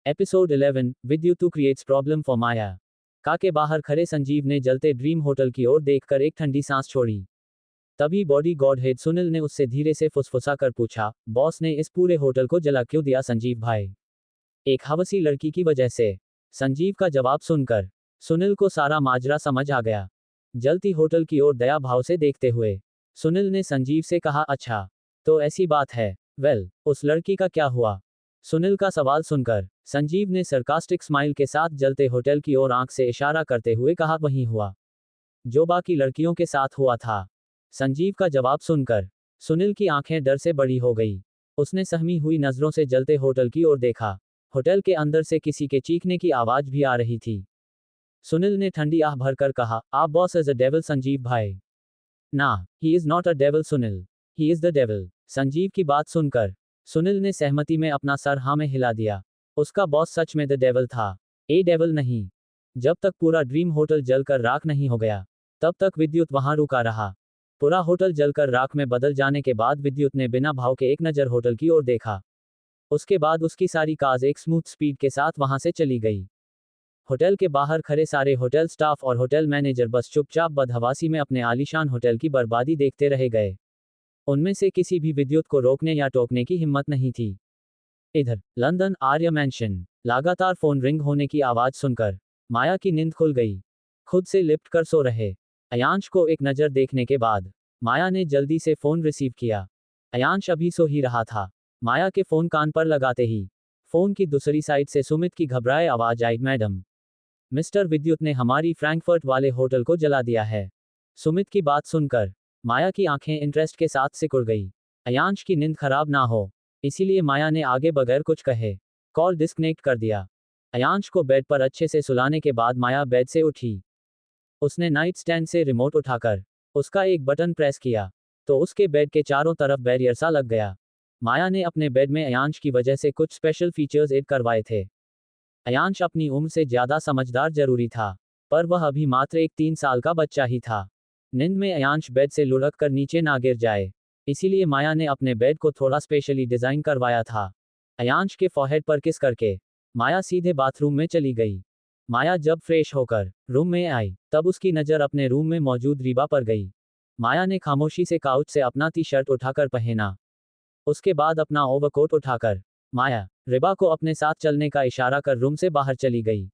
Episode 11 विद्युत creates problem for माया। का के बाहर खड़े संजीव ने जलते ड्रीम होटल की ओर देखकर एक ठंडी सांस छोड़ी। तभी बॉडी गॉड हेड सुनील ने उससे धीरे से फुसफुसा कर पूछा, बॉस ने इस पूरे होटल को जला क्यों दिया संजीव भाई? एक हवसी लड़की की वजह से। संजीव का जवाब सुनकर सुनील को सारा माजरा समझ आ गया। जलती होटल की ओर दया भाव से देखते हुए सुनील ने संजीव से कहा, अच्छा तो ऐसी बात है। वेल, उस लड़की का क्या हुआ? सुनील का सवाल सुनकर संजीव ने सरकास्टिक स्माइल के साथ जलते होटल की ओर आंख से इशारा करते हुए कहा, वही हुआ जो बाकी लड़कियों के साथ हुआ था। संजीव का जवाब सुनकर सुनील की आंखें डर से बड़ी हो गई। उसने सहमी हुई नजरों से जलते होटल की ओर देखा। होटल के अंदर से किसी के चीखने की आवाज भी आ रही थी। सुनील ने ठंडी आह भरकर कहा, आप boss is a devil Sanjeev भाई। ना, he is not a devil Sunil, he is the devil. Sanjeev की बात सुनकर सुनील ने सहमति में अपना सर हाँ में हिला दिया। उसका बॉस सच में द डेविल था, ए डेविल नहीं। जब तक पूरा ड्रीम होटल जलकर राख नहीं हो गया तब तक विद्युत वहां रुका रहा। पूरा होटल जलकर राख में बदल जाने के बाद विद्युत ने बिना भाव के एक नजर होटल की ओर देखा। उसके बाद उसकी सारी कार एक स्मूथ स्पीड के साथ वहां से चली गई। होटल के बाहर खड़े सारे होटल स्टाफ और होटल मैनेजर बस चुपचाप बदहवासी में अपने आलीशान होटल की बर्बादी देखते रह गए। उनमें से किसी भी विद्युत को रोकने या टोकने की हिम्मत नहीं थी। इधर लंदन आर्य मैंशन। लगातार फोन रिंग होने की आवाज सुनकर माया की नींद खुल गई। खुद से लिपट कर सो रहे अयांश को एक नजर देखने के बाद माया ने जल्दी से फोन रिसीव किया। अयांश अभी सो ही रहा था। माया के फोन कान पर लगाते ही फोन की दूसरी साइड से सुमित की घबराए आवाज आई, मैडम, मिस्टर विद्युत ने हमारी फ्रैंकफर्ट वाले होटल को जला दिया है। सुमित की बात सुनकर माया की आंखें इंटरेस्ट के साथ सिकुड़ गई। अयांश की नींद खराब ना हो इसीलिए माया ने आगे बगैर कुछ कहे कॉल डिस्कनेक्ट कर दिया। अयांश को बेड पर अच्छे से सुलाने के बाद माया बेड से उठी। उसने नाइट स्टैंड से रिमोट उठाकर उसका एक बटन प्रेस किया तो उसके बेड के चारों तरफ बैरियर सा लग गया। माया ने अपने बेड में अयांश की वजह से कुछ स्पेशल फीचर्स ऐड करवाए थे। अयांश अपनी उम्र से ज्यादा समझदार जरूरी था, पर वह अभी मात्र एक 3 साल का बच्चा ही था। नींद में अयांश बेड से लुढ़क कर नीचे ना गिर जाए इसीलिए माया ने अपने बेड को थोड़ा स्पेशली डिजाइन करवाया था। अयांश के फॉरहेड पर किस करके माया सीधे बाथरूम में चली गई। माया जब फ्रेश होकर रूम में आई तब उसकी नज़र अपने रूम में मौजूद रीबा पर गई। माया ने खामोशी से काउच से अपना टी शर्ट उठाकर पहना। उसके बाद अपना ओवरकोट उठाकर माया रिबा को अपने साथ चलने का इशारा कर रूम से बाहर चली गई।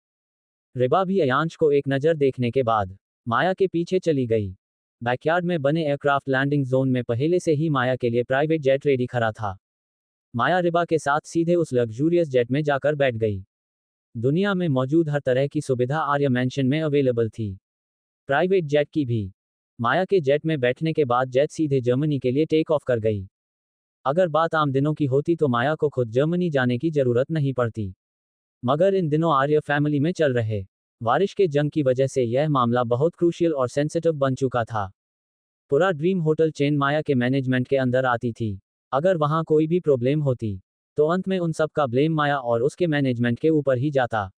रिबा भी अयांश को एक नज़र देखने के बाद माया के पीछे चली गई। बैकयार्ड में बने एयरक्राफ्ट लैंडिंग जोन में पहले से ही माया के लिए प्राइवेट जेट रेडी खड़ा था। माया रिबा के साथ सीधे उस लग्जूरियस जेट में जाकर बैठ गई। दुनिया में मौजूद हर तरह की सुविधा आर्य मैंशन में अवेलेबल थी, प्राइवेट जेट की भी। माया के जेट में बैठने के बाद जेट सीधे जर्मनी के लिए टेक ऑफ कर गई। अगर बात आम दिनों की होती तो माया को खुद जर्मनी जाने की जरूरत नहीं पड़ती, मगर इन दिनों आर्य फैमिली में चल रहे बारिश के जंग की वजह से यह मामला बहुत क्रूशियल और सेंसिटिव बन चुका था। पूरा ड्रीम होटल चेन माया के मैनेजमेंट के अंदर आती थी। अगर वहां कोई भी प्रॉब्लम होती तो अंत में उन सब का ब्लेम माया और उसके मैनेजमेंट के ऊपर ही जाता।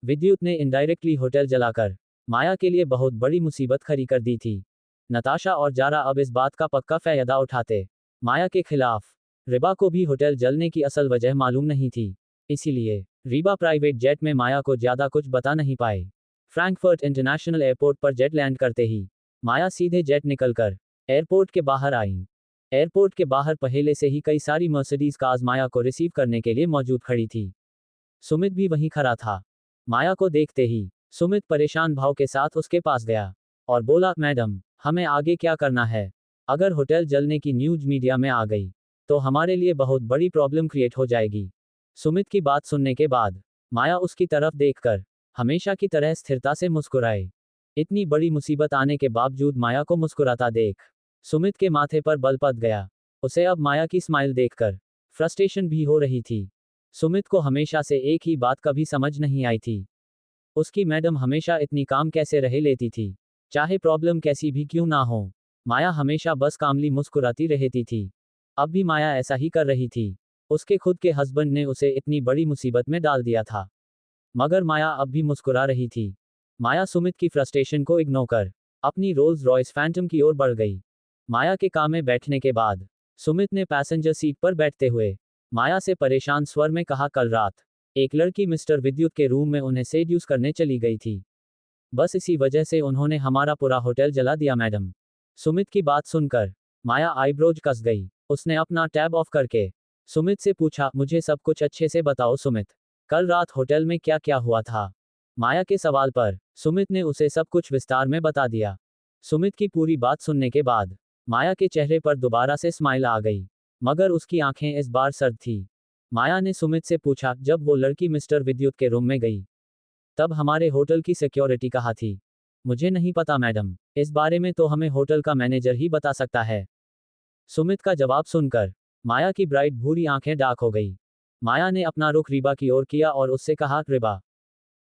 विद्युत ने इनडायरेक्टली होटल जलाकर माया के लिए बहुत बड़ी मुसीबत खड़ी कर दी थी। नताशा और जारा अब इस बात का पक्का फायदा उठाते माया के खिलाफ। रिबा को भी होटल जलने की असल वजह मालूम नहीं थी, इसीलिए रीबा प्राइवेट जेट में माया को ज्यादा कुछ बता नहीं पाए। फ्रैंकफर्ट इंटरनेशनल एयरपोर्ट पर जेट लैंड करते ही माया सीधे जेट निकलकर एयरपोर्ट के बाहर आई। एयरपोर्ट के बाहर पहले से ही कई सारी मर्सिडीज कार्स माया को रिसीव करने के लिए मौजूद खड़ी थी। सुमित भी वहीं खड़ा था। माया को देखते ही सुमित परेशान भाव के साथ उसके पास गया और बोला, मैडम, हमें आगे क्या करना है? अगर होटल जलने की न्यूज मीडिया में आ गई तो हमारे लिए बहुत बड़ी प्रॉब्लम क्रिएट हो जाएगी। सुमित की बात सुनने के बाद माया उसकी तरफ देखकर हमेशा की तरह स्थिरता से मुस्कुराए। इतनी बड़ी मुसीबत आने के बावजूद माया को मुस्कुराता देख सुमित के माथे पर बल पड़ गया। उसे अब माया की स्माइल देखकर फ्रस्ट्रेशन भी हो रही थी। सुमित को हमेशा से एक ही बात कभी समझ नहीं आई थी, उसकी मैडम हमेशा इतनी काम कैसे रह लेती थी, चाहे प्रॉब्लम कैसी भी क्यों ना हो। माया हमेशा बस कामली मुस्कुराती रहती थी। अब भी माया ऐसा ही कर रही थी। उसके खुद के हस्बैंड ने उसे इतनी बड़ी मुसीबत में डाल दिया था, मगर माया अब भी मुस्कुरा रही थी। माया सुमित की फ्रस्ट्रेशन को इग्नोर कर अपनी रोल्स रॉयस फैंटम की ओर बढ़ गई। माया के कार में बैठने के बाद सुमित ने पैसेंजर सीट पर बैठते हुए माया से परेशान स्वर में कहा, कल रात एक लड़की मिस्टर विद्युत के रूम में उन्हें सेड्यूस करने चली गई थी। बस इसी वजह से उन्होंने हमारा पूरा होटल जला दिया मैडम। सुमित की बात सुनकर माया आईब्रोज कस गई। उसने अपना टैब ऑफ करके सुमित से पूछा, मुझे सब कुछ अच्छे से बताओ सुमित, कल रात होटल में क्या क्या हुआ था? माया के सवाल पर सुमित ने उसे सब कुछ विस्तार में बता दिया। सुमित की पूरी बात सुनने के बाद माया के चेहरे पर दोबारा से स्माइल आ गई, मगर उसकी आंखें इस बार सर्द थी। माया ने सुमित से पूछा, जब वो लड़की मिस्टर विद्युत के रूम में गई तब हमारे होटल की सिक्योरिटी कहाँ थी? मुझे नहीं पता मैडम, इस बारे में तो हमें होटल का मैनेजर ही बता सकता है। सुमित का जवाब सुनकर माया की ब्राइट भूरी आंखें डार्क हो गई। माया ने अपना रुख रिबा की ओर किया और उससे कहा, रिबा,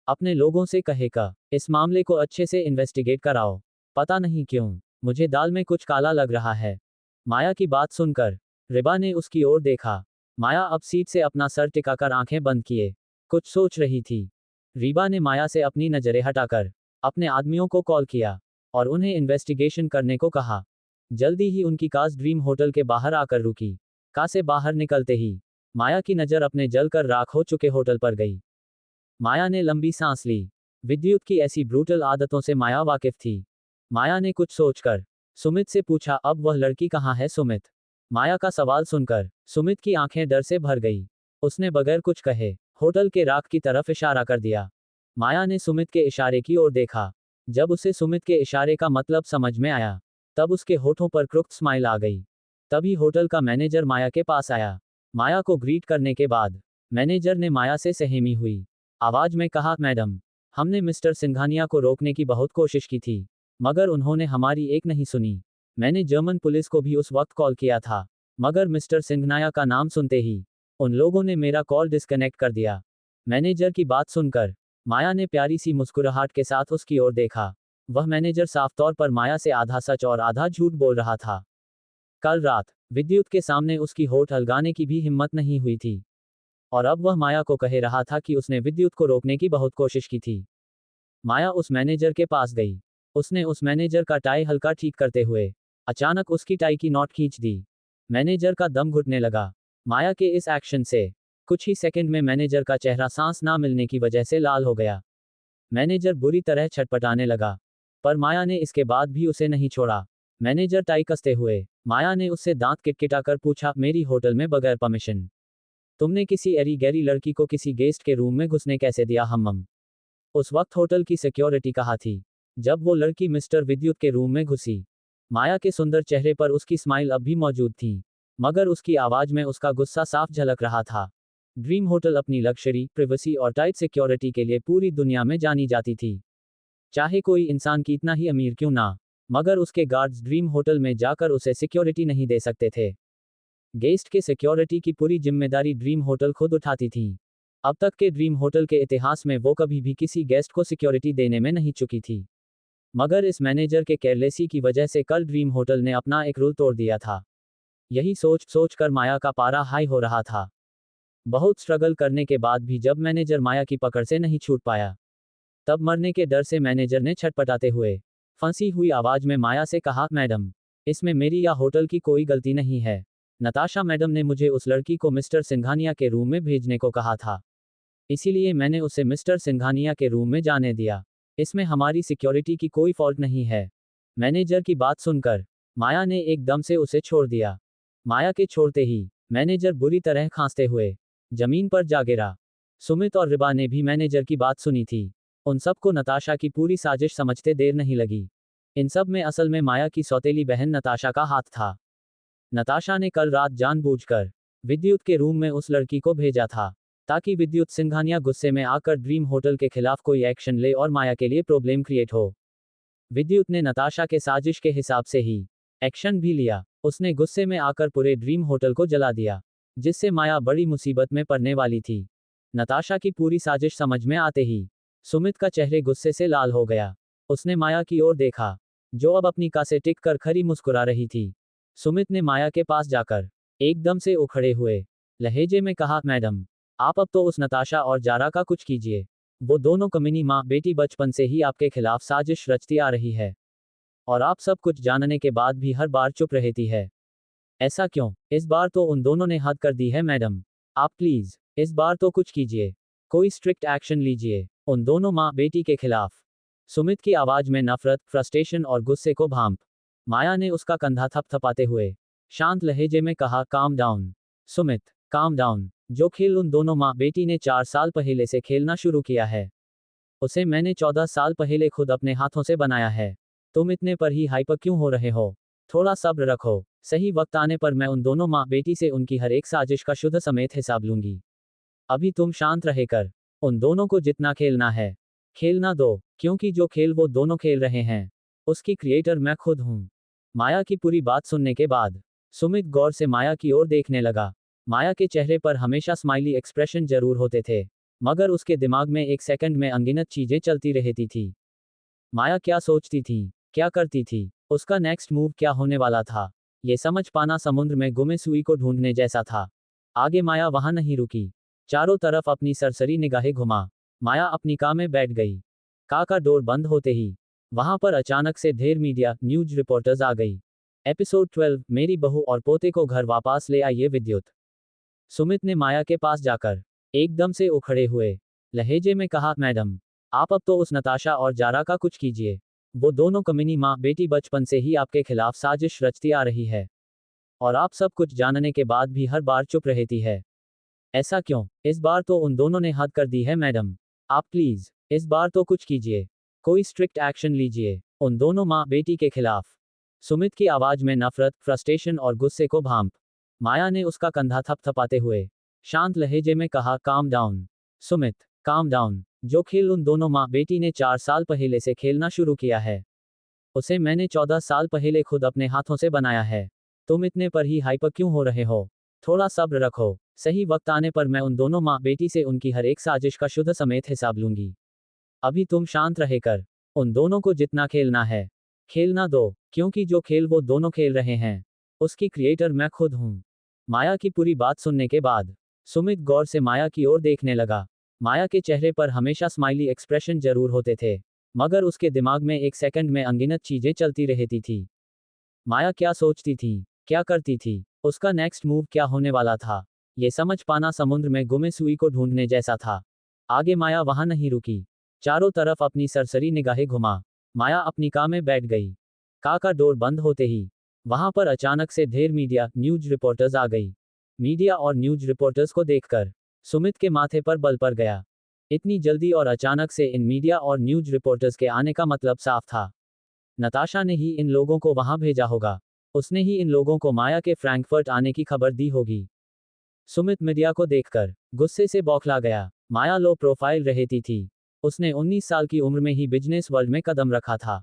अपने लोगों से कहेगा इस मामले को अच्छे से इन्वेस्टिगेट कराओ। पता नहीं क्यों मुझे दाल में कुछ काला लग रहा है। माया की बात सुनकर रिबा ने उसकी ओर देखा। माया अब सीट से अपना सर टिकाकर आंखें बंद किए कुछ सोच रही थी। रिबा ने माया से अपनी नजरें हटाकर अपने आदमियों को कॉल किया और उन्हें इन्वेस्टिगेशन करने को कहा। जल्दी ही उनकी कार ड्रीम होटल के बाहर आकर रुकी। कार से बाहर निकलते ही माया की नज़र अपने जलकर राख हो चुके होटल पर गई। माया ने लंबी सांस ली। विद्युत की ऐसी ब्रूटल आदतों से माया वाकिफ थी। माया ने कुछ सोचकर सुमित से पूछा, अब वह लड़की कहाँ है सुमित? माया का सवाल सुनकर सुमित की आंखें डर से भर गई। उसने बगैर कुछ कहे होटल के राख की तरफ इशारा कर दिया। माया ने सुमित के इशारे की ओर देखा। जब उसे सुमित के इशारे का मतलब समझ में आया तब उसके होठों पर क्रुक्त स्माइल आ गई। तभी होटल का मैनेजर माया के पास आया। माया को ग्रीट करने के बाद मैनेजर ने माया से सहमी हुई आवाज में कहा, मैडम, हमने मिस्टर सिंघानिया को रोकने की बहुत कोशिश की थी, मगर उन्होंने हमारी एक नहीं सुनी। मैंने जर्मन पुलिस को भी उस वक्त कॉल किया था, मगर मिस्टर सिंघानिया का नाम सुनते ही उन लोगों ने मेरा कॉल डिस्कनेक्ट कर दिया। मैनेजर की बात सुनकर माया ने प्यारी सी मुस्कुराहट के साथ उसकी ओर देखा। वह मैनेजर साफ तौर पर माया से आधा सच और आधा झूठ बोल रहा था। कल रात विद्युत के सामने उसकी होठ हलगाने की भी हिम्मत नहीं हुई थी, और अब वह माया को कह रहा था कि उसने विद्युत को रोकने की बहुत कोशिश की थी। माया उस मैनेजर के पास गई। उसने उस मैनेजर का टाई हल्का ठीक करते हुए अचानक उसकी टाई की नॉट खींच दी। मैनेजर का दम घुटने लगा। माया के इस एक्शन से कुछ ही सेकंड में मैनेजर का चेहरा सांस ना मिलने की वजह से लाल हो गया। मैनेजर बुरी तरह छटपटाने लगा, पर माया ने इसके बाद भी उसे नहीं छोड़ा। मैनेजर टाई कसते हुए माया ने उससे दांत किटकिटाकर पूछा, मेरी होटल में बगैर परमिशन तुमने किसी एरी गैरी लड़की को किसी गेस्ट के रूम में घुसने कैसे दिया? हम उस वक्त होटल की सिक्योरिटी कहाँ थी जब वो लड़की मिस्टर विद्युत के रूम में घुसी? माया के सुंदर चेहरे पर उसकी स्माइल अब भी मौजूद थी, मगर उसकी आवाज में उसका गुस्सा साफ झलक रहा था। ड्रीम होटल अपनी लग्जरी, प्रिवेसी और टाइट सिक्योरिटी के लिए पूरी दुनिया में जानी जाती थी। चाहे कोई इंसान कितना ही अमीर क्यों ना, मगर उसके गार्ड्स ड्रीम होटल में जाकर उसे सिक्योरिटी नहीं दे सकते थे। गेस्ट के सिक्योरिटी की पूरी जिम्मेदारी ड्रीम होटल खुद उठाती थी। अब तक के ड्रीम होटल के इतिहास में वो कभी भी किसी गेस्ट को सिक्योरिटी देने में नहीं चुकी थी, मगर इस मैनेजर के केयरलेसी की वजह से कल ड्रीम होटल ने अपना एक रूल तोड़ दिया था। यही सोच कर माया का पारा हाई हो रहा था। बहुत स्ट्रगल करने के बाद भी जब मैनेजर माया की पकड़ से नहीं छूट पाया, तब मरने के डर से मैनेजर ने छटपटाते हुए फंसी हुई आवाज में माया से कहा, मैडम, इसमें मेरी या होटल की कोई गलती नहीं है। नताशा मैडम ने मुझे उस लड़की को मिस्टर सिंघानिया के रूम में भेजने को कहा था, इसीलिए मैंने उसे मिस्टर सिंघानिया के रूम में जाने दिया। इसमें हमारी सिक्योरिटी की कोई फॉल्ट नहीं है। मैनेजर की बात सुनकर माया ने एकदम से उसे छोड़ दिया। माया के छोड़ते ही मैनेजर बुरी तरह खांसते हुए जमीन पर जा गिरा। सुमित और रिबा ने भी मैनेजर की बात सुनी थी। उन सबको नताशा की पूरी साजिश समझते देर नहीं लगी। इन सब में असल में माया की सौतेली बहन नताशा का हाथ था। नताशा ने कल रात जानबूझकर विद्युत के रूम में उस लड़की को भेजा था, ताकि विद्युत सिंघानिया गुस्से में आकर ड्रीम होटल के खिलाफ कोई एक्शन ले और माया के लिए प्रॉब्लम क्रिएट हो। विद्युत ने नताशा के साजिश के हिसाब से ही एक्शन भी लिया। उसने गुस्से में आकर पूरे ड्रीम होटल को जला दिया, जिससे माया बड़ी मुसीबत में पड़ने वाली थी। नताशा की पूरी साजिश समझ में आते ही सुमित का चेहरे गुस्से से लाल हो गया। उसने माया की ओर देखा, जो अब अपनी कार से टिक कर खरी मुस्कुरा रही थी। सुमित ने माया के पास जाकर एकदम से उखड़े हुए लहजे में कहा, मैडम, आप अब तो उस नताशा और जारा का कुछ कीजिए। वो दोनों कमीनी माँ बेटी बचपन से ही आपके खिलाफ साजिश रचती आ रही है, और आप सब कुछ जानने के बाद भी हर बार चुप रहती है। ऐसा क्यों? इस बार तो उन दोनों ने हद कर दी है मैडम। आप प्लीज इस बार तो कुछ कीजिए। कोई स्ट्रिक्ट एक्शन लीजिए उन दोनों माँ बेटी के खिलाफ। सुमित की आवाज में नफरत, फ्रस्ट्रेशन और गुस्से को भांप। माया ने उसका कंधा थपथपाते हुए शांत लहजे में कहा, calm down Sumit, calm down. जो खेल उन दोनों माँ बेटी ने 4 साल पहले से खेलना शुरू किया है, उसे मैंने 14 साल पहले खुद अपने हाथों से बनाया है। तुम इतने पर ही हाइपर क्यों हो रहे हो? थोड़ा सब्र रखो, सही वक्त आने पर मैं उन दोनों माँ बेटी से उनकी हर एक साजिश का शुद्ध समेत हिसाब लूंगी। अभी तुम शांत रहकर उन दोनों को जितना खेलना है खेलना दो, क्योंकि जो खेल वो दोनों खेल रहे हैं, उसकी क्रिएटर मैं खुद हूं। माया की पूरी बात सुनने के बाद सुमित गौर से माया की ओर देखने लगा। माया के चेहरे पर हमेशा स्माइली एक्सप्रेशन जरूर होते थे, मगर उसके दिमाग में एक सेकंड में अनगिनत चीजें चलती रहती थी। माया क्या सोचती थी, क्या करती थी, उसका नेक्स्ट मूव क्या होने वाला था, ये समझ पाना समुद्र में गुमे सुई को ढूंढने जैसा था। आगे माया वहां नहीं रुकी, चारों तरफ अपनी सरसरी निगाहें घुमा माया अपनी कार में बैठ गई। कार का डोर बंद होते ही वहां पर अचानक से ढेर मीडिया न्यूज रिपोर्टर्स आ गई। एपिसोड 12, मेरी बहू और पोते को घर वापस ले आइए विद्युत। सुमित ने माया के पास जाकर एकदम से उखड़े हुए लहजे में कहा, मैडम, आप अब तो उस नताशा और जारा का कुछ कीजिए। वो दोनों कमीनी माँ बेटी बचपन से ही आपके खिलाफ साजिश रचती आ रही है, और आप सब कुछ जानने के बाद भी हर बार चुप रहती है। ऐसा क्यों? इस बार तो उन दोनों ने हद कर दी है मैडम। आप प्लीज इस बार तो कुछ कीजिए, कोई स्ट्रिक्ट एक्शन लीजिए उन दोनों माँ बेटी के खिलाफ। सुमित की आवाज में नफरत, फ्रस्ट्रेशन और गुस्से को भांप। माया ने उसका कंधा थपथपाते हुए शांत लहजे में कहा, calm down Sumit, calm down. जो खेल उन दोनों माँ बेटी ने 4 साल पहले से खेलना शुरू किया है, उसे मैंने 14 साल पहले खुद अपने हाथों से बनाया है। तुम इतने पर ही हाइपर क्यों हो रहे हो? थोड़ा सब्र रखो, सही वक्त आने पर मैं उन दोनों माँ बेटी से उनकी हर एक साजिश का शुद्ध समेत हिसाब लूंगी। अभी तुम शांत रहकर उन दोनों को जितना खेलना है खेलना दो, क्योंकि जो खेल वो दोनों खेल रहे हैं, उसकी क्रिएटर मैं खुद हूं। माया की पूरी बात सुनने के बाद सुमित गौर से माया की ओर देखने लगा। माया के चेहरे पर हमेशा स्माइली एक्सप्रेशन जरूर होते थे, मगर उसके दिमाग में एक सेकंड में अनगिनत चीजें चलती रहती थी। माया क्या सोचती थी, क्या करती थी, उसका नेक्स्ट मूव क्या होने वाला था, ये समझ पाना समुद्र में गुमे सुई को ढूंढने जैसा था। आगे माया वहां नहीं रुकी, चारों तरफ अपनी सरसरी निगाहें घुमा माया अपनी कार में बैठ गई। कार का डोर बंद होते ही वहां पर अचानक से ढेर मीडिया न्यूज रिपोर्टर्स आ गई। मीडिया और न्यूज रिपोर्टर्स को देखकर सुमित के माथे पर बल पड़ गया। इतनी जल्दी और अचानक से इन मीडिया और न्यूज रिपोर्टर्स के आने का मतलब साफ था, नताशा ने ही इन लोगों को वहां भेजा होगा। उसने ही इन लोगों को माया के फ्रैंकफर्ट आने की खबर दी होगी। सुमित मीडिया को देखकर गुस्से से बौखला गया। माया लो प्रोफाइल रहती थी, उसने 19 साल की उम्र में ही बिजनेस वर्ल्ड में कदम रखा था।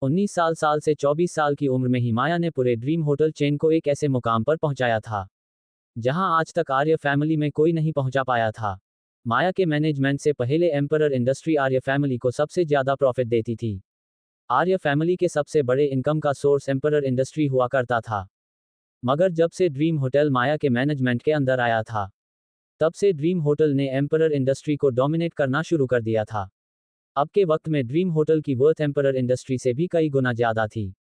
19 साल से 24 साल की उम्र में ही माया ने पूरे ड्रीम होटल चेन को एक ऐसे मुकाम पर पहुंचाया था जहां आज तक आर्य फैमिली में कोई नहीं पहुंचा पाया था। माया के मैनेजमेंट से पहले एम्परर इंडस्ट्री आर्य फैमिली को सबसे ज्यादा प्रॉफिट देती थी। आर्य फैमिली के सबसे बड़े इनकम का सोर्स एम्परर इंडस्ट्री हुआ करता था। मगर जब से ड्रीम होटल माया के मैनेजमेंट के अंदर आया था, तब से ड्रीम होटल ने एम्परर इंडस्ट्री को डोमिनेट करना शुरू कर दिया था। अब के वक्त में ड्रीम होटल की वर्थ एम्परर इंडस्ट्री से भी कई गुना ज्यादा थी।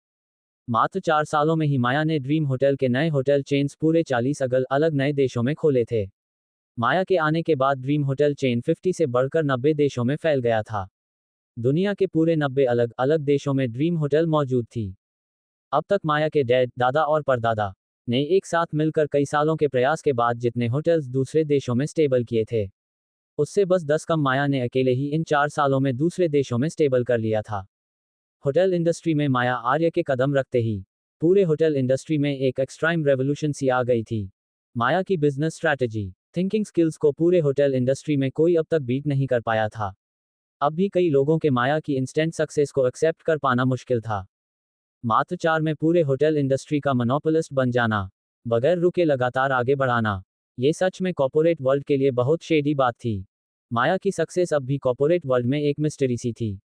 मात्र 4 सालों में ही माया ने ड्रीम होटल के नए होटल चेन्स पूरे 40 अलग नए देशों में खोले थे। माया के आने के बाद ड्रीम होटल चेन 50 से बढ़कर 90 देशों में फैल गया था। दुनिया के पूरे 90 अलग अलग देशों में ड्रीम होटल मौजूद थी। अब तक माया के डैड, दादा और परदादा ने एक साथ मिलकर कई सालों के प्रयास के बाद जितने होटल्स दूसरे देशों में स्टेबल किए थे, उससे बस 10 कम माया ने अकेले ही इन 4 सालों में दूसरे देशों में स्टेबल कर लिया था। होटल इंडस्ट्री में माया आर्य के कदम रखते ही पूरे होटल इंडस्ट्री में एक एक्सट्रीम रेवोल्यूशन सी आ गई थी। माया की बिजनेस स्ट्रैटेजी, थिंकिंग स्किल्स को पूरे होटल इंडस्ट्री में कोई अब तक बीट नहीं कर पाया था। अब भी कई लोगों के माया की इंस्टेंट सक्सेस को एक्सेप्ट कर पाना मुश्किल था। मात्र 4 में पूरे होटल इंडस्ट्री का मोनोपोलिस्ट बन जाना, बगैर रुके लगातार आगे बढ़ाना, ये सच में कॉर्पोरेट वर्ल्ड के लिए बहुत शेडी बात थी। माया की सक्सेस अब भी कॉर्पोरेट वर्ल्ड में एक मिस्ट्री सी थी।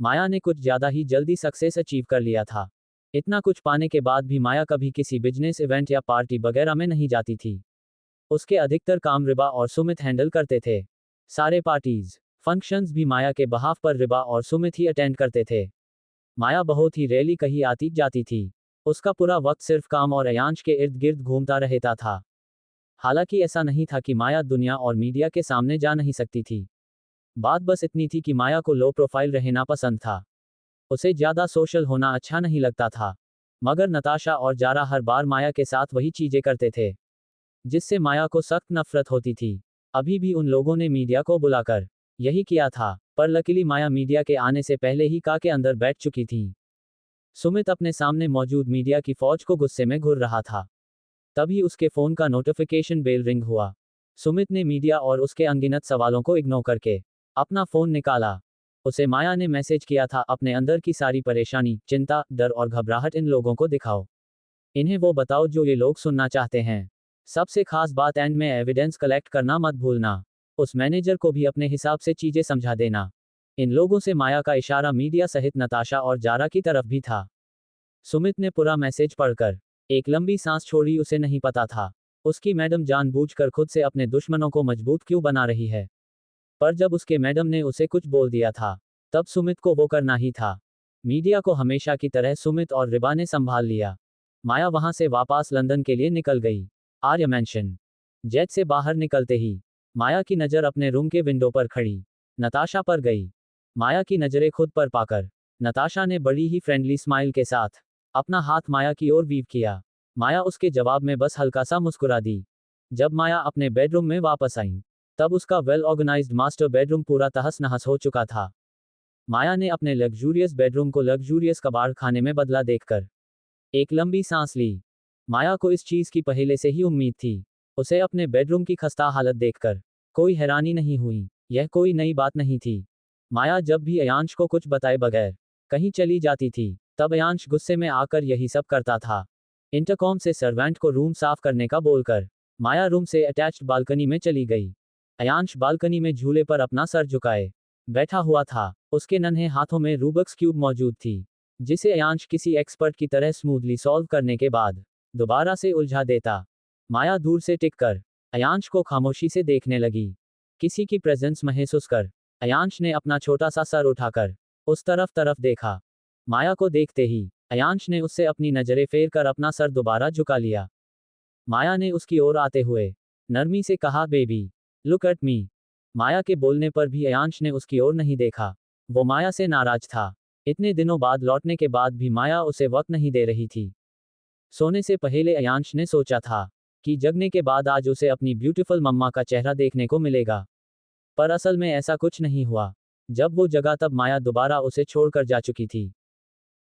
माया ने कुछ ज्यादा ही जल्दी सक्सेस अचीव कर लिया था। इतना कुछ पाने के बाद भी माया कभी किसी बिजनेस इवेंट या पार्टी वगैरह में नहीं जाती थी। उसके अधिकतर काम रिबा और सुमित हैंडल करते थे। सारे पार्टीज, फंक्शंस भी माया के बहाफ पर रिबा और सुमित ही अटेंड करते थे। माया बहुत ही रेयरली कहीं आती जाती थी। उसका पूरा वक्त सिर्फ काम और अयांश के इर्द गिर्द घूमता रहता था। हालांकि ऐसा नहीं था कि माया दुनिया और मीडिया के सामने जा नहीं सकती थी। बात बस इतनी थी कि माया को लो प्रोफाइल रहना पसंद था। उसे ज्यादा सोशल होना अच्छा नहीं लगता था। मगर नताशा और जारा हर बार माया के साथ वही चीजें करते थे, जिससे माया को सख्त नफरत होती थी। अभी भी उन लोगों ने मीडिया को बुलाकर यही किया था, पर लकीली माया मीडिया के आने से पहले ही का के अंदर बैठ चुकी थी। सुमित अपने सामने मौजूद मीडिया की फौज को गुस्से में घूर रहा था। तभी उसके फोन का नोटिफिकेशन बेल रिंग हुआ। सुमित ने मीडिया और उसके अनगिनत सवालों को इग्नोर करके अपना फोन निकाला। उसे माया ने मैसेज किया था, अपने अंदर की सारी परेशानी, चिंता, डर और घबराहट इन लोगों को दिखाओ। इन्हें वो बताओ जो ये लोग सुनना चाहते हैं। सबसे खास बात, एंड में एविडेंस कलेक्ट करना मत भूलना। उस मैनेजर को भी अपने हिसाब से चीजें समझा देना। इन लोगों से माया का इशारा मीडिया सहित नताशा और जारा की तरफ भी था। सुमित ने पूरा मैसेज पढ़कर एक लंबी सांस छोड़ी। उसे नहीं पता था उसकी मैडम जानबूझकर खुद से अपने दुश्मनों को मजबूत क्यों बना रही है, पर जब उसके मैडम ने उसे कुछ बोल दिया था, तब सुमित को वो करना ही था। मीडिया को हमेशा की तरह सुमित और रिबा ने संभाल लिया। माया वहां से वापस लंदन के लिए निकल गई। आर्य मैंशन। जेट से बाहर निकलते ही माया की नज़र अपने रूम के विंडो पर खड़ी नताशा पर गई। माया की नज़रें खुद पर पाकर नताशा ने बड़ी ही फ्रेंडली स्माइल के साथ अपना हाथ माया की ओर वीव किया। माया उसके जवाब में बस हल्का सा मुस्कुरा दी। जब माया अपने बेडरूम में वापस आई, तब उसका वेल ऑर्गेनाइज्ड मास्टर बेडरूम पूरा तहस नहस हो चुका था। माया ने अपने लग्जूरियस बेडरूम को लग्जूरियस कबाड़ खाने में बदला देखकर एक लंबी सांस ली। माया को इस चीज की पहले से ही उम्मीद थी। उसे अपने बेडरूम की खस्ता हालत देखकर कोई हैरानी नहीं हुई। यह कोई नई बात नहीं थी। माया जब भी अयांश को कुछ बताए बगैर कहीं चली जाती थी, तब अयांश गुस्से में आकर यही सब करता था। इंटरकॉम से सर्वेंट को रूम साफ करने का बोलकर माया रूम से अटैच्ड बालकनी में चली गई। अयांश बालकनी में झूले पर अपना सर झुकाए बैठा हुआ था। उसके नन्हे हाथों में रूबक्स क्यूब मौजूद थी, जिसे अयांश किसी एक्सपर्ट की तरह स्मूथली सॉल्व करने के बाद दोबारा से उलझा देता। माया दूर से टिककर अयांश को खामोशी से देखने लगी। किसी की प्रेजेंस महसूस कर अयांश ने अपना छोटा सा सर उठाकर उस तरफ देखा। माया को देखते ही अयांश ने उससे अपनी नजरें फेर कर अपना सर दोबारा झुका लिया। माया ने उसकी ओर आते हुए नरमी से कहा, बेबी लुक एट मी। माया के बोलने पर भी अयांश ने उसकी ओर नहीं देखा। वो माया से नाराज था। इतने दिनों बाद लौटने के बाद भी माया उसे वक्त नहीं दे रही थी। सोने से पहले अयांश ने सोचा था कि जगने के बाद आज उसे अपनी ब्यूटीफुल मम्मा का चेहरा देखने को मिलेगा, पर असल में ऐसा कुछ नहीं हुआ। जब वो जगा तब माया दोबारा उसे छोड़कर जा चुकी थी।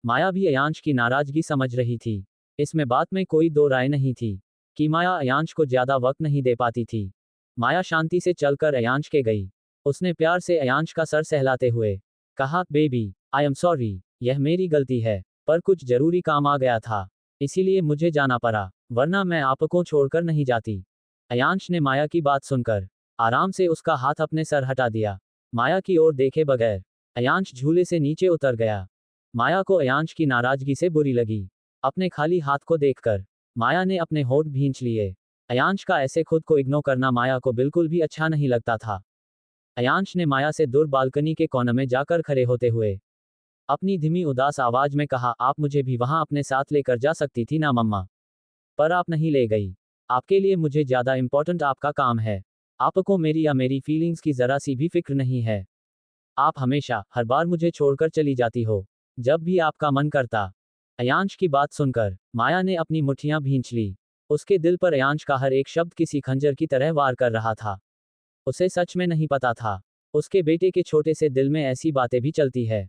माया भी अयांश की नाराजगी समझ रही थी। इसमें बात में कोई दो राय नहीं थी कि माया अयांश को ज्यादा वक्त नहीं दे पाती थी। माया शांति से चलकर अयांश के गई। उसने प्यार से अयांश का सर सहलाते हुए कहा, बेबी आई एम सॉरी, यह मेरी गलती है, पर कुछ जरूरी काम आ गया था, इसीलिए मुझे जाना पड़ा, वरना मैं आपको छोड़कर नहीं जाती। अयांश ने माया की बात सुनकर आराम से उसका हाथ अपने सर हटा दिया। माया की ओर देखे बगैर अयांश झूले से नीचे उतर गया। माया को अयांश की नाराजगी से बुरी लगी। अपने खाली हाथ को देखकर माया ने अपने होंठ भींच लिए। अयांश का ऐसे खुद को इग्नोर करना माया को बिल्कुल भी अच्छा नहीं लगता था। अयांश ने माया से दूर बालकनी के कोने में जाकर खड़े होते हुए अपनी धीमी उदास आवाज में कहा, आप मुझे भी वहां अपने साथ लेकर जा सकती थी ना मम्मा, पर आप नहीं ले गई। आपके लिए मुझे ज्यादा इंपॉर्टेंट आपका काम है। आपको मेरी या मेरी फीलिंग्स की जरा सी भी फिक्र नहीं है। आप हमेशा हर बार मुझे छोड़कर चली जाती हो जब भी आपका मन करता। अयांश की बात सुनकर माया ने अपनी मुट्ठियां भींच ली। उसके दिल पर अयांश का हर एक शब्द किसी खंजर की तरह वार कर रहा था। उसे सच में नहीं पता था उसके बेटे के छोटे से दिल में ऐसी बातें भी चलती है।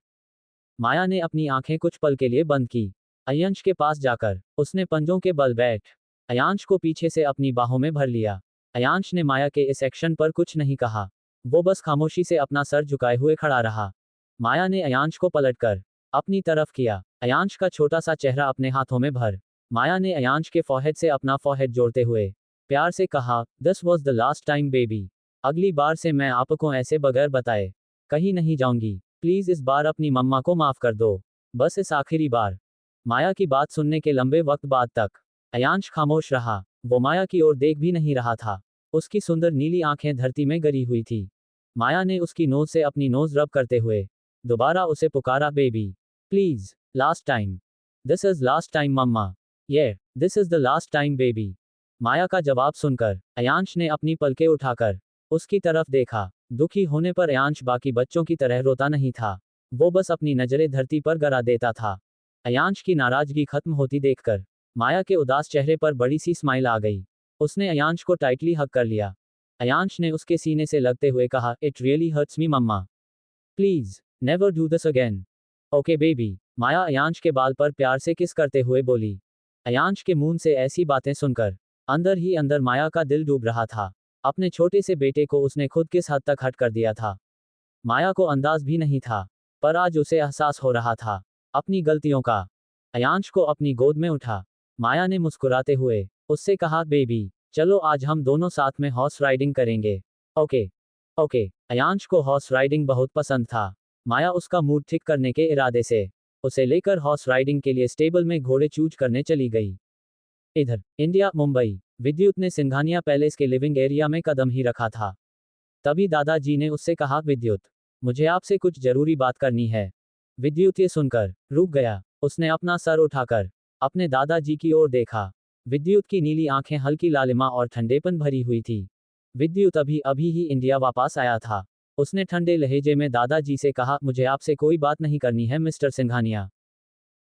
माया ने अपनी आंखें कुछ पल के लिए बंद की। अयांश के पास जाकर उसने पंजों के बल बैठ अयांश को पीछे से अपनी बाहों में भर लिया। अयांश ने माया के इस एक्शन पर कुछ नहीं कहा। वो बस खामोशी से अपना सर झुकाए हुए खड़ा रहा। माया ने अयांश को पलटकर अपनी तरफ किया। अयांश का छोटा सा चेहरा अपने हाथों में भर माया ने अयांश के फॉरहेड से अपना फॉरहेड जोड़ते हुए प्यार से कहा, this was the last time baby. अगली बार से मैं आपको ऐसे बगैर बताए कहीं नहीं जाऊंगी। प्लीज इस बार अपनी मम्मा को माफ कर दो, बस इस आखिरी बार। माया की बात सुनने के लंबे वक्त बाद तक अयांश खामोश रहा। वो माया की ओर देख भी नहीं रहा था। उसकी सुंदर नीली आंखें धरती में गिरी हुई थी। माया ने उसकी नोज से अपनी नोज रब करते हुए दोबारा उसे पुकारा, baby please last time. This is last time mamma. ये this is the last time baby. Maya का जवाब सुनकर अयांश ने अपनी पलकें उठाकर उसकी तरफ देखा। दुखी होने पर अयांश बाकी बच्चों की तरह रोता नहीं था, वो बस अपनी नजरें धरती पर गड़ा देता था। अयांश की नाराजगी खत्म होती देखकर माया के उदास चेहरे पर बड़ी सी स्माइल आ गई। उसने अयांश को टाइटली हग कर लिया। अयांश ने उसके सीने से लगते हुए कहा, it really hurts me mamma, please never do this again. Okay baby, Maya Ayansh के बाल पर प्यार से किस करते हुए बोली। अयांश के मुंह से ऐसी बातें सुनकर अंदर ही अंदर माया का दिल डूब रहा था। अपने छोटे से बेटे को उसने खुद किस हद तक हट कर दिया था, माया को अंदाज भी नहीं था, पर आज उसे एहसास हो रहा था अपनी गलतियों का। अयांश को अपनी गोद में उठा माया ने मुस्कुराते हुए उससे कहा, बेबी चलो आज हम दोनों साथ में हॉर्स राइडिंग करेंगे। Okay okay. अयांश को हॉर्स राइडिंग बहुत पसंद था। माया उसका मूड ठीक करने के इरादे से उसे लेकर हॉर्स राइडिंग के लिए स्टेबल में घोड़े चूज करने चली गई। इधर इंडिया मुंबई, विद्युत ने सिंघानिया पैलेस के लिविंग एरिया में कदम ही रखा था। तभी दादाजी ने उससे कहा, विद्युत मुझे आपसे कुछ जरूरी बात करनी है। विद्युत ये सुनकर रुक गया। उसने अपना सर उठाकर अपने दादाजी की ओर देखा। विद्युत की नीली आंखें हल्की लालिमा और ठंडेपन भरी हुई थी। विद्युत अभी अभी ही इंडिया वापस आया था। उसने ठंडे लहजे में दादाजी से कहा, मुझे आपसे कोई बात नहीं करनी है मिस्टर सिंघानिया।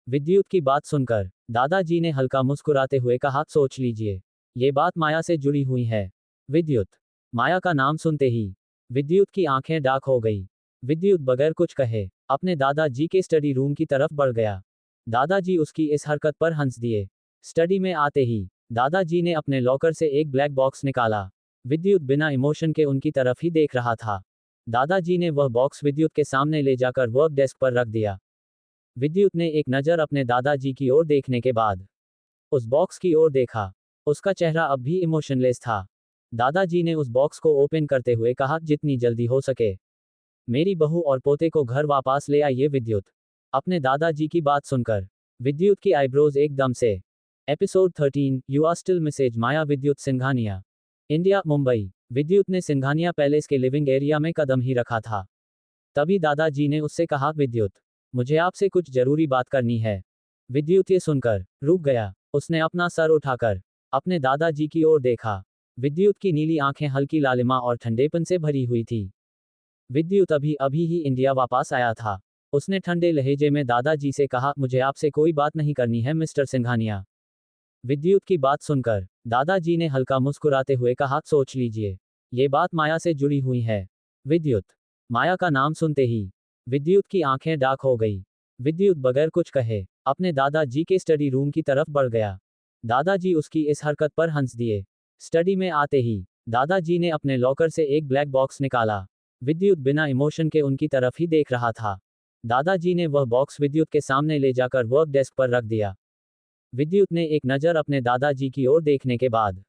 विद्युत की बात सुनकर दादाजी ने हल्का मुस्कुराते हुए कहा, सोच लीजिए, ये बात माया से जुड़ी हुई है। विद्युत, माया का नाम सुनते ही विद्युत की आंखें डार्क हो गई। विद्युत बगैर कुछ कहे अपने दादाजी के स्टडी रूम की तरफ बढ़ गया। दादाजी उसकी इस हरकत पर हंस दिए। स्टडी में आते ही दादाजी ने अपने लॉकर से एक ब्लैक बॉक्स निकाला। विद्युत बिना इमोशन के उनकी तरफ ही देख रहा था। दादाजी ने वह बॉक्स विद्युत के सामने ले जाकर वर्क डेस्क पर रख दिया। विद्युत ने एक नज़र अपने दादाजी की ओर देखने के बाद उस बॉक्स की ओर देखा। उसका चेहरा अब भी इमोशनलेस था। दादाजी ने उस बॉक्स को ओपन करते हुए कहा, जितनी जल्दी हो सके मेरी बहू और पोते को घर वापस ले आइए। विद्युत, अपने दादाजी की बात सुनकर विद्युत की आईब्रोज एकदम से। Episode 13, you are still Mrs Maya. Vidyut Singhania, India Mumbai, Vidyut ने सिंघानिया पैलेस के लिविंग एरिया में कदम ही रखा था। तभी दादाजी ने उससे कहा, विद्युत मुझे आपसे कुछ जरूरी बात करनी है। विद्युत ये सुनकर रुक गया। उसने अपना सर उठाकर अपने दादाजी की ओर देखा। विद्युत की नीली आंखें हल्की लालिमा और ठंडेपन से भरी हुई थी। विद्युत अभी अभी ही इंडिया वापस आया था। उसने ठंडे लहजे में दादाजी से कहा, मुझे आपसे कोई बात नहीं करनी है मिस्टर सिंघानिया। विद्युत की बात सुनकर दादाजी ने हल्का मुस्कुराते हुए कहा, सोच लीजिए, ये बात माया से जुड़ी हुई है। विद्युत, माया का नाम सुनते ही विद्युत की आंखें डार्क हो गई। विद्युत बगैर कुछ कहे अपने दादाजी के स्टडी रूम की तरफ बढ़ गया। दादाजी उसकी इस हरकत पर हंस दिए। स्टडी में आते ही दादाजी ने अपने लॉकर से एक ब्लैक बॉक्स निकाला। विद्युत बिना इमोशन के उनकी तरफ ही देख रहा था। दादाजी ने वह बॉक्स विद्युत के सामने ले जाकर वर्क डेस्क पर रख दिया। विद्युत ने एक नज़र अपने दादाजी की ओर देखने के बाद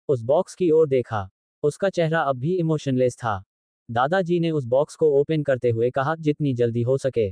उस बॉक्स की ओर देखा। उसका चेहरा अब भी इमोशनलेस था। दादाजी ने उस बॉक्स को ओपन करते हुए कहा, जितनी जल्दी हो सके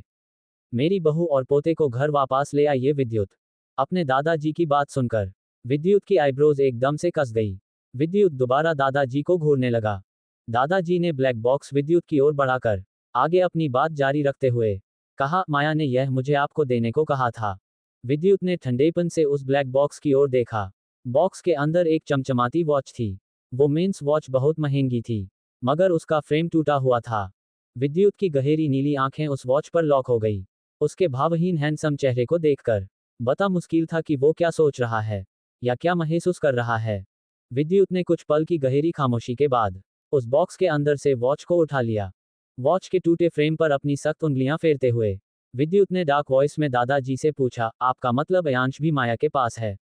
मेरी बहू और पोते को घर वापस ले आइए। विद्युत, अपने दादाजी की बात सुनकर विद्युत की आईब्रोज एकदम से कस गई। विद्युत दोबारा दादाजी को घूरने लगा। दादाजी ने ब्लैक बॉक्स विद्युत की ओर बढ़ाकर आगे अपनी बात जारी रखते हुए कहा, माया ने यह मुझे आपको देने को कहा था। विद्युत ने ठंडेपन से उस ब्लैक बॉक्स की ओर देखा। बॉक्स के अंदर एक चमचमाती वॉच थी। वो मेंस वॉच बहुत महंगी थी, मगर उसका फ्रेम टूटा हुआ था। विद्युत की गहरी नीली आंखें उस वॉच पर लॉक हो गई। उसके भावहीन हैंडसम चेहरे को देखकर बता मुश्किल था कि वो क्या सोच रहा है या क्या महसूस कर रहा है। विद्युत ने कुछ पल की गहरी खामोशी के बाद उस बॉक्स के अंदर से वॉच को उठा लिया। वॉच के टूटे फ्रेम पर अपनी सख्त उंगलियां फेरते हुए विद्युत ने डार्क वॉइस में दादाजी से पूछा, आपका मतलब अयांश भी माया के पास है?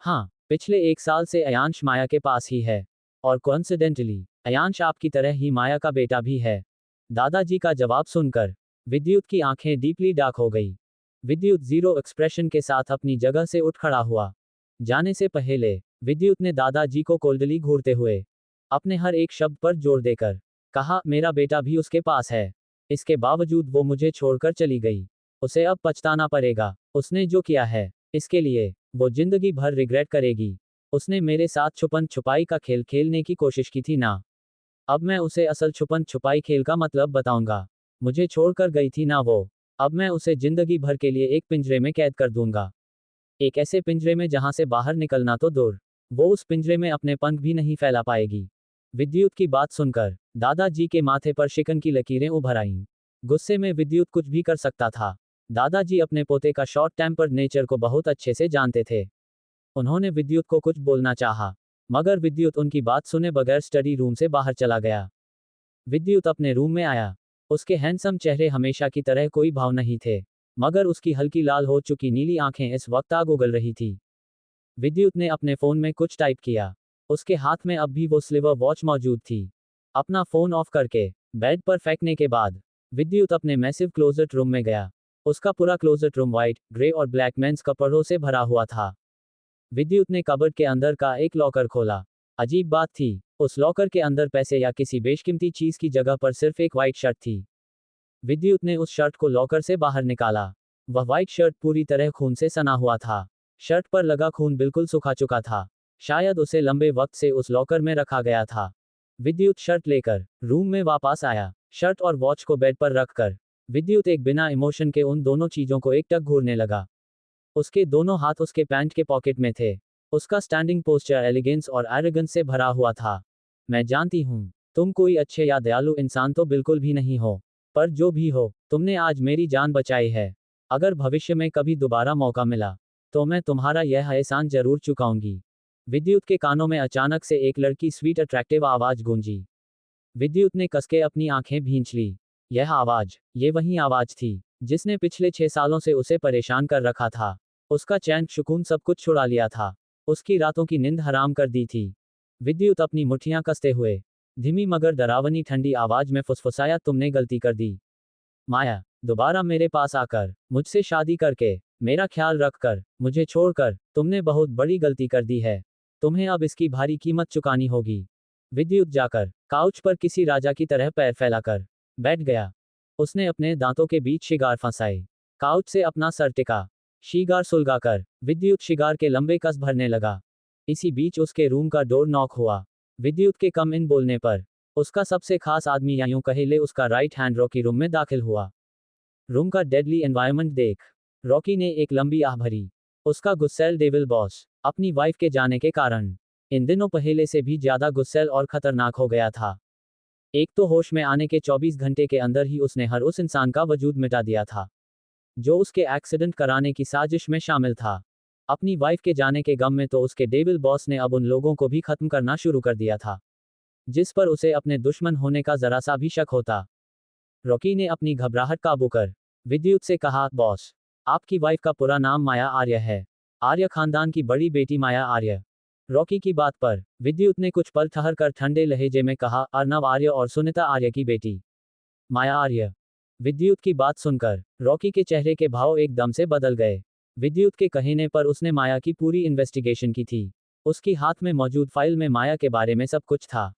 हाँ, पिछले 1 साल से अयांश माया के पास ही है, और कोइंसिडेंटली अयांश आपकी तरह ही माया का बेटा भी है। दादाजी का जवाब सुनकर विद्युत की आंखें डीपली डार्क हो गई। विद्युत जीरो एक्सप्रेशन के साथ अपनी जगह से उठ खड़ा हुआ। जाने से पहले विद्युत ने दादाजी को कोल्डली घूरते हुए अपने हर एक शब्द पर जोर देकर कहा, मेरा बेटा भी उसके पास है। इसके बावजूद वो मुझे छोड़कर चली गई। उसे अब पछताना पड़ेगा। उसने जो किया है, इसके लिए वो जिंदगी भर रिग्रेट करेगी। उसने मेरे साथ छुपन छुपाई का खेल खेलने की कोशिश की थी ना। अब मैं उसे असल छुपन छुपाई खेल का मतलब बताऊंगा। मुझे छोड़कर गई थी ना वो। अब मैं उसे जिंदगी भर के लिए एक पिंजरे में कैद कर दूंगा। एक ऐसे पिंजरे में जहां से बाहर निकलना तो दूर। वो उस पिंजरे में अपने पंख भी नहीं फैला पाएगी। विद्युत की बात सुनकर दादाजी के माथे पर शिकन की लकीरें उभर आईं। गुस्से में विद्युत कुछ भी कर सकता था। दादाजी अपने पोते का शॉर्ट टेम्पर्ड नेचर को बहुत अच्छे से जानते थे। उन्होंने विद्युत को कुछ बोलना चाहा, मगर विद्युत उनकी बात सुने बगैर स्टडी रूम से बाहर चला गया। विद्युत अपने रूम में आया। उसके हैंडसम चेहरे हमेशा की तरह कोई भाव नहीं थे, मगर उसकी हल्की लाल हो चुकी नीली आंखें इस वक्त आग उगल रही थी। विद्युत ने अपने फोन में कुछ टाइप किया। उसके हाथ में अब भी वो स्लिवर वॉच मौजूद थी। अपना फोन ऑफ करके बेड पर फेंकने के बाद विद्युत अपने मैसिव क्लोजेट रूम में गया। उसका पूरा क्लोजेट रूम व्हाइट, ग्रे और ब्लैक मेंस कपड़ों से भरा हुआ था। विद्युत ने कबर्ड के अंदर का एक लॉकर खोला। अजीब बात थी, उस लॉकर के अंदर पैसे या किसी बेशकीमती चीज की जगह पर सिर्फ एक व्हाइट शर्ट थी। विद्युत ने उस शर्ट को लॉकर से बाहर निकाला। वह व्हाइट शर्ट पूरी तरह खून से सना हुआ था। शर्ट पर लगा खून बिल्कुल सूखा चुका था। शायद उसे लंबे वक्त से उस लॉकर में रखा गया था। विद्युत शर्ट लेकर रूम में वापस आया। शर्ट और वॉच को बेड पर रखकर विद्युत एक बिना इमोशन के उन दोनों चीजों को एकटक घूरने लगा। उसके दोनों हाथ उसके पैंट के पॉकेट में थे। उसका स्टैंडिंग पोस्चर एलिगेंस और एरोगेंस से भरा हुआ था। मैं जानती हूँ, तुम कोई अच्छे या दयालु इंसान तो बिल्कुल भी नहीं हो, पर जो भी हो, तुमने आज मेरी जान बचाई है। अगर भविष्य में कभी दोबारा मौका मिला, तो मैं तुम्हारा यह एहसान जरूर चुकाऊंगी। विद्युत के कानों में अचानक से एक लड़की स्वीट अट्रैक्टिव आवाज गूंजी। विद्युत ने कसके अपनी आंखें भींच ली। यह आवाज, ये वही आवाज थी जिसने पिछले 6 सालों से उसे परेशान कर रखा था। उसका चैन सुकून सब कुछ छुड़ा लिया था। उसकी रातों की नींद हराम कर दी थी। विद्युत अपनी मुट्ठियां कसते हुए धीमी मगर डरावनी ठंडी आवाज में फुसफुसाया, तुमने गलती कर दी माया। दोबारा मेरे पास आकर, मुझसे शादी करके, मेरा ख्याल रखकर, मुझे छोड़कर, तुमने बहुत बड़ी गलती कर दी है। तुम्हें अब इसकी भारी कीमत चुकानी होगी। विद्युत जाकर काउच पर किसी राजा की तरह पैर फैलाकर बैठ गया। उसने अपने दांतों के बीच शिगार फंसाए। काउच से अपना सर टिका। शिगार सुलगाकर विद्युत शिगार के लंबे कस भरने लगा। इसी बीच उसके रूम का डोर नॉक हुआ। विद्युत के कम इन बोलने पर उसका सबसे खास आदमी या यूं कहे ले उसका राइट हैंड रॉकी रूम में दाखिल हुआ। रूम का डेडली एनवायरनमेंट देख रॉकी ने एक लंबी आह भरी। उसका गुस्सैल डेविल बॉस अपनी वाइफ के जाने के कारण इन दिनों पहले से भी ज्यादा गुस्सैल और खतरनाक हो गया था। एक तो होश में आने के 24 घंटे के अंदर ही उसने हर उस इंसान का वजूद मिटा दिया था जो उसके एक्सीडेंट कराने की साजिश में शामिल था। अपनी वाइफ के जाने के गम में तो उसके डेविल बॉस ने अब उन लोगों को भी खत्म करना शुरू कर दिया था जिस पर उसे अपने दुश्मन होने का जरा सा भी शक होता। रॉकी ने अपनी घबराहट काबू कर विद्युत से कहा, बॉस, आपकी वाइफ का पूरा नाम माया आर्य है। आर्य खानदान की बड़ी बेटी माया आर्य। रॉकी की बात पर विद्युत ने कुछ पल ठहर कर ठंडे लहजे में कहा, अर्नव आर्य और सुनीता आर्य की बेटी माया आर्य। विद्युत की बात सुनकर रॉकी के चेहरे के भाव एकदम से बदल गए। विद्युत के कहने पर उसने माया की पूरी इन्वेस्टिगेशन की थी। उसकी हाथ में मौजूद फाइल में माया के बारे में सब कुछ था।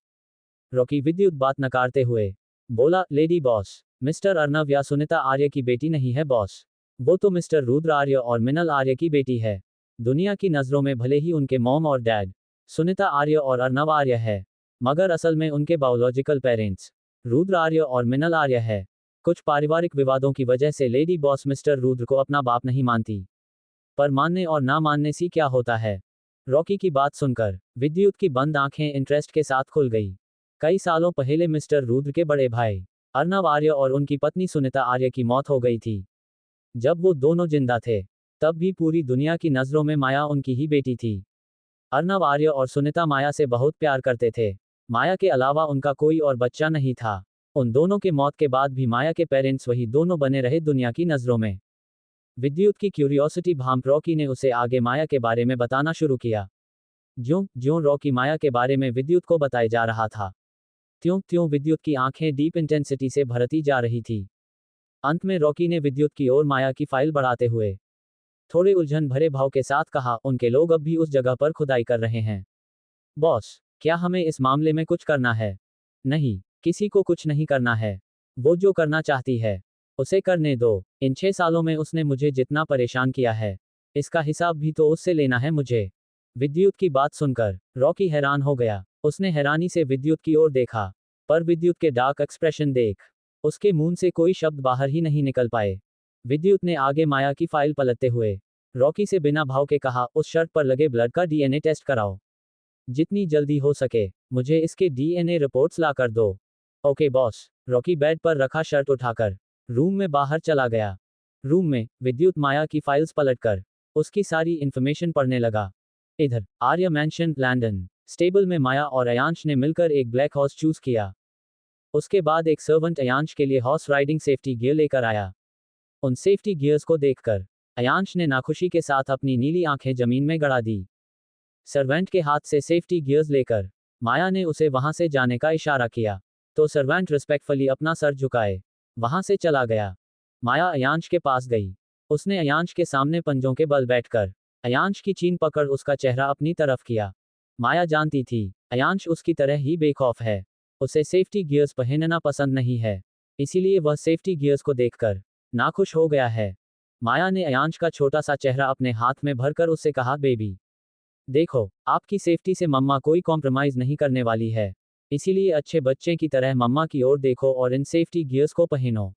रॉकी विद्युत बात नकारते हुए बोला, लेडी बॉस, मिस्टर अर्नव या सुनीता आर्य की बेटी नहीं है बॉस। वो तो मिस्टर रुद्र आर्य और मिनल आर्य की बेटी है। दुनिया की नज़रों में भले ही उनके मॉम और डैड सुनीता आर्य और अर्नव आर्य है, मगर असल में उनके बायोलॉजिकल पेरेंट्स रुद्र आर्य और मिनल आर्य है। कुछ पारिवारिक विवादों की वजह से लेडी बॉस मिस्टर रुद्र को अपना बाप नहीं मानती, पर मानने और ना मानने से क्या होता है। रॉकी की बात सुनकर विद्युत की बंद आंखें इंटरेस्ट के साथ खुल गई। कई सालों पहले मिस्टर रुद्र के बड़े भाई अर्नव आर्य और उनकी पत्नी सुनीता आर्य की मौत हो गई थी। जब वो दोनों जिंदा थे, तब भी पूरी दुनिया की नज़रों में माया उनकी ही बेटी थी। अर्नव आर्य और सुनीता माया से बहुत प्यार करते थे। माया के अलावा उनका कोई और बच्चा नहीं था। उन दोनों के मौत के बाद भी माया के पेरेंट्स वही दोनों बने रहे दुनिया की नज़रों में। विद्युत की क्यूरियोसिटी भांप रॉकी ने उसे आगे माया के बारे में बताना शुरू किया। ज्यों ज्यों रॉकी माया के बारे में विद्युत को बताए जा रहा था, त्यों त्यों विद्युत की आंखें डीप इंटेंसिटी से भरती जा रही थी। अंत में रॉकी ने विद्युत की ओर माया की फाइल बढ़ाते हुए थोड़े उलझन भरे भाव के साथ कहा, उनके लोग अब भी उस जगह पर खुदाई कर रहे हैं। बॉस, क्या हमें इस मामले में कुछ करना है? नहीं, किसी को कुछ नहीं करना है। वो जो करना चाहती है, उसे करने दो। इन 6 सालों में उसने मुझे जितना परेशान किया है, इसका हिसाब भी तो उससे लेना है मुझे। विद्युत की बात सुनकर रॉकी हैरान हो गया। उसने हैरानी से विद्युत की ओर देखा, पर विद्युत के डार्क एक्सप्रेशन देख उसके मुंह से कोई शब्द बाहर ही नहीं निकल पाए। विद्युत ने आगे माया की फाइल पलटते हुए रॉकी से बिना भाव के कहा, उस शर्ट पर लगे ब्लड का डीएनए टेस्ट कराओ। जितनी जल्दी हो सके मुझे इसके डीएनए रिपोर्ट्स ला कर दो। Okay boss. रॉकी बेड पर रखा शर्ट उठाकर रूम में बाहर चला गया। रूम में विद्युत माया की फाइल्स पलटकर उसकी सारी इंफॉर्मेशन पढ़ने लगा। इधर आर्य मैंशन लंदन स्टेबल में माया और अयांश ने मिलकर एक ब्लैक हॉर्स चूज किया। उसके बाद एक सर्वेंट अयांश के लिए हॉर्स राइडिंग सेफ्टी गियर लेकर आया। उन सेफ्टी गियर्स को देखकर अयांश ने नाखुशी के साथ अपनी नीली आंखें जमीन में गड़ा दी। सर्वेंट के हाथ से सेफ्टी गियर्स लेकर माया ने उसे वहां से जाने का इशारा किया तो सर्वेंट रिस्पेक्टफुली अपना सर झुकाए वहां से चला गया। माया अयांश के पास गई। उसने अयांश के सामने पंजों के बल बैठकर अयांश की चीन पकड़ उसका चेहरा अपनी तरफ किया। माया जानती थी अयांश उसकी तरह ही बेखौफ है। उसे सेफ्टी गियर्स पहनना पसंद नहीं है, इसीलिए वह सेफ्टी गियर्स को देखकर नाखुश हो गया है। माया ने अयांश का छोटा सा चेहरा अपने हाथ में भरकर उससे कहा, बेबी देखो, आपकी सेफ्टी से मम्मा कोई कॉम्प्रोमाइज नहीं करने वाली है, इसीलिए अच्छे बच्चे की तरह मम्मा की ओर देखो और इन सेफ्टी गियर्स को पहनो।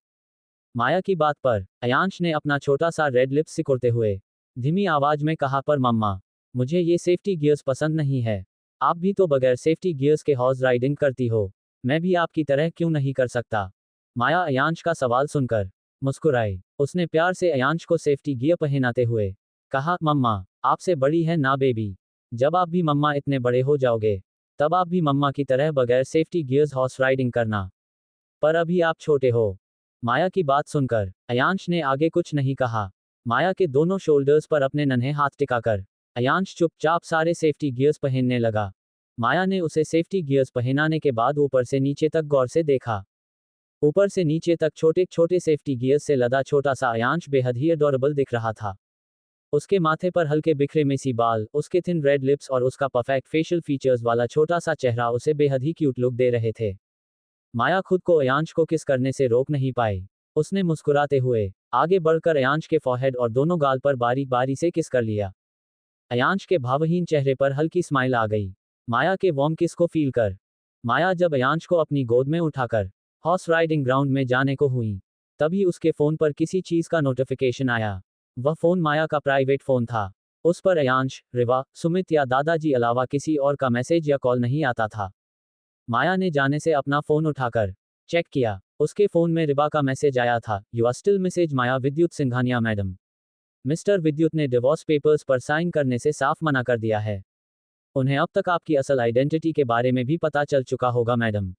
माया की बात पर अयांश ने अपना छोटा सा रेड लिप्स सिकुड़ते हुए धीमी आवाज में कहा, पर मम्मा मुझे ये सेफ्टी गियर्स पसंद नहीं है। आप भी तो बगैर सेफ्टी गियर्स के हॉर्स राइडिंग करती हो, मैं भी आपकी तरह क्यों नहीं कर सकता। माया अयांश का सवाल सुनकर मुस्कुराई। उसने प्यार से अयांश को सेफ्टी गियर पहनाते हुए कहा, मम्मा आपसे बड़ी है ना बेबी, जब आप भी मम्मा इतने बड़े हो जाओगे तब आप भी मम्मा की तरह बगैर सेफ्टी गियर्स हॉर्स राइडिंग करना, पर अभी आप छोटे हो। माया की बात सुनकर अयांश ने आगे कुछ नहीं कहा। माया के दोनों शोल्डर्स पर अपने नन्हे हाथ टिकाकर अयांश चुपचाप सारे सेफ्टी गियर्स पहनने लगा। माया ने उसे सेफ्टी गियर्स पहनाने के बाद ऊपर से नीचे तक गौर से देखा। ऊपर से नीचे तक छोटे छोटे सेफ्टी गियर्स से लदा छोटा सा अयांश बेहद ही अडोरेबल दिख रहा था। उसके माथे पर हल्के बिखरे मेसी बाल, उसके थिन रेड लिप्स और उसका परफेक्ट फेशियल फीचर्स वाला छोटा सा चेहरा उसे बेहद ही क्यूट लुक दे रहे थे। माया खुद को अयांश को किस करने से रोक नहीं पाई। उसने मुस्कुराते हुए आगे बढ़कर अयांश के फॉरहेड और दोनों गाल पर बारी बारी से किस कर लिया। अयांश के भावहीन चेहरे पर हल्की स्माइल आ गई माया के वार्म किस को फील कर। माया जब अयांश को अपनी गोद में उठाकर हॉर्स राइडिंग ग्राउंड में जाने को हुई, तभी उसके फोन पर किसी चीज का नोटिफिकेशन आया। वह फोन माया का प्राइवेट फोन था। उस पर अयांश, रिवा, सुमित या दादाजी अलावा किसी और का मैसेज या कॉल नहीं आता था। माया ने जाने से अपना फोन उठाकर चेक किया। उसके फोन में रिबा का मैसेज आया था, you are still message Maya Vidyut Singhania madam. Mister विद्युत ने डिवोर्स पेपर्स पर साइन करने से साफ मना कर दिया है। उन्हें अब तक आपकी असल आइडेंटिटी के बारे में भी पता चल चुका होगा मैडम।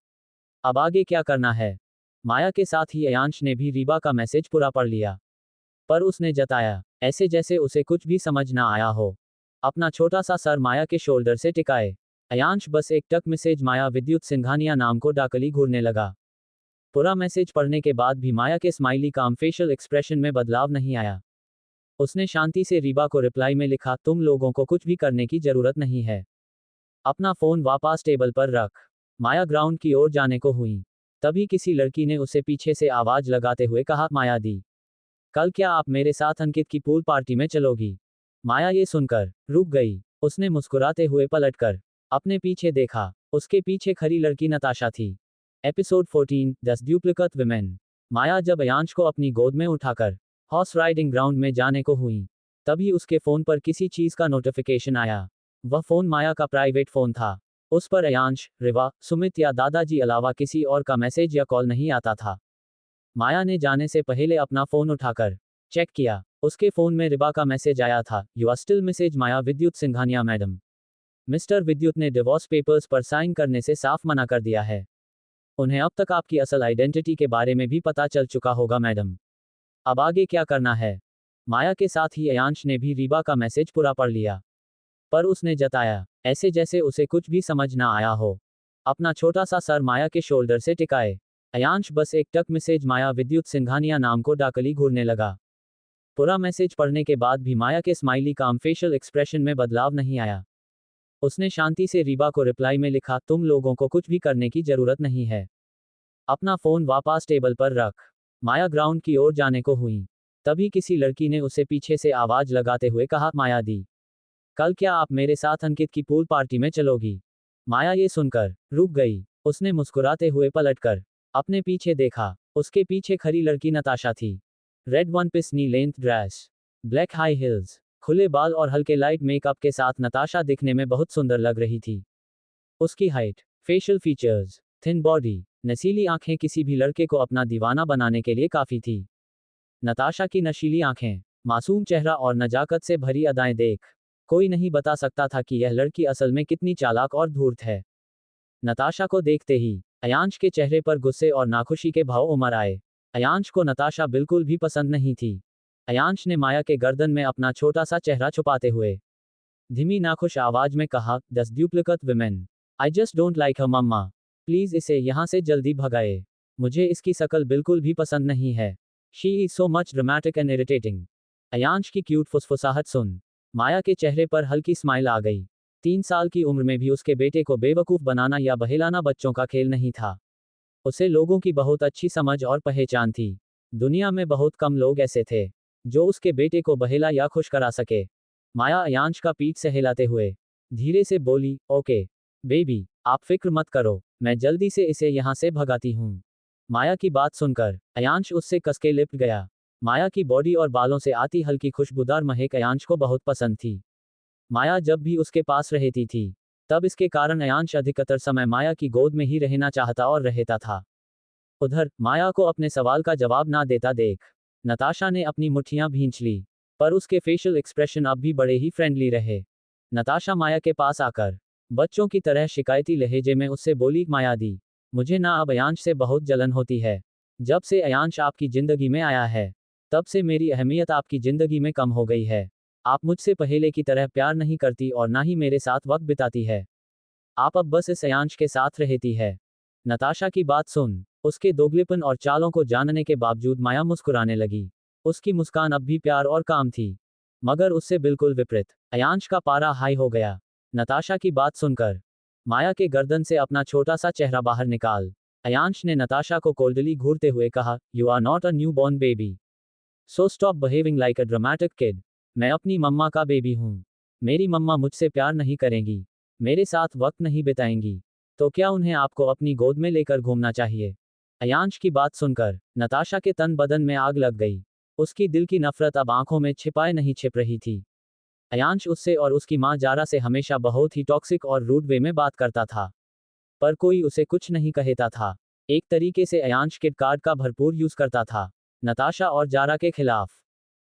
अब आगे क्या करना है। माया के साथ ही अयांश ने भी रीबा का मैसेज पूरा पढ़ लिया, पर उसने जताया ऐसे जैसे उसे कुछ भी समझ ना आया हो। अपना छोटा सा सर माया के शोल्डर से टिकाए अयांश बस एक टक मैसेज माया विद्युत सिंघानिया नाम को डाकली घूरने लगा। पूरा मैसेज पढ़ने के बाद भी माया के स्माइली काम फेशियल एक्सप्रेशन में बदलाव नहीं आया। उसने शांति से रीबा को रिप्लाई में लिखा, तुम लोगों को कुछ भी करने की जरूरत नहीं है, अपना फोन वापस टेबल पर रख। माया ग्राउंड की ओर जाने को हुई, तभी किसी लड़की ने उसे पीछे से आवाज लगाते हुए कहा, माया दी, कल क्या आप मेरे साथ अंकित की पूल पार्टी में चलोगी। माया ये सुनकर रुक गई। उसने मुस्कुराते हुए पलटकर अपने पीछे देखा। उसके पीछे खड़ी लड़की नताशा थी। Episode 14, 10 duplicate women. माया जब अयांश को अपनी गोद में उठाकर हॉर्स राइडिंग ग्राउंड में जाने को हुई, तभी उसके फोन पर किसी चीज का नोटिफिकेशन आया। वह फोन माया का प्राइवेट फोन था। उस पर अयांश, रिवा, सुमित या दादाजी अलावा किसी और का मैसेज या कॉल नहीं आता था। माया ने जाने से पहले अपना फोन उठाकर चेक किया। उसके फोन में रिबा का मैसेज आया था, you are still message Maya Vidyut Singhania madam. Mister विद्युत ने डिवोर्स पेपर्स पर साइन करने से साफ मना कर दिया है। उन्हें अब तक आपकी असल आइडेंटिटी के बारे में भी पता चल चुका होगा मैडम। अब आगे क्या करना है। माया के साथ ही अयांश ने भी रीबा का मैसेज पूरा पढ़ लिया, पर उसने जताया ऐसे जैसे उसे कुछ भी समझ ना आया हो। अपना छोटा सा सर माया के शोल्डर से टिकाए अयांश बस एक टक मैसेज माया विद्युत सिंघानिया नाम को डाकली घूरने लगा। पूरा मैसेज पढ़ने के बाद भी माया के स्माइली काम फेशियल एक्सप्रेशन में बदलाव नहीं आया। उसने शांति से रीबा को रिप्लाई में लिखा, तुम लोगों को कुछ भी करने की जरूरत नहीं है, अपना फोन वापस टेबल पर रख। माया ग्राउंड की ओर जाने को हुई, तभी किसी लड़की ने उसे पीछे से आवाज लगाते हुए कहा, माया दी, कल क्या आप मेरे साथ अंकित की पूल पार्टी में चलोगी। माया ये सुनकर रुक गई। उसने मुस्कुराते हुए पलटकर अपने पीछे देखा। उसके पीछे खड़ी लड़की नताशा थी। Red one piece knee length dress, black high heels, खुले बाल और हल्के लाइट मेकअप के साथ नताशा दिखने में बहुत सुंदर लग रही थी। उसकी height, facial features, thin body, नसीली आंखें किसी भी लड़के को अपना दीवाना बनाने के लिए काफी थी। नताशा की नशीली आंखें, मासूम चेहरा और नजाकत से भरी अदाएं देख कोई नहीं बता सकता था कि यह लड़की असल में कितनी चालाक और धूर्त है। नताशा को देखते ही अयांश के चेहरे पर गुस्से और नाखुशी के भाव उमड़ आए। अयांश को नताशा बिल्कुल भी पसंद नहीं थी। अयांश ने माया के गर्दन में अपना छोटा सा चेहरा छुपाते हुए धीमी नाखुश आवाज में कहा, this duplicate women, I just don't like her mamma, please इसे यहाँ से जल्दी भगाए, मुझे इसकी शकल बिल्कुल भी पसंद नहीं है, she is so much dramatic and irritating. Ayansh की क्यूट फुसफुसाहट सुन माया के चेहरे पर हल्की स्माइल आ गई। 3 साल की उम्र में भी उसके बेटे को बेवकूफ बनाना या बहलाना बच्चों का खेल नहीं था। उसे लोगों की बहुत अच्छी समझ और पहचान थी। दुनिया में बहुत कम लोग ऐसे थे जो उसके बेटे को बहेला या खुश करा सके। माया अयांश का पीठ सहलाते हुए धीरे से बोली, ओके बेबी, आप फिक्र मत करो, मैं जल्दी से इसे यहाँ से भगाती हूँ। माया की बात सुनकर अयांश उससे कसके लिपट गया। माया की बॉडी और बालों से आती हल्की खुशबूदार महक अयांश को बहुत पसंद थी। माया जब भी उसके पास रहती थी तब इसके कारण अयांश अधिकतर समय माया की गोद में ही रहना चाहता और रहता था। उधर माया को अपने सवाल का जवाब ना देता देख नताशा ने अपनी मुट्ठियां भींच ली, पर उसके फेशियल एक्सप्रेशन अब भी बड़े ही फ्रेंडली रहे। नताशा माया के पास आकर बच्चों की तरह शिकायती लहजे में उससे बोली, माया दी, मुझे ना अब अयांश से बहुत जलन होती है। जब से अयांश आपकी जिंदगी में आया है तब से मेरी अहमियत आपकी जिंदगी में कम हो गई है। आप मुझसे पहले की तरह प्यार नहीं करती और ना ही मेरे साथ वक्त बिताती है। आप अब बस इस अयांश के साथ रहती है। नताशा की बात सुन उसके दोगलेपन और चालों को जानने के बावजूद माया मुस्कुराने लगी। उसकी मुस्कान अब भी प्यार और काम थी। मगर उससे बिल्कुल विपरीत अयांश का पारा हाई हो गया। नताशा की बात सुनकर माया के गर्दन से अपना छोटा सा चेहरा बाहर निकाल अयांश ने नताशा को कोल्डली घूरते हुए कहा, you are not a new born baby, so stop behaving like a dramatic kid. मैं अपनी मम्मा का बेबी हूँ। मेरी मम्मा मुझसे प्यार नहीं करेंगी, मेरे साथ वक्त नहीं बिताएंगी, तो क्या उन्हें आपको अपनी गोद में लेकर घूमना चाहिए? अयांश की बात सुनकर नताशा के तन बदन में आग लग गई। उसकी दिल की नफरत अब आंखों में छिपाए नहीं छिप रही थी। अयांश उससे और उसकी मां जारा से हमेशा बहुत ही टॉक्सिक और रूड वे में बात करता था, पर कोई उसे कुछ नहीं कहता था। एक तरीके से अयांश किड कार्ड का भरपूर यूज करता था नताशा और जारा के खिलाफ।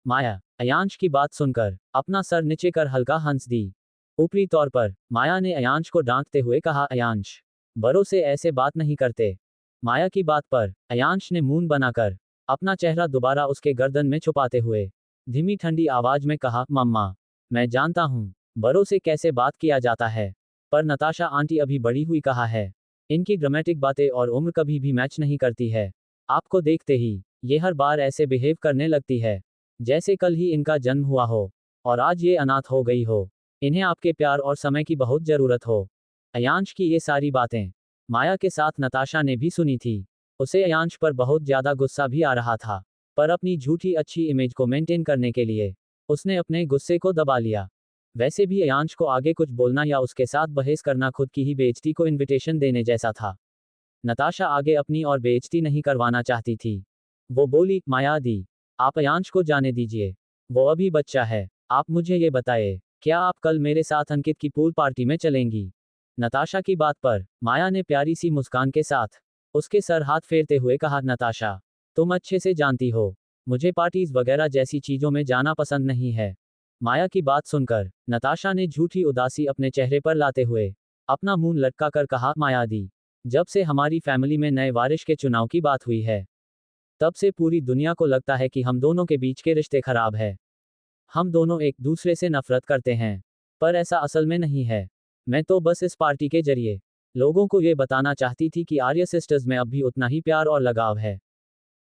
माया अयांश की बात सुनकर अपना सर नीचे कर हल्का हंस दी। ऊपरी तौर पर माया ने अयांश को डांटते हुए कहा, अयांश, बड़ों से ऐसे बात नहीं करते। माया की बात पर अयांश ने मुंह बनाकर अपना चेहरा दोबारा उसके गर्दन में छुपाते हुए धीमी ठंडी आवाज में कहा, मम्मा, मैं जानता हूँ बड़ों से कैसे बात किया जाता है, पर नताशा आंटी अभी बड़ी हुई कहा है। इनकी ड्रामेटिक बातें और उम्र कभी भी मैच नहीं करती है। आपको देखते ही ये हर बार ऐसे बिहेव करने लगती है जैसे कल ही इनका जन्म हुआ हो और आज ये अनाथ हो गई हो। इन्हें आपके प्यार और समय की बहुत जरूरत हो। अयांश की ये सारी बातें माया के साथ नताशा ने भी सुनी थी। उसे अयांश पर बहुत ज्यादा गुस्सा भी आ रहा था, पर अपनी झूठी अच्छी इमेज को मेंटेन करने के लिए उसने अपने गुस्से को दबा लिया। वैसे भी अयांश को आगे कुछ बोलना या उसके साथ बहस करना खुद की ही बेइज्जती को इनविटेशन देने जैसा था। नताशा आगे अपनी और बेइज्जती नहीं करवाना चाहती थी। वो बोली, माया दी, आप अयांश को जाने दीजिए, वो अभी बच्चा है। आप मुझे ये बताइए, क्या आप कल मेरे साथ अंकित की पूल पार्टी में चलेंगी? नताशा की बात पर माया ने प्यारी सी मुस्कान के साथ उसके सर हाथ फेरते हुए कहा, नताशा, तुम अच्छे से जानती हो मुझे पार्टीज वगैरह जैसी चीजों में जाना पसंद नहीं है। माया की बात सुनकर नताशा ने झूठी उदासी अपने चेहरे पर लाते हुए अपना मुंह लटका कर कहा, माया दी, जब से हमारी फैमिली में नए वारिस के चुनाव की बात हुई है तब से पूरी दुनिया को लगता है कि हम दोनों के बीच के रिश्ते खराब है। हम दोनों एक दूसरे से नफरत करते हैं, पर ऐसा असल में नहीं है। मैं तो बस इस पार्टी के जरिए लोगों को ये बताना चाहती थी कि आर्य सिस्टर्स में अब भी उतना ही प्यार और लगाव है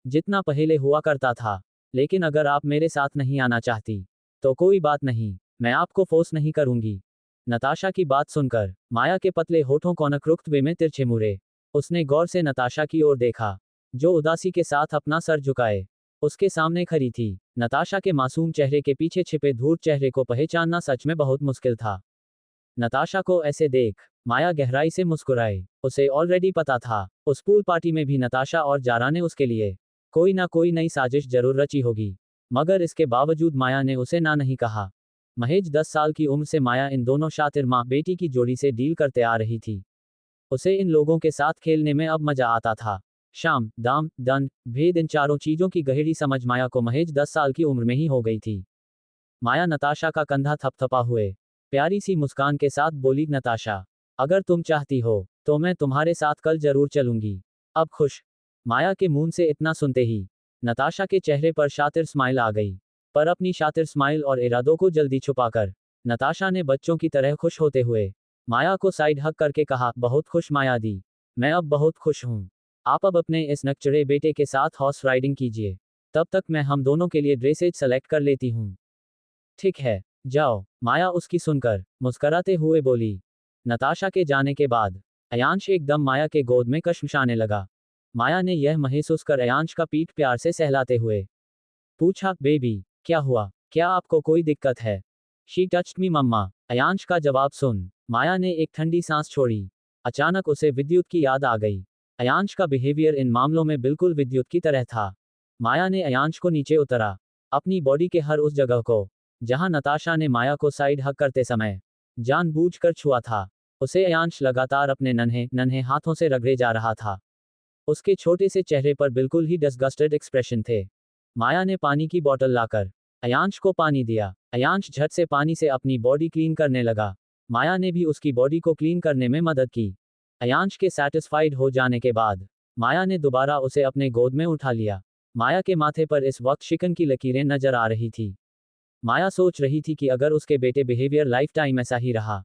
जितना पहले हुआ करता था। लेकिन अगर आप मेरे साथ नहीं आना चाहती तो कोई बात नहीं, मैं आपको फोर्स नहीं करूंगी। नताशा की बात सुनकर माया के पतले होठों को नखरुक्त वे में तिरछे मुड़े। उसने गौर से नताशा की ओर देखा, जो उदासी के साथ अपना सर झुकाए उसके सामने खड़ी थी। नताशा के मासूम चेहरे के पीछे छिपे धूर्त चेहरे को पहचानना सच में बहुत मुश्किल था। नताशा को ऐसे देख माया गहराई से मुस्कुराई। उसे ऑलरेडी पता था उस पूल पार्टी में भी नताशा और जारा ने उसके लिए कोई ना कोई नई साजिश जरूर रची होगी, मगर इसके बावजूद माया ने उसे ना नहीं कहा। महज 10 साल की उम्र से माया इन दोनों शातिर माँ बेटी की जोड़ी से डील करते आ रही थी। उसे इन लोगों के साथ खेलने में अब मजा आता था। शाम, दाम, दंड, भेद, इन चारों चीजों की गहरी समझ माया को महज 10 साल की उम्र में ही हो गई थी। माया नताशा का कंधा थपथपा हुए प्यारी सी मुस्कान के साथ बोली, नताशा, अगर तुम चाहती हो तो मैं तुम्हारे साथ कल जरूर चलूंगी। अब खुश? माया के मुंह से इतना सुनते ही नताशा के चेहरे पर शातिर स्माइल आ गई। पर अपनी शातिर स्माइल और इरादों को जल्दी छुपाकर नताशा ने बच्चों की तरह खुश होते हुए माया को साइड हक करके कहा, बहुत खुश माया दी, मैं अब बहुत खुश हूँ। आप अब अपने इस नकचरे बेटे के साथ हॉर्स राइडिंग कीजिए, तब तक मैं हम दोनों के लिए ड्रेसेज सेलेक्ट कर लेती हूँ। ठीक है, जाओ। माया उसकी सुनकर मुस्कराते हुए बोली। नताशा के जाने के बाद अयांश एकदम माया के गोद में कशमशाने लगा। माया ने यह महसूस कर अयांश का पीठ प्यार से सहलाते हुए पूछा, बेबी, क्या हुआ? क्या आपको कोई दिक्कत है? शी टच्ड मी मम्मा। अयांश का जवाब सुन माया ने एक ठंडी सांस छोड़ी। अचानक उसे विद्युत की याद आ गई। अयांश का बिहेवियर इन मामलों में बिल्कुल विद्युत की तरह था। माया ने अयांश को नीचे उतरा, अपनी बॉडी के हर उस जगह को जहां नताशा ने माया को साइड हक करते समय जानबूझकर छुआ था, उसे अयांश लगातार अपने नन्हे नन्हे हाथों से रगड़े जा रहा था। उसके छोटे से चेहरे पर बिल्कुल ही डिसगस्टेड एक्सप्रेशन थे। माया ने पानी की बोतल लाकर अयांश को पानी दिया। अयांश झट से पानी से अपनी बॉडी क्लीन करने लगा। माया ने भी उसकी बॉडी को क्लीन करने में मदद की। अयांश के सेटिस्फाइड हो जाने के बाद माया ने दोबारा उसे अपने गोद में उठा लिया। माया के माथे पर इस वक्त शिकन की लकीरें नजर आ रही थी। माया सोच रही थी कि अगर उसके बेटे बिहेवियर लाइफ टाइम ऐसा ही रहा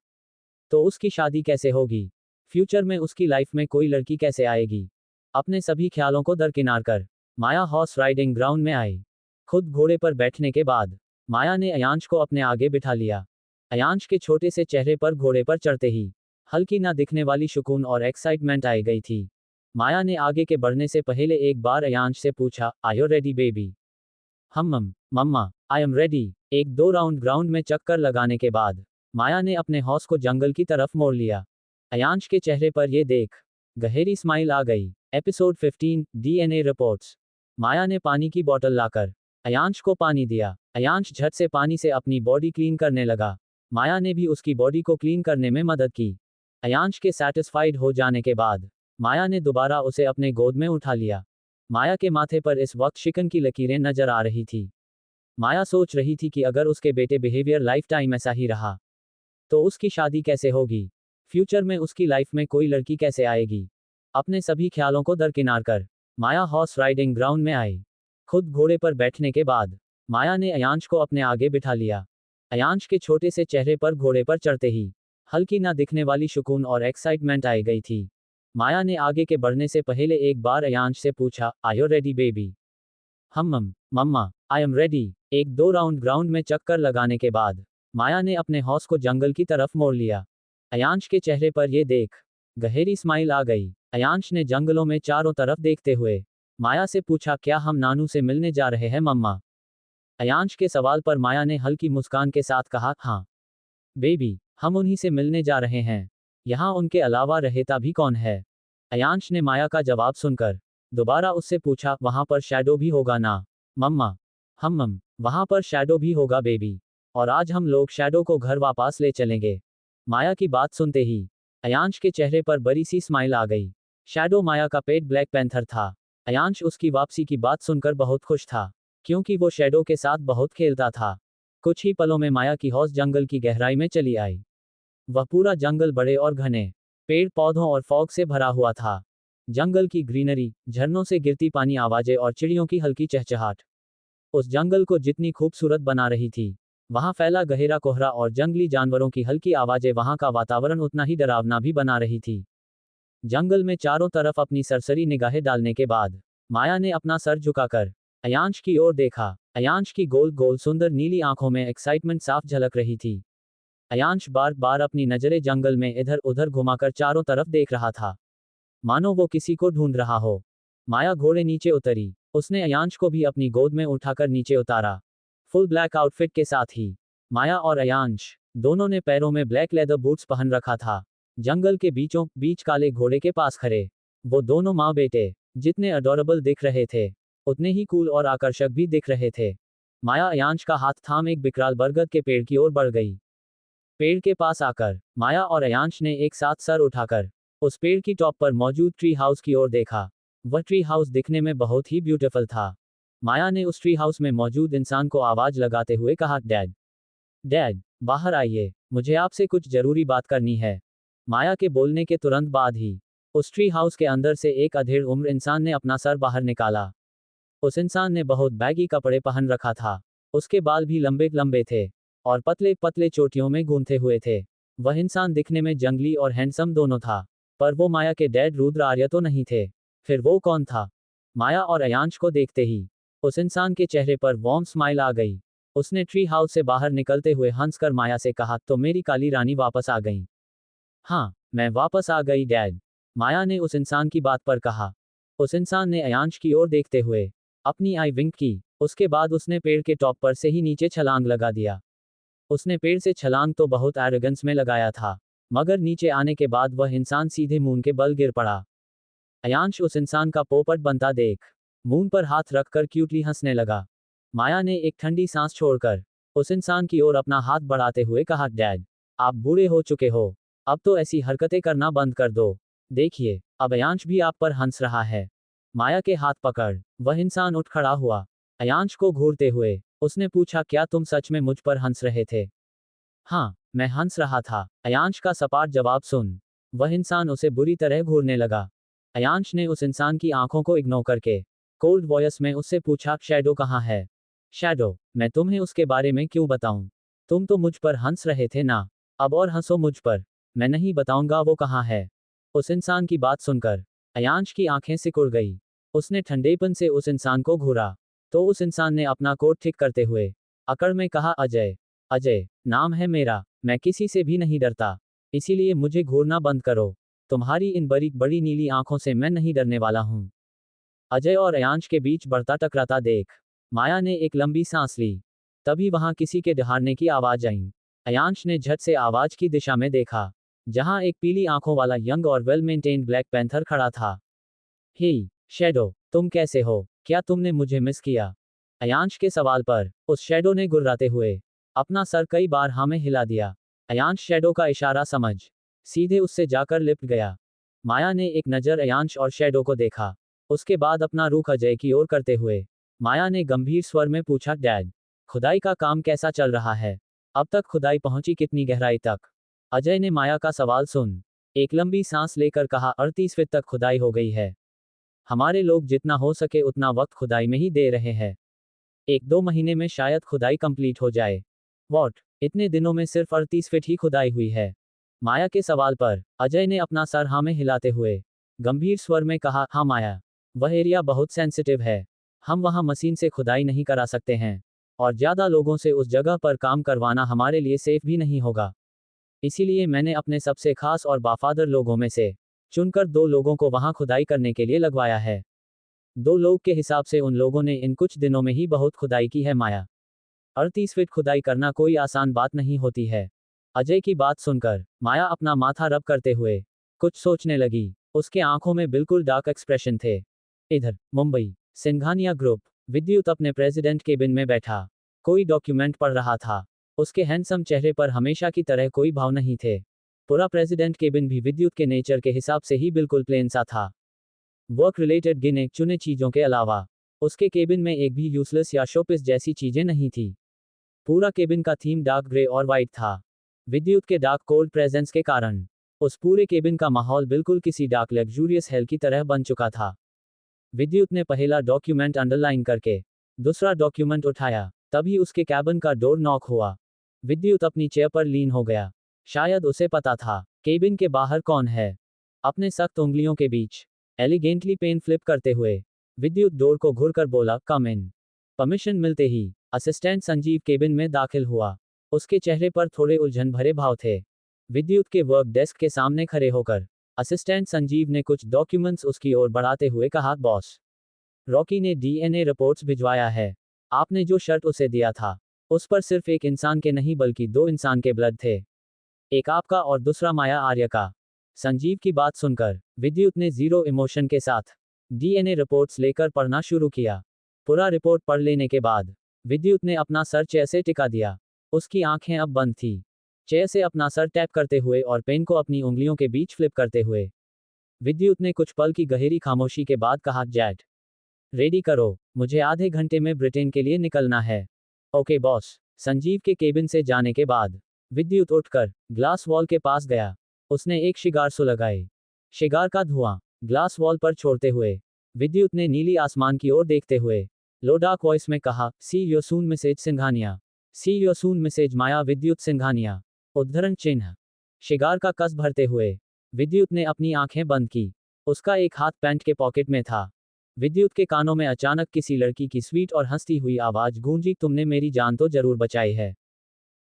तो उसकी शादी कैसे होगी, फ्यूचर में उसकी लाइफ में कोई लड़की कैसे आएगी। अपने सभी ख्यालों को दरकिनार कर माया हॉर्स राइडिंग ग्राउंड में आई। खुद घोड़े पर बैठने के बाद माया ने अयांश को अपने आगे बिठा लिया। अयांश के छोटे से चेहरे पर घोड़े पर चढ़ते ही हल्की ना दिखने वाली सुकून और एक्साइटमेंट आई गई थी। माया ने आगे के बढ़ने से पहले एक बार अयांश से पूछा, आर यू रेडी बेबी? हम मम्मा, आई एम रेडी। एक दो राउंड ग्राउंड में चक्कर लगाने के बाद माया ने अपने हॉर्स को जंगल की तरफ मोड़ लिया। अयांश के चेहरे पर यह देख गहरी स्माइल आ गई। Episode 15 DNA reports. माया ने पानी की बोतल लाकर अयांश को पानी दिया। अयांश झट से पानी से अपनी बॉडी क्लीन करने लगा। माया ने भी उसकी बॉडी को क्लीन करने में मदद की। अयांश के सेटिस्फाइड हो जाने के बाद माया ने दोबारा उसे अपने गोद में उठा लिया। माया के माथे पर इस वक्त शिकन की लकीरें नजर आ रही थी। माया सोच रही थी कि अगर उसके बेटे बिहेवियर लाइफ टाइम ऐसा ही रहा तो उसकी शादी कैसे होगी, फ्यूचर में उसकी लाइफ में कोई लड़की कैसे आएगी। अपने सभी ख्यालों को दरकिनार कर माया हॉर्स राइडिंग ग्राउंड में आई। खुद घोड़े पर बैठने के बाद माया ने अयांश को अपने आगे बिठा लिया। अयांश के छोटे से चेहरे पर घोड़े पर चढ़ते ही हल्की ना दिखने वाली सुकून और एक्साइटमेंट आई गई थी। माया ने आगे के बढ़ने से पहले एक बार अयांश से पूछा, आर यू रेडी बेबी? हम मम्मा, आई एम रेडी। एक दो राउंड ग्राउंड में चक्कर लगाने के बाद माया ने अपने हॉर्स को जंगल की तरफ मोड़ लिया। अयांश के चेहरे पर यह देख गहरी स्माइल आ गई। अयांश ने जंगलों में चारों तरफ देखते हुए माया से पूछा, क्या हम नानू से मिलने जा रहे हैं मम्मा? अयांश के सवाल पर माया ने हल्की मुस्कान के साथ कहा, हाँ बेबी, हम उन्हीं से मिलने जा रहे हैं। यहाँ उनके अलावा रहता भी कौन है? अयांश ने माया का जवाब सुनकर दोबारा उससे पूछा, वहां पर शैडो भी होगा ना मम्मा? हम वहां पर शैडो भी होगा बेबी, और आज हम लोग शैडो को घर वापस ले चलेंगे। माया की बात सुनते ही अयांश के चेहरे पर बड़ी सी स्माइल आ गई। शैडो माया का पेट ब्लैक पैंथर था। अयांश उसकी वापसी की बात सुनकर बहुत खुश था, क्योंकि वो शैडो के साथ बहुत खेलता था। कुछ ही पलों में माया की हौस जंगल की गहराई में चली आई। वह पूरा जंगल बड़े और घने पेड़ पौधों और फॉग से भरा हुआ था। जंगल की ग्रीनरी, झरनों से गिरती पानी आवाजें और चिड़ियों की हल्की चहचहाट उस जंगल को जितनी खूबसूरत बना रही थी, वहां फैला गहरा कोहरा और जंगली जानवरों की हल्की आवाजें वहां का वातावरण उतना ही डरावना भी बना रही थी। जंगल में चारों तरफ अपनी सरसरी निगाहें डालने के बाद माया ने अपना सर झुकाकर अयांश की ओर देखा। अयांश की गोल गोल सुंदर नीली आंखों में एक्साइटमेंट साफ झलक रही थी। अयांश बार बार अपनी नजरें जंगल में इधर उधर घुमाकर चारों तरफ देख रहा था, मानो वो किसी को ढूंढ रहा हो। माया घोड़े नीचे उतरी। उसने अयांश को भी अपनी गोद में उठाकर नीचे उतारा। फुल ब्लैक आउटफिट के साथ ही माया और अयांश दोनों ने पैरों में ब्लैक लेदर बूट्स पहन रखा था। जंगल के बीचों बीच काले घोड़े के पास खड़े वो दोनों माँ बेटे जितने अडोरेबल दिख रहे थे, उतने ही कूल और आकर्षक भी दिख रहे थे। माया अयांश का हाथ थाम एक विकराल बरगद के पेड़ की ओर बढ़ गई। पेड़ के पास आकर माया और अयांश ने एक साथ सर उठाकर उस पेड़ की टॉप पर मौजूद ट्री हाउस की ओर देखा। वह ट्री हाउस दिखने में बहुत ही ब्यूटीफुल था। माया ने उस ट्री हाउस में मौजूद इंसान को आवाज लगाते हुए कहा, डैड, डैड, बाहर आइए, मुझे आपसे कुछ जरूरी बात करनी है। माया के बोलने के तुरंत बाद ही उस ट्री हाउस के अंदर से एक अधेड़ उम्र इंसान ने अपना सर बाहर निकाला। उस इंसान ने बहुत बैगी कपड़े पहन रखा था। उसके बाल भी लंबे लंबे थे और पतले पतले चोटियों में गूंथे हुए थे। वह इंसान दिखने में जंगली और हैंडसम दोनों था। पर वो माया के डैड रुद्र आर्य तो नहीं थे। फिर वो कौन था? माया और अयांश को देखते ही उस इंसान के चेहरे पर वार्म स्माइल आ गई। उसने ट्री हाउस से बाहर निकलते हुए हंसकर माया से कहा, तो मेरी काली रानी वापस आ गई। हाँ, मैं वापस आ गई डैड, माया ने उस इंसान की बात पर कहा। उस इंसान ने अयांश की ओर देखते हुए अपनी आई विंक की। उसके बाद उसने पेड़ के टॉप पर से ही नीचे छलांग लगा दिया। उसने पेड़ से छलांग तो बहुत एरोगेंस में लगाया था, मगर नीचे आने के बाद वह इंसान सीधे मून के बल गिर पड़ा। अयांश उस इंसान का पोपट बनता देख मून पर हाथ रखकर क्यूटली हंसने लगा। माया ने एक ठंडी सांस छोड़कर उस इंसान की ओर अपना हाथ बढ़ाते हुए कहा, डैड, आप बूढ़े हो चुके हो, अब तो ऐसी हरकतें करना बंद कर दो। देखिए, अब अयांश भी आप पर हंस रहा है। माया के हाथ पकड़ वह इंसान उठ खड़ा हुआ। अयांश को घूरते हुए उसने पूछा, क्या तुम सच में मुझ पर हंस रहे थे? हाँ, मैं हंस रहा था, अयांश का सपाट जवाब सुन वह इंसान उसे बुरी तरह घूरने लगा। अयांश ने उस इंसान की आंखों को इग्नोर करके कोल्ड वॉयस में उससे पूछा, शैडो कहाँ है? शैडो, मैं तुम्हें उसके बारे में क्यों बताऊं? तुम तो मुझ पर हंस रहे थे ना, अब और हंसो मुझ पर। मैं नहीं बताऊंगा वो कहाँ है। उस इंसान की बात सुनकर अयांश की आंखें सिकुड़ गई। उसने ठंडेपन से उस इंसान को घूरा तो उस इंसान ने अपना कोट ठीक करते हुए अकड़ में कहा, अजय, अजय नाम है मेरा, मैं किसी से भी नहीं डरता, इसीलिए मुझे घूरना बंद करो। तुम्हारी इन बड़ी बड़ी नीली आंखों से मैं नहीं डरने वाला हूं। अजय और अयांश के बीच बढ़ता टकराता देख माया ने एक लंबी सांस ली। तभी वहां किसी के दहाड़ने की आवाज आई। अयांश ने झट से आवाज की दिशा में देखा, जहां एक पीली आंखों वाला यंग और वेल मेंटेन्ड ब्लैक पैंथर खड़ा था। हे शैडो, तुम कैसे हो? क्या तुमने मुझे मिस किया? अयांश के सवाल पर उस शैडो ने गुर्राते हुए अपना सर कई बार हाँ में हिला दिया। अयांश शैडो का इशारा समझ सीधे उससे जाकर लिपट गया। माया ने एक नजर अयांश और शैडो को देखा, उसके बाद अपना रुख अजय की ओर करते हुए माया ने गंभीर स्वर में पूछा, डैड, खुदाई का काम कैसा चल रहा है? अब तक खुदाई पहुंची कितनी गहराई तक? अजय ने माया का सवाल सुन एक लंबी सांस लेकर कहा, 38 फीट तक खुदाई हो गई है। हमारे लोग जितना हो सके उतना वक्त खुदाई में ही दे रहे हैं। 1-2 महीने में शायद खुदाई कंप्लीट हो जाए। वॉट, इतने दिनों में सिर्फ 38 फीट ही खुदाई हुई है? माया के सवाल पर अजय ने अपना सर हाँ में हिलाते हुए गंभीर स्वर में कहा, हाँ माया, वह एरिया बहुत सेंसिटिव है। हम वहां मशीन से खुदाई नहीं करा सकते हैं और ज्यादा लोगों से उस जगह पर काम करवाना हमारे लिए सेफ भी नहीं होगा। इसीलिए मैंने अपने सबसे खास और वफादार लोगों में से चुनकर 2 लोगों को वहां खुदाई करने के लिए लगवाया है। 2 लोग के हिसाब से उन लोगों ने इन कुछ दिनों में ही बहुत खुदाई की है माया। 38 फीट खुदाई करना कोई आसान बात नहीं होती है। अजय की बात सुनकर माया अपना माथा रब करते हुए कुछ सोचने लगी। उसके आंखों में बिल्कुल डार्क एक्सप्रेशन थे। इधर मुंबई सिंघानिया ग्रुप विद्युत अपने प्रेसिडेंट केबिन में बैठा कोई डॉक्यूमेंट पढ़ रहा था। उसके हैंडसम चेहरे पर हमेशा की तरह कोई भाव नहीं थे। पूरा प्रेसिडेंट केबिन भी विद्युत के नेचर के हिसाब से ही बिल्कुल प्लेन सा था। वर्क रिलेटेड गिने चुने चीजों के अलावा उसके केबिन में एक भी यूजलेस या शोपीस जैसी चीजें नहीं थी। पूरा केबिन का थीम डार्क ग्रे और वाइट था। विद्युत के डार्क कोल्ड प्रेजेंस के कारण उस पूरे केबिन का माहौल बिल्कुल किसी डार्क लग्जूरियस हेल की तरह बन चुका था। विद्युत ने पहला डॉक्यूमेंट अंडरलाइन करके दूसरा डॉक्यूमेंट उठाया, तभी उसके कैबिन का डोर नॉक हुआ। विद्युत अपनी चेयर पर लीन हो गया। शायद उसे पता था केबिन के बाहर कौन है। अपने सख्त उंगलियों के बीच एलिगेंटली पेन फ्लिप करते हुए विद्युत डोर को घुरकर बोला, कम इन। परमिशन मिलते ही असिस्टेंट संजीव केबिन में दाखिल हुआ। उसके चेहरे पर थोड़े उलझन भरे भाव थे। विद्युत के वर्क डेस्क के सामने खड़े होकर असिस्टेंट संजीव ने कुछ डॉक्यूमेंट्स उसकी ओर बढ़ाते हुए कहा, बॉस, रॉकी ने डीएनए रिपोर्ट्स भिजवाया है। आपने जो शर्ट उसे दिया था उस पर सिर्फ एक इंसान के नहीं बल्कि 2 इंसान के ब्लड थे, एक आपका और दूसरा माया आर्य का। संजीव की बात सुनकर विद्युत ने जीरो इमोशन के साथ डीएनए रिपोर्ट्स लेकर पढ़ना शुरू किया। पूरा रिपोर्ट पढ़ लेने के बाद विद्युत ने अपना सर चेयर से टिका दिया। उसकी आंखें अब बंद थी। चेयर से अपना सर टैप करते हुए और पेन को अपनी उंगलियों के बीच फ्लिप करते हुए विद्युत ने कुछ पल की गहरी खामोशी के बाद कहा, जेट रेडी करो, मुझे आधे घंटे में ब्रिटेन के लिए निकलना है। Okay boss. संजीव के केबिन से जाने के बाद विद्युत उठकर ग्लास वॉल के पास गया। उसने एक शिगार सुलगाई। शिगार का धुआं ग्लास वॉल पर छोड़ते हुए विद्युत ने नीली आसमान की ओर देखते हुए लो डार्क वॉइस में कहा, see you soon Mrs Singhania. See you soon Mrs Maya Vidyut Singhania. उद्धरण चिन्ह। शिगार का कस भरते हुए विद्युत ने अपनी आंखें बंद की। उसका एक हाथ पैंट के पॉकेट में था। विद्युत के कानों में अचानक किसी लड़की की स्वीट और हंसती हुई आवाज गूंजी, तुमने मेरी जान तो जरूर बचाई है,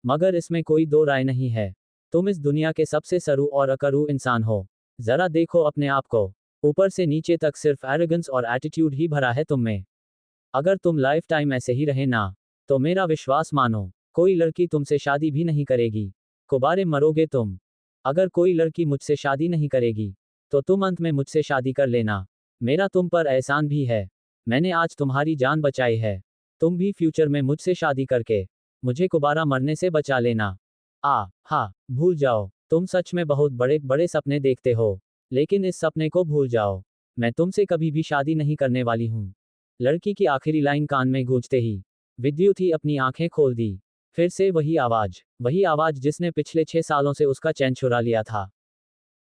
मगर इसमें कोई दो राय नहीं है। तुम इस दुनिया के सबसे सरू और अकरू इंसान हो। जरा देखो अपने आप को, ऊपर से नीचे तक सिर्फ एरोगेंस और एटीट्यूड ही भरा है तुम में। अगर तुम लाइफ टाइम ऐसे ही रहे ना, तो मेरा विश्वास मानो, कोई लड़की तुमसे शादी भी नहीं करेगी। कुबारे मरोगे तुम। अगर कोई लड़की मुझसे शादी नहीं करेगी, तो तुम अंत में मुझसे शादी कर लेना। मेरा तुम पर एहसान भी है। मैंने आज तुम्हारी जान बचाई है। तुम भी फ्यूचर में मुझसे शादी करके मुझे कुबारा मरने से बचा लेना। हाँ, भूल जाओ, तुम सच में बहुत बड़े बड़े सपने देखते हो, लेकिन इस सपने को भूल जाओ। मैं तुमसे कभी भी शादी नहीं करने वाली हूँ। लड़की की आखिरी लाइन कान में गूंजते ही विद्युत ही अपनी आंखें खोल दी। फिर से वही आवाज जिसने पिछले 6 सालों से उसका चैन चुरा लिया था।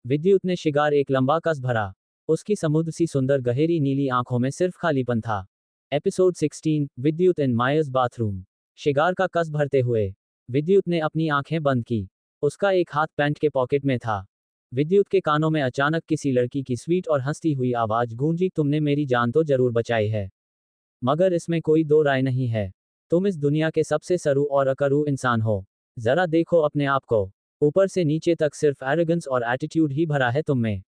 विद्युत ने शिगार एक लंबा कस भरा। उसकी समुद्र सी सुंदर गहरी नीली आंखों में सिर्फ खालीपन था। एपिसोड 16, विद्युत इन मायर्स बाथरूम। शिगार का कस भरते हुए विद्युत ने अपनी आंखें बंद की। उसका एक हाथ पैंट के पॉकेट में था। विद्युत के कानों में अचानक किसी लड़की की स्वीट और हंसती हुई आवाज गूंजी, तुमने मेरी जान तो जरूर बचाई है, मगर इसमें कोई दो राय नहीं है। तुम इस दुनिया के सबसे सरू और अकरू इंसान हो। जरा देखो अपने आप को, ऊपर से नीचे तक सिर्फ एरोगेंस और एटीट्यूड ही भरा है तुम में।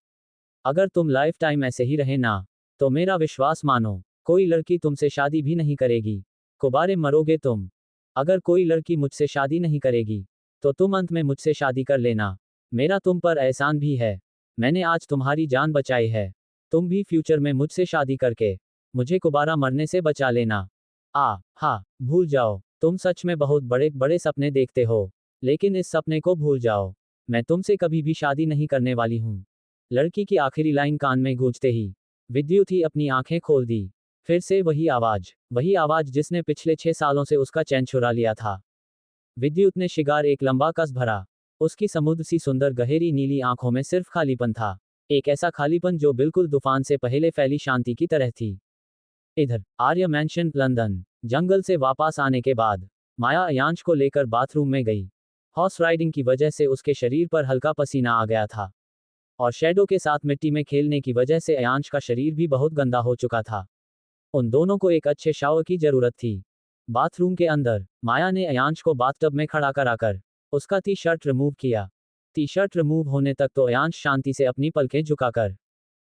अगर तुम लाइफ टाइम ऐसे ही रहे ना, तो मेरा विश्वास मानो, कोई लड़की तुमसे शादी भी नहीं करेगी। कुबारे मरोगे तुम। अगर कोई लड़की मुझसे शादी नहीं करेगी, तो तुम अंत में मुझसे शादी कर लेना। मेरा तुम पर एहसान भी है। मैंने आज तुम्हारी जान बचाई है। तुम भी फ्यूचर में मुझसे शादी करके मुझे कुबारा मरने से बचा लेना। हाँ, भूल जाओ, तुम सच में बहुत बड़े बड़े सपने देखते हो, लेकिन इस सपने को भूल जाओ। मैं तुमसे कभी भी शादी नहीं करने वाली हूँ। लड़की की आखिरी लाइन कान में गूंजते ही विद्युत ही अपनी आंखें खोल दी। फिर से वही आवाज जिसने पिछले 6 सालों से उसका चैन चुरा लिया था। विद्युत ने शिगार एक लंबा कस भरा। उसकी समुद्र सी सुंदर गहरी नीली आंखों में सिर्फ खालीपन था। एक ऐसा खालीपन जो बिल्कुल तूफान से पहले फैली शांति की तरह थी। इधर आर्य मैंशन, लंदन। जंगल से वापस आने के बाद माया अयांश को लेकर बाथरूम में गई। हॉर्स राइडिंग की वजह से उसके शरीर पर हल्का पसीना आ गया था, और शैडो के साथ मिट्टी में खेलने की वजह से अयांश का शरीर भी बहुत गंदा हो चुका था। उन दोनों को एक अच्छे शावर की जरूरत थी। बाथरूम के अंदर माया ने अयांश को बाथटब में खड़ा कराकर उसका टी शर्ट रिमूव किया। टी शर्ट रिमूव होने तक तो अयांश शांति से अपनी पलकें झुकाकर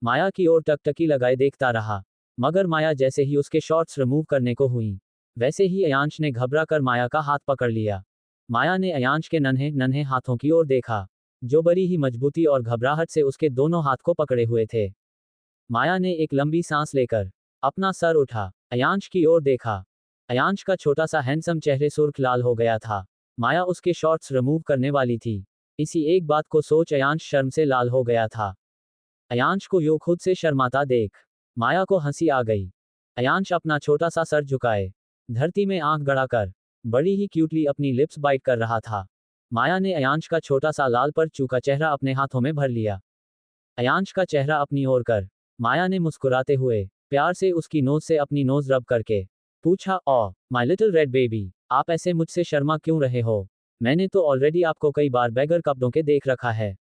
माया की ओर टकटकी लगाए देखता रहा, मगर माया जैसे ही उसके शॉर्ट्स रिमूव करने को हुई, वैसे ही अयांश ने घबरा कर माया का हाथ पकड़ लिया। माया ने अयांश के नन्हे नन्हे हाथों की ओर देखा, जो बड़ी ही मजबूती और घबराहट से उसके दोनों हाथ को पकड़े हुए थे। माया ने एक लंबी सांस लेकर अपना सर उठा अयांश की ओर देखा। अयांश का छोटा सा हैंडसम चेहरे सुर्ख लाल हो गया था। माया उसके शॉर्ट्स रिमूव करने वाली थी। इसी एक बात को सोच अयांश शर्म से लाल हो गया था। अयांश को यूं खुद से शर्माता देख माया को हंसी आ गई। अयांश अपना छोटा सा सर झुकाए धरती में आंख गड़ाकर बड़ी ही क्यूटली अपनी लिप्स बाइट कर रहा था। माया ने अयांश का छोटा सा लाल पर चूका चेहरा अपने हाथों में भर लिया। अयांश का चेहरा अपनी ओर कर माया ने मुस्कुराते हुए प्यार से उसकी नोज से अपनी नोज रब करके पूछा, oh my little red baby, आप ऐसे मुझसे शर्मा क्यों रहे हो? मैंने तो ऑलरेडी आपको कई बार बैगर कपड़ों के देख रखा है।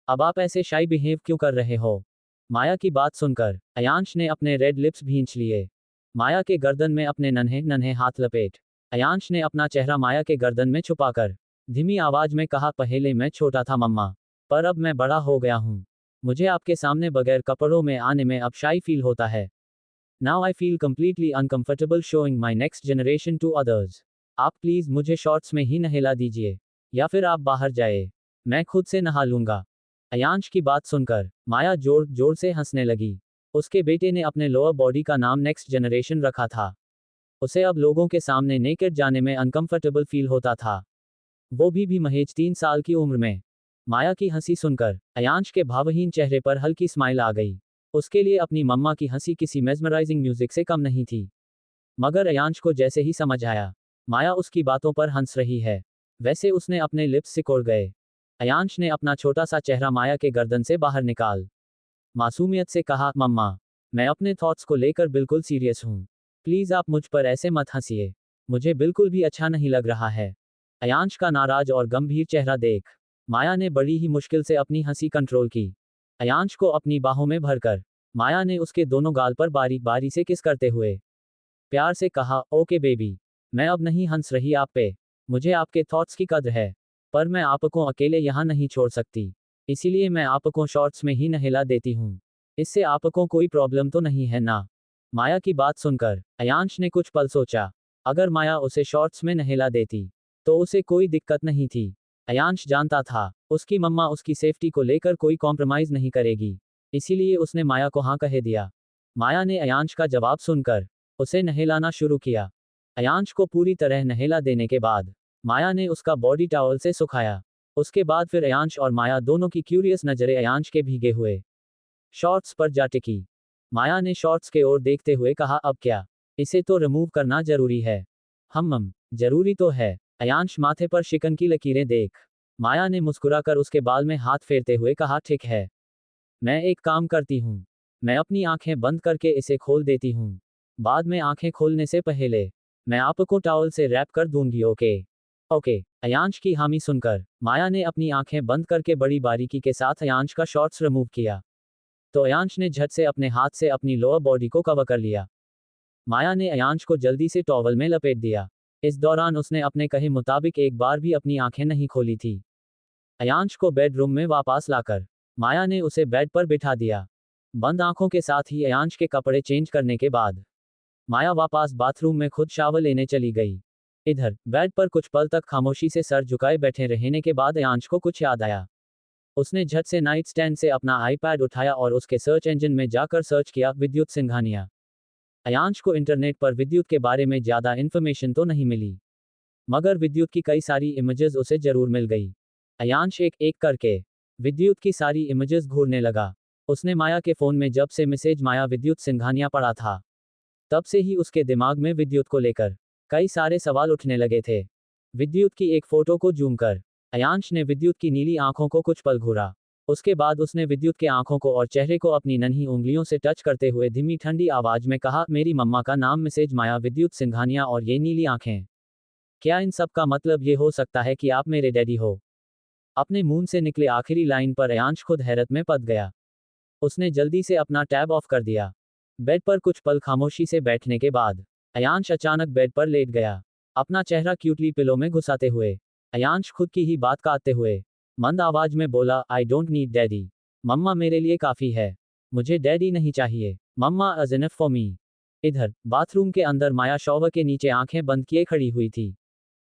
अब आप ऐसे शाई बिहेव क्यों कर रहे हो? माया की बात सुनकर अयांश ने अपने रेड लिप्स भींच लिए। माया के गर्दन में अपने नन्हे नन्हे हाथ लपेट अयांश ने अपना चेहरा माया के गर्दन में छुपाकर धीमी आवाज में कहा, पहले मैं छोटा था मम्मा, पर अब मैं बड़ा हो गया हूँ। मुझे आपके सामने बगैर कपड़ों में आने में अब शाई फील होता है। Now I feel completely uncomfortable showing my next generation to others. आप प्लीज मुझे शॉर्ट्स में ही नहला दीजिए, या फिर आप बाहर जाए, मैं खुद से नहा लूंगा। अयांश की बात सुनकर माया जोर जोर से हंसने लगी। उसके बेटे ने अपने लोअर बॉडी का नाम नेक्स्ट जनरेशन रखा था। उसे अब लोगों के सामने नेकेड जाने में अनकंफर्टेबल फील होता था, वो भी महज 3 साल की उम्र में। माया की हंसी सुनकर अयांश के भावहीन चेहरे पर हल्की स्माइल आ गई। उसके लिए अपनी मम्मा की हंसी किसी मेस्मराइजिंग म्यूजिक से कम नहीं थी। मगर अयांश को जैसे ही समझ आया माया उसकी बातों पर हंस रही है, वैसे उसने अपने लिप्स सिकोड़ गए। अयांश ने अपना छोटा सा चेहरा माया के गर्दन से बाहर निकाल मासूमियत से कहा, मम्मा, मैं अपने थॉट्स को लेकर बिल्कुल सीरियस हूँ। प्लीज आप मुझ पर ऐसे मत हंसिए, मुझे बिल्कुल भी अच्छा नहीं लग रहा है। अयांश का नाराज और गंभीर चेहरा देख माया ने बड़ी ही मुश्किल से अपनी हंसी कंट्रोल की। अयांश को अपनी बाहों में भरकर माया ने उसके दोनों गाल पर बारी बारी से किस करते हुए प्यार से कहा, ओके बेबी, मैं अब नहीं हंस रही आप पे। मुझे आपके थॉट्स की कद्र है, पर मैं आपको अकेले यहाँ नहीं छोड़ सकती, इसीलिए मैं आपको शॉर्ट्स में ही नहला देती हूँ। इससे आपको कोई प्रॉब्लम तो नहीं है ना? माया की बात सुनकर अयांश ने कुछ पल सोचा। अगर माया उसे शॉर्ट्स में नहला देती तो उसे कोई दिक्कत नहीं थी। अयांश जानता था उसकी मम्मा उसकी सेफ्टी को लेकर कोई कॉम्प्रोमाइज नहीं करेगी, इसीलिए उसने माया को हाँ कह दिया। माया ने अयांश का जवाब सुनकर उसे नहलाना शुरू किया। अयांश को पूरी तरह नहला देने के बाद माया ने उसका बॉडी टॉवल से सुखाया। उसके बाद फिर अयांश और माया दोनों की क्यूरियस नजरें अयांश के भीगे हुए शॉर्ट्स पर जा टिकी। माया ने शॉर्ट्स के ओर देखते हुए कहा, अब क्या इसे तो रिमूव करना जरूरी है? जरूरी तो है। अयांश माथे पर शिकन की लकीरें देख माया ने मुस्कुराकर उसके बाल में हाथ फेरते हुए कहा, ठीक है, मैं एक काम करती हूँ, मैं अपनी आंखें बंद करके इसे खोल देती हूँ। बाद में आंखें खोलने से पहले मैं आपको टॉवल से रैप कर दूंगी, ओके? ओके। अयांश की हामी सुनकर माया ने अपनी आंखें बंद करके बड़ी बारीकी के साथ अयांश का शॉर्ट्स रिमूव किया। तो अयांश ने झट से अपने हाथ से अपनी लोअर बॉडी को कवर कर लिया। माया ने अयांश को जल्दी से टॉवल में लपेट दिया। इस दौरान उसने अपने कहे मुताबिक एक बार भी अपनी आंखें नहीं खोली थी। अयांश को बेडरूम में वापस लाकर माया ने उसे बेड पर बिठा दिया। बंद आंखों के साथ ही अयांश के कपड़े चेंज करने के बाद माया वापस बाथरूम में खुद शावर लेने चली गई। इधर बेड पर कुछ पल तक खामोशी से सर झुकाए बैठे रहने के बाद अयांश को कुछ याद आया। उसने झट से नाइट स्टैंड से अपना आईपैड उठाया और उसके सर्च इंजन में जाकर सर्च किया, विद्युत सिंघानिया। अयांश को इंटरनेट पर विद्युत के बारे में ज्यादा इन्फॉर्मेशन तो नहीं मिली, मगर विद्युत की कई सारी इमेजेस उसे जरूर मिल गई। अयांश एक एक करके विद्युत की सारी इमेजेस घूरने लगा। उसने माया के फोन में जब से मैसेज माया विद्युत सिंघानिया पढ़ा था, तब से ही उसके दिमाग में विद्युत को लेकर कई सारे सवाल उठने लगे थे। विद्युत की एक फोटो को जूम कर अयांश ने विद्युत की नीली आंखों को कुछ पल घूरा। उसके बाद उसने विद्युत के आंखों को और चेहरे को अपनी नन्ही उंगलियों से टच करते हुए धीमी ठंडी आवाज में कहा, मेरी मम्मा का नाम मैसेज माया विद्युत सिंघानिया और ये नीली आंखें, क्या इन सब का मतलब ये हो सकता है कि आप मेरे डैडी हो? अपने मुंह से निकले आखिरी लाइन पर अयांश खुद हैरत में पड़ गया। उसने जल्दी से अपना टैब ऑफ कर दिया। बेड पर कुछ पल खामोशी से बैठने के बाद अयांश अचानक बेड पर लेट गया, अपना चेहरा क्यूटली पिलो में घुसाते हुए। अयांश खुद की ही बात काटते हुए मंद आवाज में बोला, आई डोंट नीड डैडी। मम्मा मेरे लिए काफी है, मुझे डैडी नहीं चाहिए। मम्मा इज इनफ फॉर मी। इधर बाथरूम के अंदर माया शॉवर के नीचे आंखें बंद किए खड़ी हुई थी।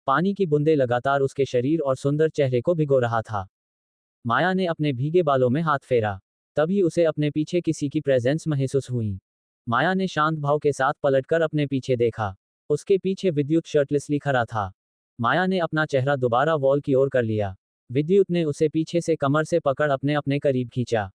पानी की बूंदें लगातार उसके शरीर और सुंदर चेहरे को भिगो रहा था। माया ने अपने भीगे बालों में हाथ फेरा, तभी उसे अपने पीछे किसी की प्रेजेंस महसूस हुई। माया ने शांत भाव के साथ पलटकर अपने पीछे देखा। उसके पीछे विद्युत शर्टलेसली खड़ा था। माया ने अपना चेहरा दोबारा वॉल की ओर कर लिया। विद्युत ने उसे पीछे से कमर से पकड़ अपने अपने करीब खींचा।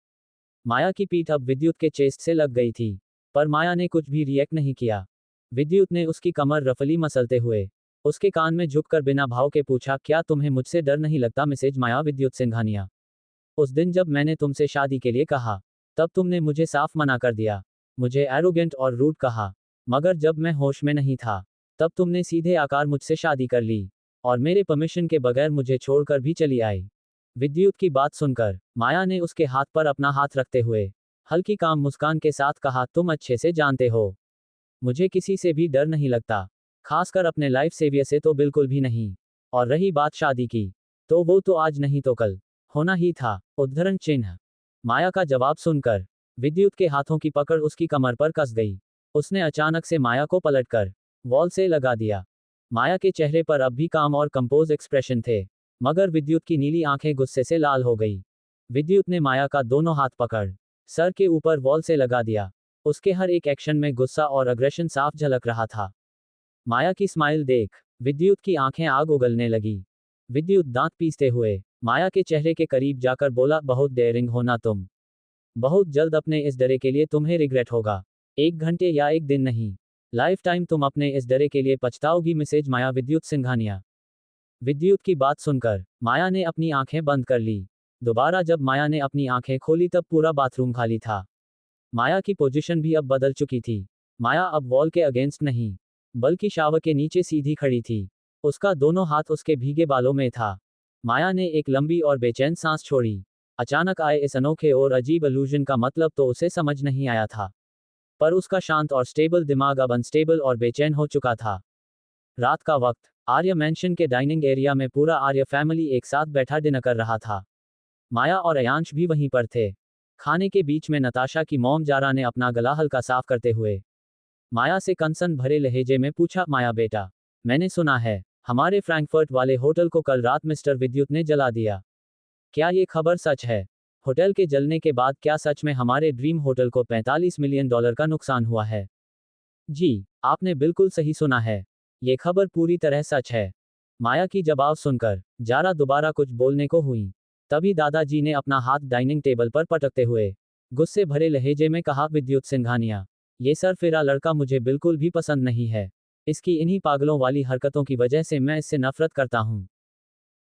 माया की पीठ अब विद्युत के चेस्ट से लग गई थी, पर माया ने कुछ भी रिएक्ट नहीं किया। विद्युत ने उसकी कमर रफली मसलते हुए उसके कान में झुककर बिना भाव के पूछा, क्या तुम्हें मुझसे डर नहीं लगता मिसेज माया विद्युत सिंघानिया? उस दिन जब मैंने तुमसे शादी के लिए कहा, तब तुमने मुझे साफ मना कर दिया, मुझे एरोगेंट और रूड कहा। मगर जब मैं होश में नहीं था, तब तुमने सीधे आकार मुझसे शादी कर ली और मेरे परमिशन के बगैर मुझे छोड़कर भी चली आई। विद्युत की बात सुनकर माया ने उसके हाथ पर अपना हाथ रखते हुए हल्की काम मुस्कान के साथ कहा, तुम अच्छे से जानते हो, मुझे किसी से भी डर नहीं लगता, खासकर अपने लाइफ सेवियर से तो बिल्कुल भी नहीं। और रही बात शादी की, तो वो तो आज नहीं तो कल होना ही था। उद्धरण चिन्ह। माया का जवाब सुनकर विद्युत के हाथों की पकड़ उसकी कमर पर कस गई। उसने अचानक से माया को पलटकर वॉल से लगा दिया। माया के चेहरे पर अब भी काम और कंपोज एक्सप्रेशन थे, मगर विद्युत की नीली आंखें गुस्से से लाल हो गई। विद्युत ने माया का दोनों हाथ पकड़ सर के ऊपर वॉल से लगा दिया। उसके हर एक एक्शन में गुस्सा और अग्रेशन साफ झलक रहा था। माया की स्माइल देख विद्युत की आंखें आग उगलने लगी। विद्युत दांत पीसते हुए माया के चेहरे के करीब जाकर बोला, बहुत डेयरिंग हो ना तुम। बहुत जल्द अपने इस डरे के लिए तुम्हें रिग्रेट होगा। 1 घंटे या 1 दिन नहीं, लाइफ टाइम तुम अपने इस डरे के लिए पछताओगी। मैसेज माया विद्युत सिंघानिया। विद्युत की बात सुनकर माया ने अपनी आंखें बंद कर ली। दोबारा जब माया ने अपनी आंखें खोली तब पूरा बाथरूम खाली था। माया की पोजीशन भी अब बदल चुकी थी। माया अब वॉल के अगेंस्ट नहीं, बल्कि शावर के नीचे सीधी खड़ी थी। उसका दोनों हाथ उसके भीगे बालों में था। माया ने एक लंबी और बेचैन सांस छोड़ी। अचानक आए इस अनोखे और अजीब इल्यूजन का मतलब तो उसे समझ नहीं आया था, पर उसका शांत और स्टेबल दिमाग अब अनस्टेबल और बेचैन हो चुका था। रात का वक्त आर्य मैंशन के डाइनिंग एरिया में पूरा आर्य फैमिली एक साथ बैठा डिनर कर रहा था। माया और अयांश भी वहीं पर थे। खाने के बीच में नताशा की मॉम जारा ने अपना गला हल्का साफ करते हुए माया से कंसर्न भरे लहजे में पूछा, माया बेटा, मैंने सुना है हमारे फ्रैंकफर्ट वाले होटल को कल रात मिस्टर विद्युत ने जला दिया। क्या ये खबर सच है? होटल के जलने के बाद क्या सच में हमारे ड्रीम होटल को $45 मिलियन का नुकसान हुआ है? जी, आपने बिल्कुल सही सुना है। ये खबर पूरी तरह सच है। माया की जवाब सुनकर जारा दोबारा कुछ बोलने को हुई। तभी दादाजी ने अपना हाथ डाइनिंग टेबल पर पटकते हुए गुस्से भरे लहजे में कहा, विद्युत सिंघानिया, ये सरफिरा लड़का मुझे बिल्कुल भी पसंद नहीं है। इसकी इन्हीं पागलों वाली हरकतों की वजह से मैं इससे नफरत करता हूँ।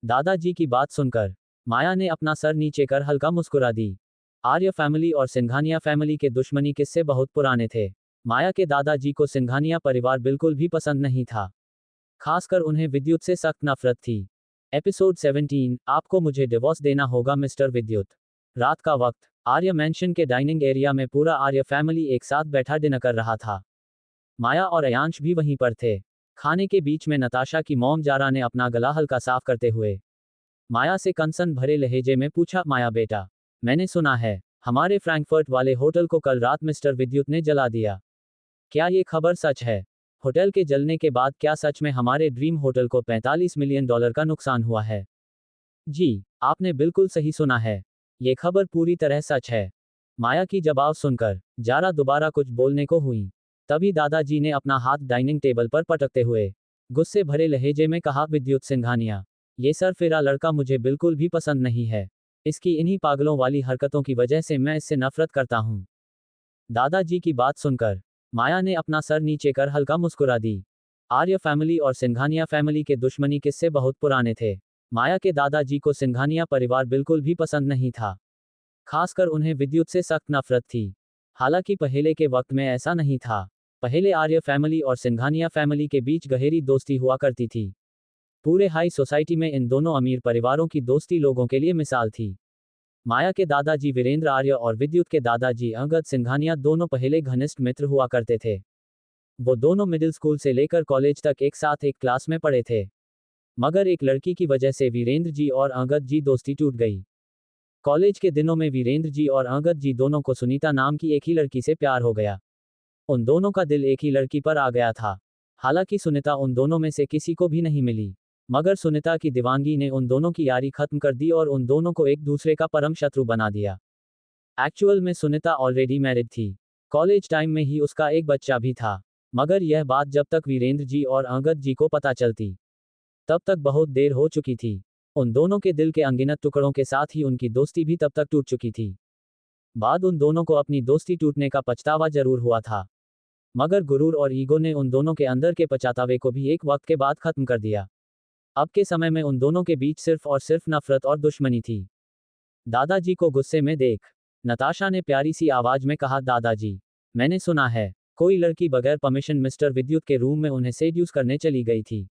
दादाजी की बात सुनकर माया ने अपना सर नीचे कर हल्का मुस्कुरा दी। आर्य फैमिली और सिंघानिया फैमिली के दुश्मनी किस्से बहुत पुराने थे। माया के दादाजी को सिंघानिया परिवार बिल्कुल भी पसंद नहीं था, खासकर उन्हें विद्युत से सख्त नफरत थी। एपिसोड 17, आपको मुझे डिवोर्स देना होगा मिस्टर विद्युत। रात का वक्त आर्य मैंशन के डाइनिंग एरिया में पूरा आर्य फैमिली एक साथ बैठा डिनर कर रहा था। माया और अयांश भी वहीं पर थे। खाने के बीच में नताशा की मॉम जारा ने अपना गला हल्का साफ करते हुए माया से कंसर्न भरे लहजे में पूछा, माया बेटा, मैंने सुना है हमारे फ्रैंकफर्ट वाले होटल को कल रात मिस्टर विद्युत ने जला दिया। क्या ये खबर सच है? होटल के जलने के बाद क्या सच में हमारे ड्रीम होटल को $45 मिलियन का नुकसान हुआ है? जी, आपने बिल्कुल सही सुना है। ये खबर पूरी तरह सच है। माया की जवाब सुनकर जारा दोबारा कुछ बोलने को हुई। तभी दादाजी ने अपना हाथ डाइनिंग टेबल पर पटकते हुए गुस्से भरे लहजे में कहा, विद्युत सिंघानिया, ये सरफिरा लड़का मुझे बिल्कुल भी पसंद नहीं है। इसकी इन्हीं पागलों वाली हरकतों की वजह से मैं इससे नफरत करता हूँ। दादाजी की बात सुनकर माया ने अपना सर नीचे कर हल्का मुस्कुरा दी। आर्य फैमिली और सिंघानिया फैमिली के दुश्मनी किस्से बहुत पुराने थे। माया के दादाजी को सिंघानिया परिवार बिल्कुल भी पसंद नहीं था, खासकर उन्हें विद्युत से सख्त नफरत थी। हालांकि पहले के वक्त में ऐसा नहीं था। पहले आर्य फैमिली और सिंघानिया फैमिली के बीच गहरी दोस्ती हुआ करती थी। पूरे हाई सोसाइटी में इन दोनों अमीर परिवारों की दोस्ती लोगों के लिए मिसाल थी। माया के दादाजी वीरेंद्र आर्य और विद्युत के दादाजी अंगद सिंघानिया दोनों पहले घनिष्ठ मित्र हुआ करते थे। वो दोनों मिडिल स्कूल से लेकर कॉलेज तक एक साथ एक क्लास में पढ़े थे। मगर एक लड़की की वजह से वीरेंद्र जी और अंगद जी दोस्ती टूट गई। कॉलेज के दिनों में वीरेंद्र जी और अंगद जी दोनों को सुनीता नाम की एक ही लड़की से प्यार हो गया। उन दोनों का दिल एक ही लड़की पर आ गया था। हालांकि सुनीता उन दोनों में से किसी को भी नहीं मिली, मगर सुनीता की दीवानगी ने उन दोनों की यारी खत्म कर दी और उन दोनों को एक दूसरे का परम शत्रु बना दिया। एक्चुअल में सुनीता ऑलरेडी मैरिड थी। कॉलेज टाइम में ही उसका एक बच्चा भी था। मगर यह बात जब तक वीरेंद्र जी और अंगद जी को पता चलती, तब तक बहुत देर हो चुकी थी। उन दोनों के दिल के अनगिनत टुकड़ों के साथ ही उनकी दोस्ती भी तब तक टूट चुकी थी। बाद उन दोनों को अपनी दोस्ती टूटने का पछतावा जरूर हुआ था, मगर गुरूर और ईगो ने उन दोनों के अंदर के पछतावे को भी एक वक्त के बाद खत्म कर दिया। अब के समय में उन दोनों के बीच सिर्फ और सिर्फ नफरत और दुश्मनी थी। दादाजी को गुस्से में देख नताशा ने प्यारी सी आवाज में कहा, दादाजी, मैंने सुना है कोई लड़की बगैर परमिशन मिस्टर विद्युत के रूम में उन्हें सेड्यूस करने चली गई थी।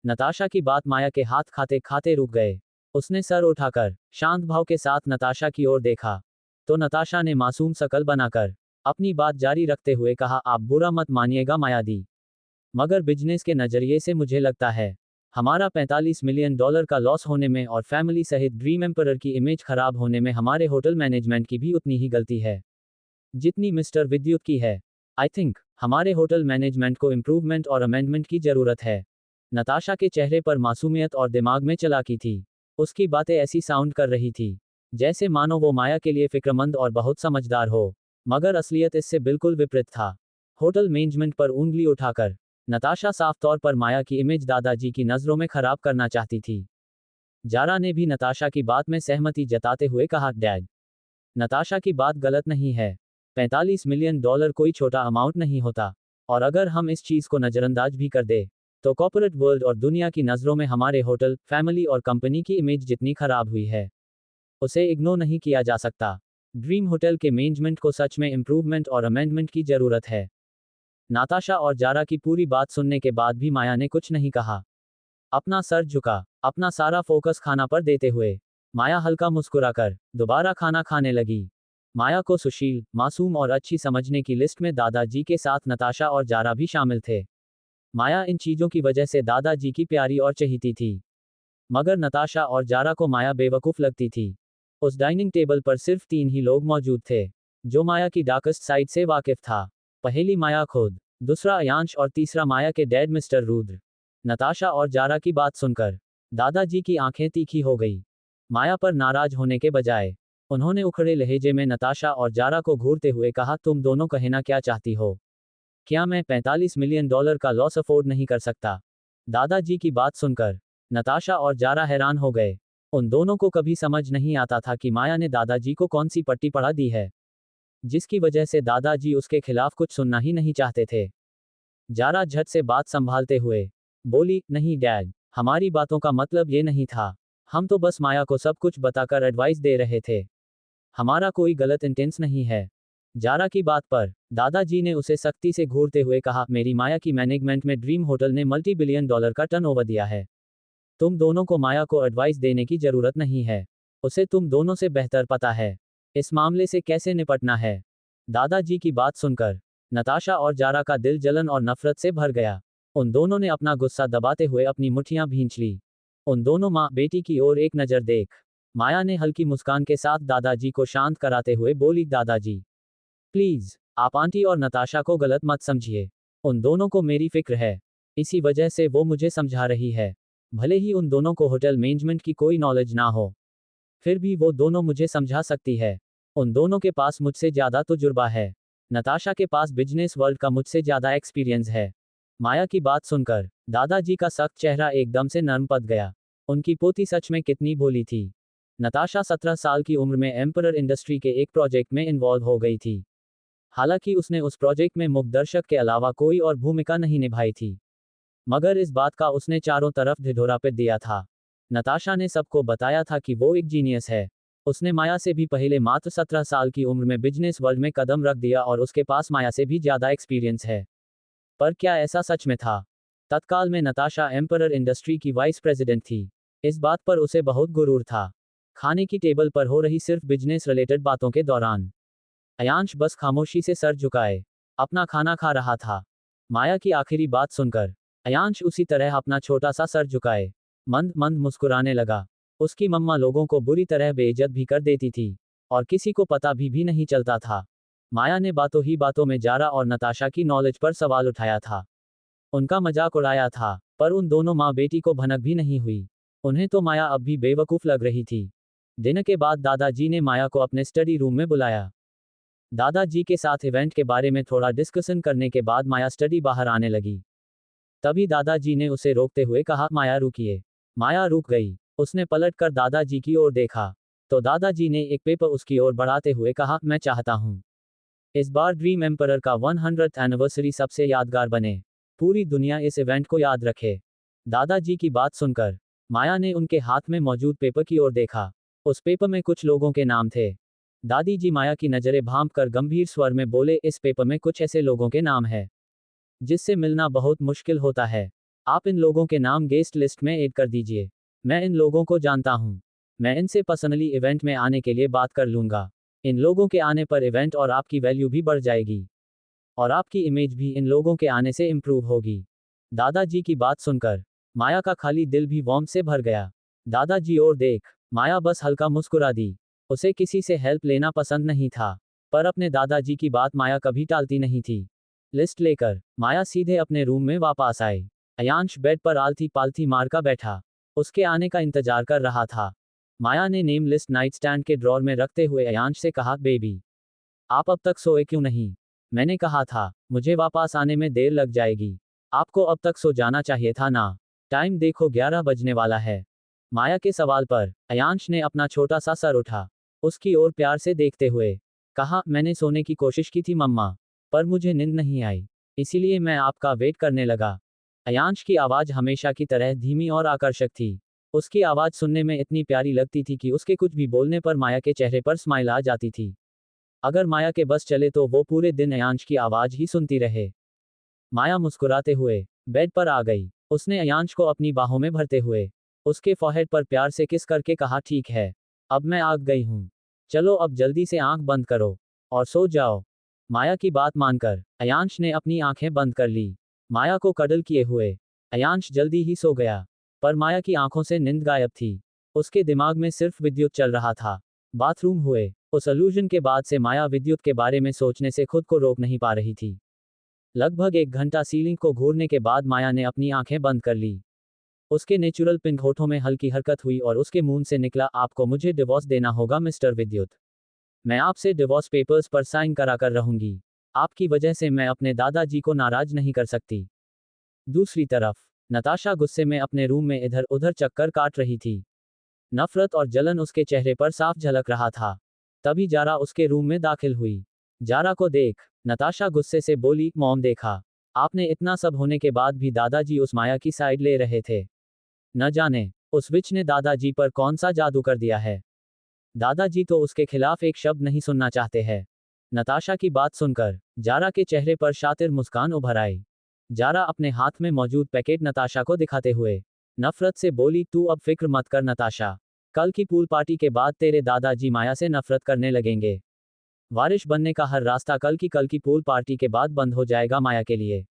नताशा की बात माया के हाथ खाते खाते रुक गए। उसने सर उठाकर शांत भाव के साथ नताशा की ओर देखा, तो नताशा ने मासूम शकल बनाकर अपनी बात जारी रखते हुए कहा, आप बुरा मत मानिएगा माया दी, मगर बिजनेस के नजरिए से मुझे लगता है हमारा $45 मिलियन का लॉस होने में और फैमिली सहित ड्रीम एम्परर की इमेज खराब होने में हमारे होटल मैनेजमेंट की भी उतनी ही गलती है जितनी मिस्टर विद्युत की है। आई थिंक हमारे होटल मैनेजमेंट को इम्प्रूवमेंट और अमेंडमेंट की जरूरत है। नताशा के चेहरे पर मासूमियत और दिमाग में चालाकी थी। उसकी बातें ऐसी साउंड कर रही थी जैसे मानो वो माया के लिए फिक्रमंद और बहुत समझदार हो, मगर असलियत इससे बिल्कुल विपरीत था। होटल मैनेजमेंट पर उंगली उठाकर नताशा साफ तौर पर माया की इमेज दादाजी की नज़रों में खराब करना चाहती थी। जारा ने भी नताशा की बात में सहमति जताते हुए कहा, डैड, नताशा की बात गलत नहीं है। $45 मिलियन कोई छोटा अमाउंट नहीं होता। और अगर हम इस चीज़ को नज़रअंदाज भी कर दे, तो कॉर्पोरेट वर्ल्ड और दुनिया की नज़रों में हमारे होटल, फैमिली और कंपनी की इमेज जितनी खराब हुई है, उसे इग्नोर नहीं किया जा सकता। ड्रीम होटल के मैनेजमेंट को सच में इम्प्रूवमेंट और अमेंडमेंट की ज़रूरत है। नताशा और जारा की पूरी बात सुनने के बाद भी माया ने कुछ नहीं कहा। अपना सर झुका, अपना सारा फोकस खाना पर देते हुए माया हल्का मुस्कुराकर दोबारा खाना खाने लगी। माया को सुशील, मासूम और अच्छी समझने की लिस्ट में दादाजी के साथ नताशा और जारा भी शामिल थे। माया इन चीज़ों की वजह से दादाजी की प्यारी और चहीती थी। मगर नताशा और जारा को माया बेवकूफ़ लगती थी। उस डाइनिंग टेबल पर सिर्फ 3 ही लोग मौजूद थे, जो माया की डार्केस्ट साइड से वाकिफ था। पहली माया खुद, दूसरा अयांश और तीसरा माया के डैड मिस्टर रुद्र। नताशा और जारा की बात सुनकर दादाजी की आंखें तीखी हो गई। माया पर नाराज होने के बजाय उन्होंने उखड़े लहजे में नताशा और जारा को घूरते हुए कहा, तुम दोनों कहना क्या चाहती हो? क्या मैं $45 मिलियन का लॉस अफोर्ड नहीं कर सकता? दादाजी की बात सुनकर नताशा और जारा हैरान हो गए। उन दोनों को कभी समझ नहीं आता था कि माया ने दादाजी को कौन सी पट्टी पढ़ा दी है, जिसकी वजह से दादाजी उसके खिलाफ कुछ सुनना ही नहीं चाहते थे। जारा झट से बात संभालते हुए बोली, नहीं डैड, हमारी बातों का मतलब ये नहीं था। हम तो बस माया को सब कुछ बताकर एडवाइस दे रहे थे। हमारा कोई गलत इंटेंस नहीं है। जारा की बात पर दादाजी ने उसे सख्ती से घूरते हुए कहा, मेरी माया की मैनेजमेंट में ड्रीम होटल ने $multi-billion का टर्नओवर दिया है। तुम दोनों को माया को एडवाइस देने की जरूरत नहीं है। उसे तुम दोनों से बेहतर पता है इस मामले से कैसे निपटना है। दादाजी की बात सुनकर नताशा और जारा का दिल जलन और नफरत से भर गया। उन दोनों ने अपना गुस्सा दबाते हुए अपनी मुट्ठियां भींच ली। उन दोनों माँ बेटी की ओर एक नज़र देख माया ने हल्की मुस्कान के साथ दादाजी को शांत कराते हुए बोली, दादाजी प्लीज, आप आंटी और नताशा को गलत मत समझिए। उन दोनों को मेरी फिक्र है, इसी वजह से वो मुझे समझा रही है। भले ही उन दोनों को होटल मैनेजमेंट की कोई नॉलेज ना हो, फिर भी वो दोनों मुझे समझा सकती है। उन दोनों के पास मुझसे ज़्यादा तजुर्बा है। नताशा के पास बिजनेस वर्ल्ड का मुझसे ज़्यादा एक्सपीरियंस है। माया की बात सुनकर दादाजी का सख्त चेहरा एकदम से नर्म पड़ गया। उनकी पोती सच में कितनी भोली थी। नताशा 17 साल की उम्र में एम्परर इंडस्ट्री के एक प्रोजेक्ट में इन्वॉल्व हो गई थी। हालांकि उसने उस प्रोजेक्ट में मुख्य दर्शक के अलावा कोई और भूमिका नहीं निभाई थी, मगर इस बात का उसने चारों तरफ ढिढोरा पिट दिया था। नताशा ने सबको बताया था कि वो एक जीनियस है। उसने माया से भी पहले मात्र 17 साल की उम्र में बिजनेस वर्ल्ड में कदम रख दिया और उसके पास माया से भी ज़्यादा एक्सपीरियंस है। पर क्या ऐसा सच में था? तत्काल में नताशा एम्परर इंडस्ट्री की वाइस प्रेसिडेंट थी। इस बात पर उसे बहुत गुरूर था। खाने की टेबल पर हो रही सिर्फ बिजनेस रिलेटेड बातों के दौरान अयांश बस खामोशी से सर झुकाए अपना खाना खा रहा था। माया की आखिरी बात सुनकर अयांश उसी तरह अपना छोटा सा सर झुकाए मंद मंद मुस्कुराने लगा। उसकी मम्मा लोगों को बुरी तरह बेइज्जत भी कर देती थी और किसी को पता भी नहीं चलता था। माया ने बातों ही बातों में जारा और नताशा की नॉलेज पर सवाल उठाया था, उनका मजाक उड़ाया था, पर उन दोनों माँ बेटी को भनक भी नहीं हुई। उन्हें तो माया अब भी बेवकूफ़ लग रही थी। दिन के बाद दादाजी ने माया को अपने स्टडी रूम में बुलाया। दादाजी के साथ इवेंट के बारे में थोड़ा डिस्कशन करने के बाद माया स्टडी बाहर आने लगी। तभी दादाजी ने उसे रोकते हुए कहा, माया रुकिए। माया रुक गई। उसने पलटकर दादाजी की ओर देखा तो दादाजी ने एक पेपर उसकी ओर बढ़ाते हुए कहा, मैं चाहता हूँ इस बार ड्रीम एम्परर का 100th एनिवर्सरी सबसे यादगार बने। पूरी दुनिया इस इवेंट को याद रखे। दादाजी की बात सुनकर माया ने उनके हाथ में मौजूद पेपर की ओर देखा। उस पेपर में कुछ लोगों के नाम थे। दादी जी माया की नज़रें भांप कर गंभीर स्वर में बोले, इस पेपर में कुछ ऐसे लोगों के नाम है जिससे मिलना बहुत मुश्किल होता है। आप इन लोगों के नाम गेस्ट लिस्ट में ऐड कर दीजिए। मैं इन लोगों को जानता हूँ। मैं इनसे पर्सनली इवेंट में आने के लिए बात कर लूँगा। इन लोगों के आने पर इवेंट और आपकी वैल्यू भी बढ़ जाएगी और आपकी इमेज भी इन लोगों के आने से इम्प्रूव होगी। दादाजी की बात सुनकर माया का खाली दिल भी वार्म से भर गया। दादाजी और देख माया बस हल्का मुस्कुरा दी। उसे किसी से हेल्प लेना पसंद नहीं था, पर अपने दादाजी की बात माया कभी टालती नहीं थी। लिस्ट लेकर माया सीधे अपने रूम में वापस आई। अयांश बेड पर आलती पालती मारकर बैठा उसके आने का इंतजार कर रहा था। माया ने नेम लिस्ट नाइट स्टैंड के ड्रॉर में रखते हुए अयांश से कहा, बेबी आप अब तक सोए क्यों नहीं? मैंने कहा था मुझे वापस आने में देर लग जाएगी। आपको अब तक सो जाना चाहिए था ना। टाइम देखो 11 बजने वाला है। माया के सवाल पर अयांश ने अपना छोटा सा सर उठा उसकी ओर प्यार से देखते हुए कहा, मैंने सोने की कोशिश की थी मम्मा, पर मुझे नींद नहीं आई, इसीलिए मैं आपका वेट करने लगा। अयांश की आवाज हमेशा की तरह धीमी और आकर्षक थी। उसकी आवाज सुनने में इतनी प्यारी लगती थी कि उसके कुछ भी बोलने पर माया के चेहरे पर स्माइल आ जाती थी। अगर माया के बस चले तो वो पूरे दिन अयांश की आवाज ही सुनती रहे। माया मुस्कुराते हुए बेड पर आ गई। उसने अयांश को अपनी बाहों में भरते हुए उसके फॉरहेड पर प्यार से किस करके कहा, ठीक है, अब मैं आ गई हूँ, चलो अब जल्दी से आंख बंद करो और सो जाओ। माया की बात मानकर अयांश ने अपनी आंखें बंद कर ली। माया को कडल किए हुए अयांश जल्दी ही सो गया, पर माया की आंखों से नींद गायब थी। उसके दिमाग में सिर्फ विद्युत चल रहा था। बाथरूम हुए उस अल्यूजन के बाद से माया विद्युत के बारे में सोचने से खुद को रोक नहीं पा रही थी। लगभग 1 घंटा सीलिंग को घूरने के बाद माया ने अपनी आंखें बंद कर ली। उसके नेचुरल पिंक होठों में हल्की हरकत हुई और उसके मुंह से निकला, आपको मुझे डिवोर्स देना होगा मिस्टर विद्युत। मैं आपसे डिवोर्स पेपर्स पर साइन करा कर रहूंगी। आपकी वजह से मैं अपने दादाजी को नाराज नहीं कर सकती। दूसरी तरफ नताशा गुस्से में अपने रूम में इधर उधर चक्कर काट रही थी। नफरत और जलन उसके चेहरे पर साफ झलक रहा था। तभी जारा उसके रूम में दाखिल हुई। जारा को देख नताशा गुस्से से बोली, मॉम देखा, आपने इतना सब होने के बाद भी दादाजी उस माया की साइड ले रहे थे। न जाने उस विच ने दादाजी पर कौन सा जादू कर दिया है। दादाजी तो उसके खिलाफ एक शब्द नहीं सुनना चाहते हैं। नताशा की बात सुनकर जारा के चेहरे पर शातिर मुस्कान उभर आई। जारा अपने हाथ में मौजूद पैकेट नताशा को दिखाते हुए नफरत से बोली, तू अब फिक्र मत कर नताशा, कल की पूल पार्टी के बाद तेरे दादाजी माया से नफरत करने लगेंगे। वारिश बनने का हर रास्ता कल की पूल पार्टी के बाद बंद हो जाएगा माया के लिए।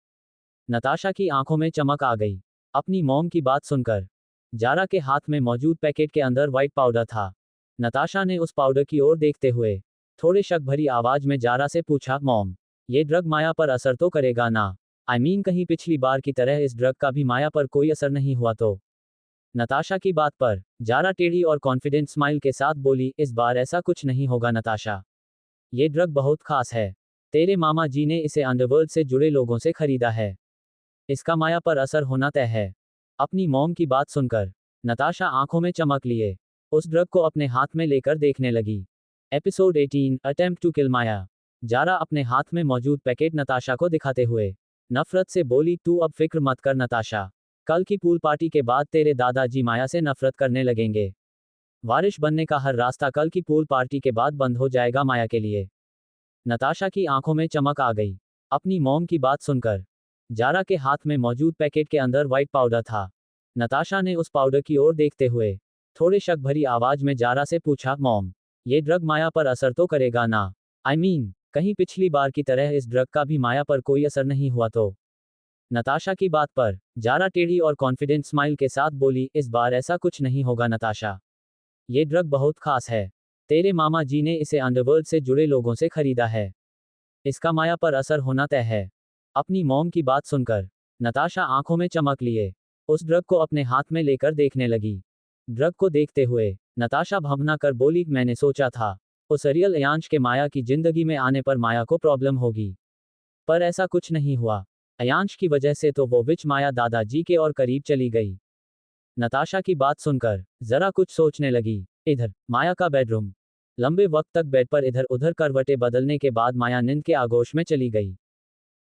नताशा की आंखों में चमक आ गई। अपनी मॉम की बात सुनकर जारा के हाथ में मौजूद पैकेट के अंदर व्हाइट पाउडर था। नताशा ने उस पाउडर की ओर देखते हुए थोड़े शक भरी आवाज में जारा से पूछा, मॉम, ये ड्रग माया पर असर तो करेगा ना? कहीं पिछली बार की तरह इस ड्रग का भी माया पर कोई असर नहीं हुआ तो? नताशा की बात पर जारा टेढ़ी और कॉन्फिडेंट स्माइल के साथ बोली, इस बार ऐसा कुछ नहीं होगा नताशा। ये ड्रग बहुत खास है। तेरे मामा जी ने इसे अंडरवर्ल्ड से जुड़े लोगों से खरीदा है। इसका माया पर असर होना तय है। अपनी मॉम की बात सुनकर नताशा आंखों में चमक लिए उस ड्रग को अपने हाथ में लेकर देखने लगी। Episode 18 attempt to kill Maya. Zara अपने हाथ में मौजूद पैकेट नताशा को दिखाते हुए नफरत से बोली, तू अब फिक्र मत कर नताशा, कल की पूल पार्टी के बाद तेरे दादाजी माया से नफरत करने लगेंगे। वारिश बनने का हर रास्ता कल की पूल पार्टी के बाद बंद हो जाएगा माया के लिए। नताशा की आंखों में चमक आ गई। अपनी मॉम की बात सुनकर जारा के हाथ में मौजूद पैकेट के अंदर व्हाइट पाउडर था। नताशा ने उस पाउडर की ओर देखते हुए थोड़े शक भरी आवाज में जारा से पूछा, मॉम, ये ड्रग माया पर असर तो करेगा ना? कहीं पिछली बार की तरह इस ड्रग का भी माया पर कोई असर नहीं हुआ तो? नताशा की बात पर जारा टेढ़ी और कॉन्फिडेंट स्माइल के साथ बोली, इस बार ऐसा कुछ नहीं होगा नताशा। ये ड्रग बहुत खास है। तेरे मामा जी ने इसे अंडरवर्ल्ड से जुड़े लोगों से खरीदा है। इसका माया पर असर होना तय है। अपनी मॉम की बात सुनकर नताशा आंखों में चमक लिए उस ड्रग को अपने हाथ में लेकर देखने लगी। ड्रग को देखते हुए नताशा भभना कर बोली, मैंने सोचा था उस रियल अयांश के माया की जिंदगी में आने पर माया को प्रॉब्लम होगी, पर ऐसा कुछ नहीं हुआ। अयांश की वजह से तो वो विच माया दादाजी के और करीब चली गई। नताशा की बात सुनकर जरा कुछ सोचने लगी। इधर माया का बेडरूम। लंबे वक्त तक बेड पर इधर उधर करवटें बदलने के बाद माया नींद के आगोश में चली गई।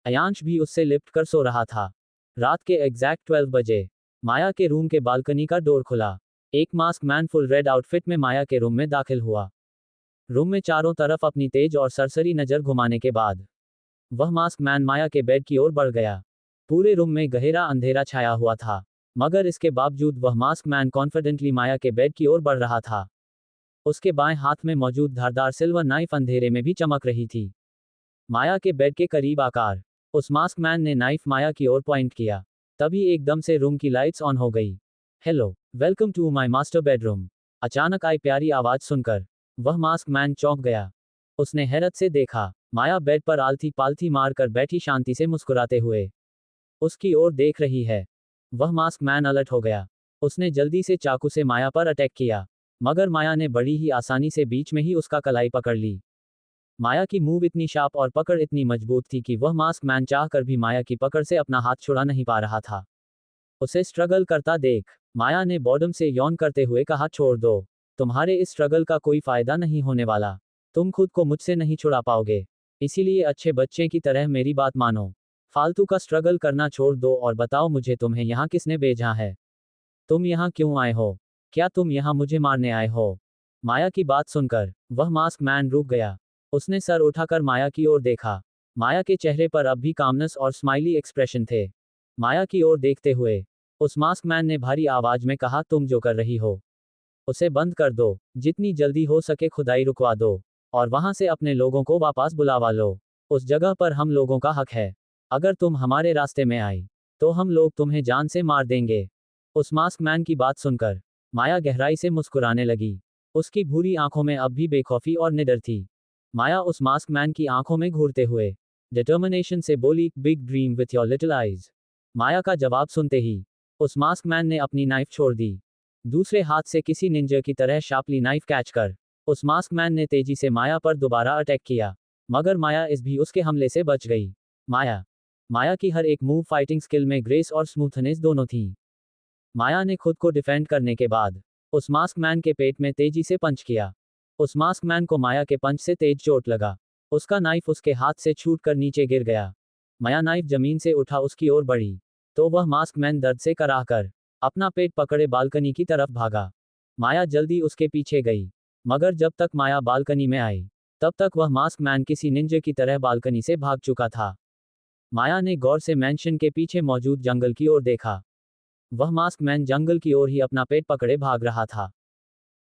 अयांश भी उससे लिपट कर सो रहा था। रात के एग्जैक्ट 12 बजे माया के रूम के बालकनी का डोर खुला। एक mask man full red outfit में माया के रूम में दाखिल हुआ। रूम में चारों तरफ अपनी तेज और सरसरी नजर घुमाने के बाद वह मास्क मैन माया के बेड की ओर बढ़ गया। पूरे रूम में गहरा अंधेरा छाया हुआ था, मगर इसके बावजूद वह मास्क मैन कॉन्फिडेंटली माया के बेड की ओर बढ़ रहा था। उसके बाएं हाथ में मौजूद धारदार सिल्वर नाइफ अंधेरे में भी चमक रही थी। माया के बेड के करीब आकार उस मास्क मैन ने नाइफ माया की ओर पॉइंट किया। तभी एकदम से रूम की लाइट्स ऑन हो गई। Hello, welcome to my master bedroom. अचानक आई प्यारी आवाज सुनकर वह मास्क मैन चौंक गया। उसने हैरत से देखा, माया बेड पर आलथी पालथी मारकर बैठी शांति से मुस्कुराते हुए उसकी ओर देख रही है। वह मास्क मैन अलर्ट हो गया। उसने जल्दी से चाकू से माया पर अटैक किया, मगर माया ने बड़ी ही आसानी से बीच में ही उसका कलाई पकड़ ली। माया की मूव इतनी शार्प और पकड़ इतनी मजबूत थी कि वह मास्क मैन चाह कर भी माया की पकड़ से अपना हाथ छुड़ा नहीं पा रहा था। उसे स्ट्रगल करता देख माया ने बॉर्डम से यौन करते हुए कहा, छोड़ दो, तुम्हारे इस स्ट्रगल का कोई फायदा नहीं होने वाला, तुम खुद को मुझसे नहीं छुड़ा पाओगे, इसीलिए अच्छे बच्चे की तरह मेरी बात मानो, फालतू का स्ट्रगल करना छोड़ दो और बताओ मुझे तुम्हें यहाँ किसने भेजा है, तुम यहाँ क्यों आए हो, क्या तुम यहाँ मुझे मारने आए हो। माया की बात सुनकर वह मास्क मैन रुक गया। उसने सर उठाकर माया की ओर देखा। माया के चेहरे पर अब भी कामनेस और स्माइली एक्सप्रेशन थे। माया की ओर देखते हुए उस मास्क मैन ने भारी आवाज में कहा, तुम जो कर रही हो उसे बंद कर दो, जितनी जल्दी हो सके खुदाई रुकवा दो और वहां से अपने लोगों को वापस बुलावा लो। उस जगह पर हम लोगों का हक है, अगर तुम हमारे रास्ते में आई तो हम लोग तुम्हें जान से मार देंगे। उस मास्क मैन की बात सुनकर माया गहराई से मुस्कुराने लगी। उसकी भूरी आंखों में अब भी बेखौफी और निडर थी। माया उस मास्क मैन की आंखों में घूरते हुए डिटर्मिनेशन से बोली, big dream with your little eyes. Maya का जवाब सुनते ही उस मास्क मैन ने अपनी नाइफ छोड़ दी। दूसरे हाथ से किसी निंजा की तरह शार्पली नाइफ कैच कर उस मास्क मैन ने तेजी से माया पर दोबारा अटैक किया, मगर माया इस भी उसके हमले से बच गई। माया की हर एक मूव फाइटिंग स्किल में ग्रेस और स्मूथनेस दोनों थी। माया ने खुद को डिफेंड करने के बाद उस मास्क मैन के पेट में तेजी से पंच किया। उस मास्क मैन को माया के पंच से तेज चोट लगा। उसका नाइफ उसके हाथ से छूटकर नीचे गिर गया। माया नाइफ जमीन से उठा उसकी ओर बढ़ी तो वह मास्क मैन दर्द से कराह कर अपना पेट पकड़े बालकनी की तरफ भागा। माया जल्दी उसके पीछे गई, मगर जब तक माया बालकनी में आई तब तक वह मास्क मैन किसी निंजा की तरह बालकनी से भाग चुका था। माया ने गौर से मैंशन के पीछे मौजूद जंगल की ओर देखा। वह मास्क मैन जंगल की ओर ही अपना पेट पकड़े भाग रहा था।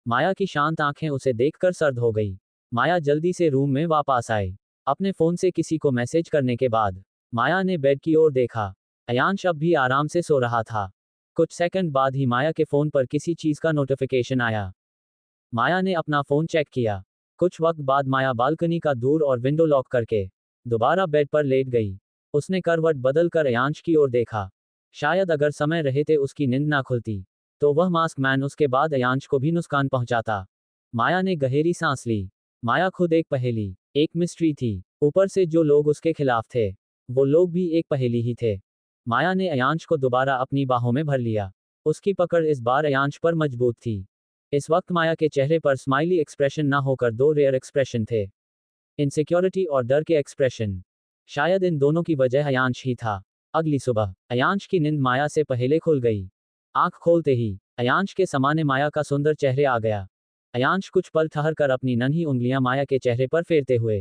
माया की शांत आंखें उसे देखकर सर्द हो गई। माया जल्दी से रूम में वापस आई। अपने फोन से किसी को मैसेज करने के बाद माया ने बेड की ओर देखा। अयांश अब भी आराम से सो रहा था। कुछ सेकंड बाद ही माया के फोन पर किसी चीज का नोटिफिकेशन आया। माया ने अपना फोन चेक किया। कुछ वक्त बाद माया बालकनी का दूर और विंडो लॉक करके दोबारा बेड पर लेट गई। उसने करवट बदलकर अयांश की ओर देखा। शायद अगर समय रहते उसकी नींद ना खुलती तो वह मास्क मैन उसके बाद अयांश को भी नुकसान पहुंचाता। माया ने गहरी सांस ली। माया खुद एक पहेली, एक मिस्ट्री थी। ऊपर से जो लोग उसके खिलाफ थे वो लोग भी एक पहेली ही थे। माया ने अयांश को दोबारा अपनी बाहों में भर लिया। उसकी पकड़ इस बार अयांश पर मजबूत थी। इस वक्त माया के चेहरे पर स्माइली एक्सप्रेशन ना होकर दो रेयर एक्सप्रेशन थे, इनसिक्योरिटी और डर के एक्सप्रेशन। शायद इन दोनों की वजह अयांश ही था। अगली सुबह अयांश की नींद माया से पहले खुल गई। आंख खोलते ही अयांश के सामने माया का सुंदर चेहरे आ गया। अयांश कुछ पल ठहर कर अपनी नन्ही उंगलियां माया के चेहरे पर फेरते हुए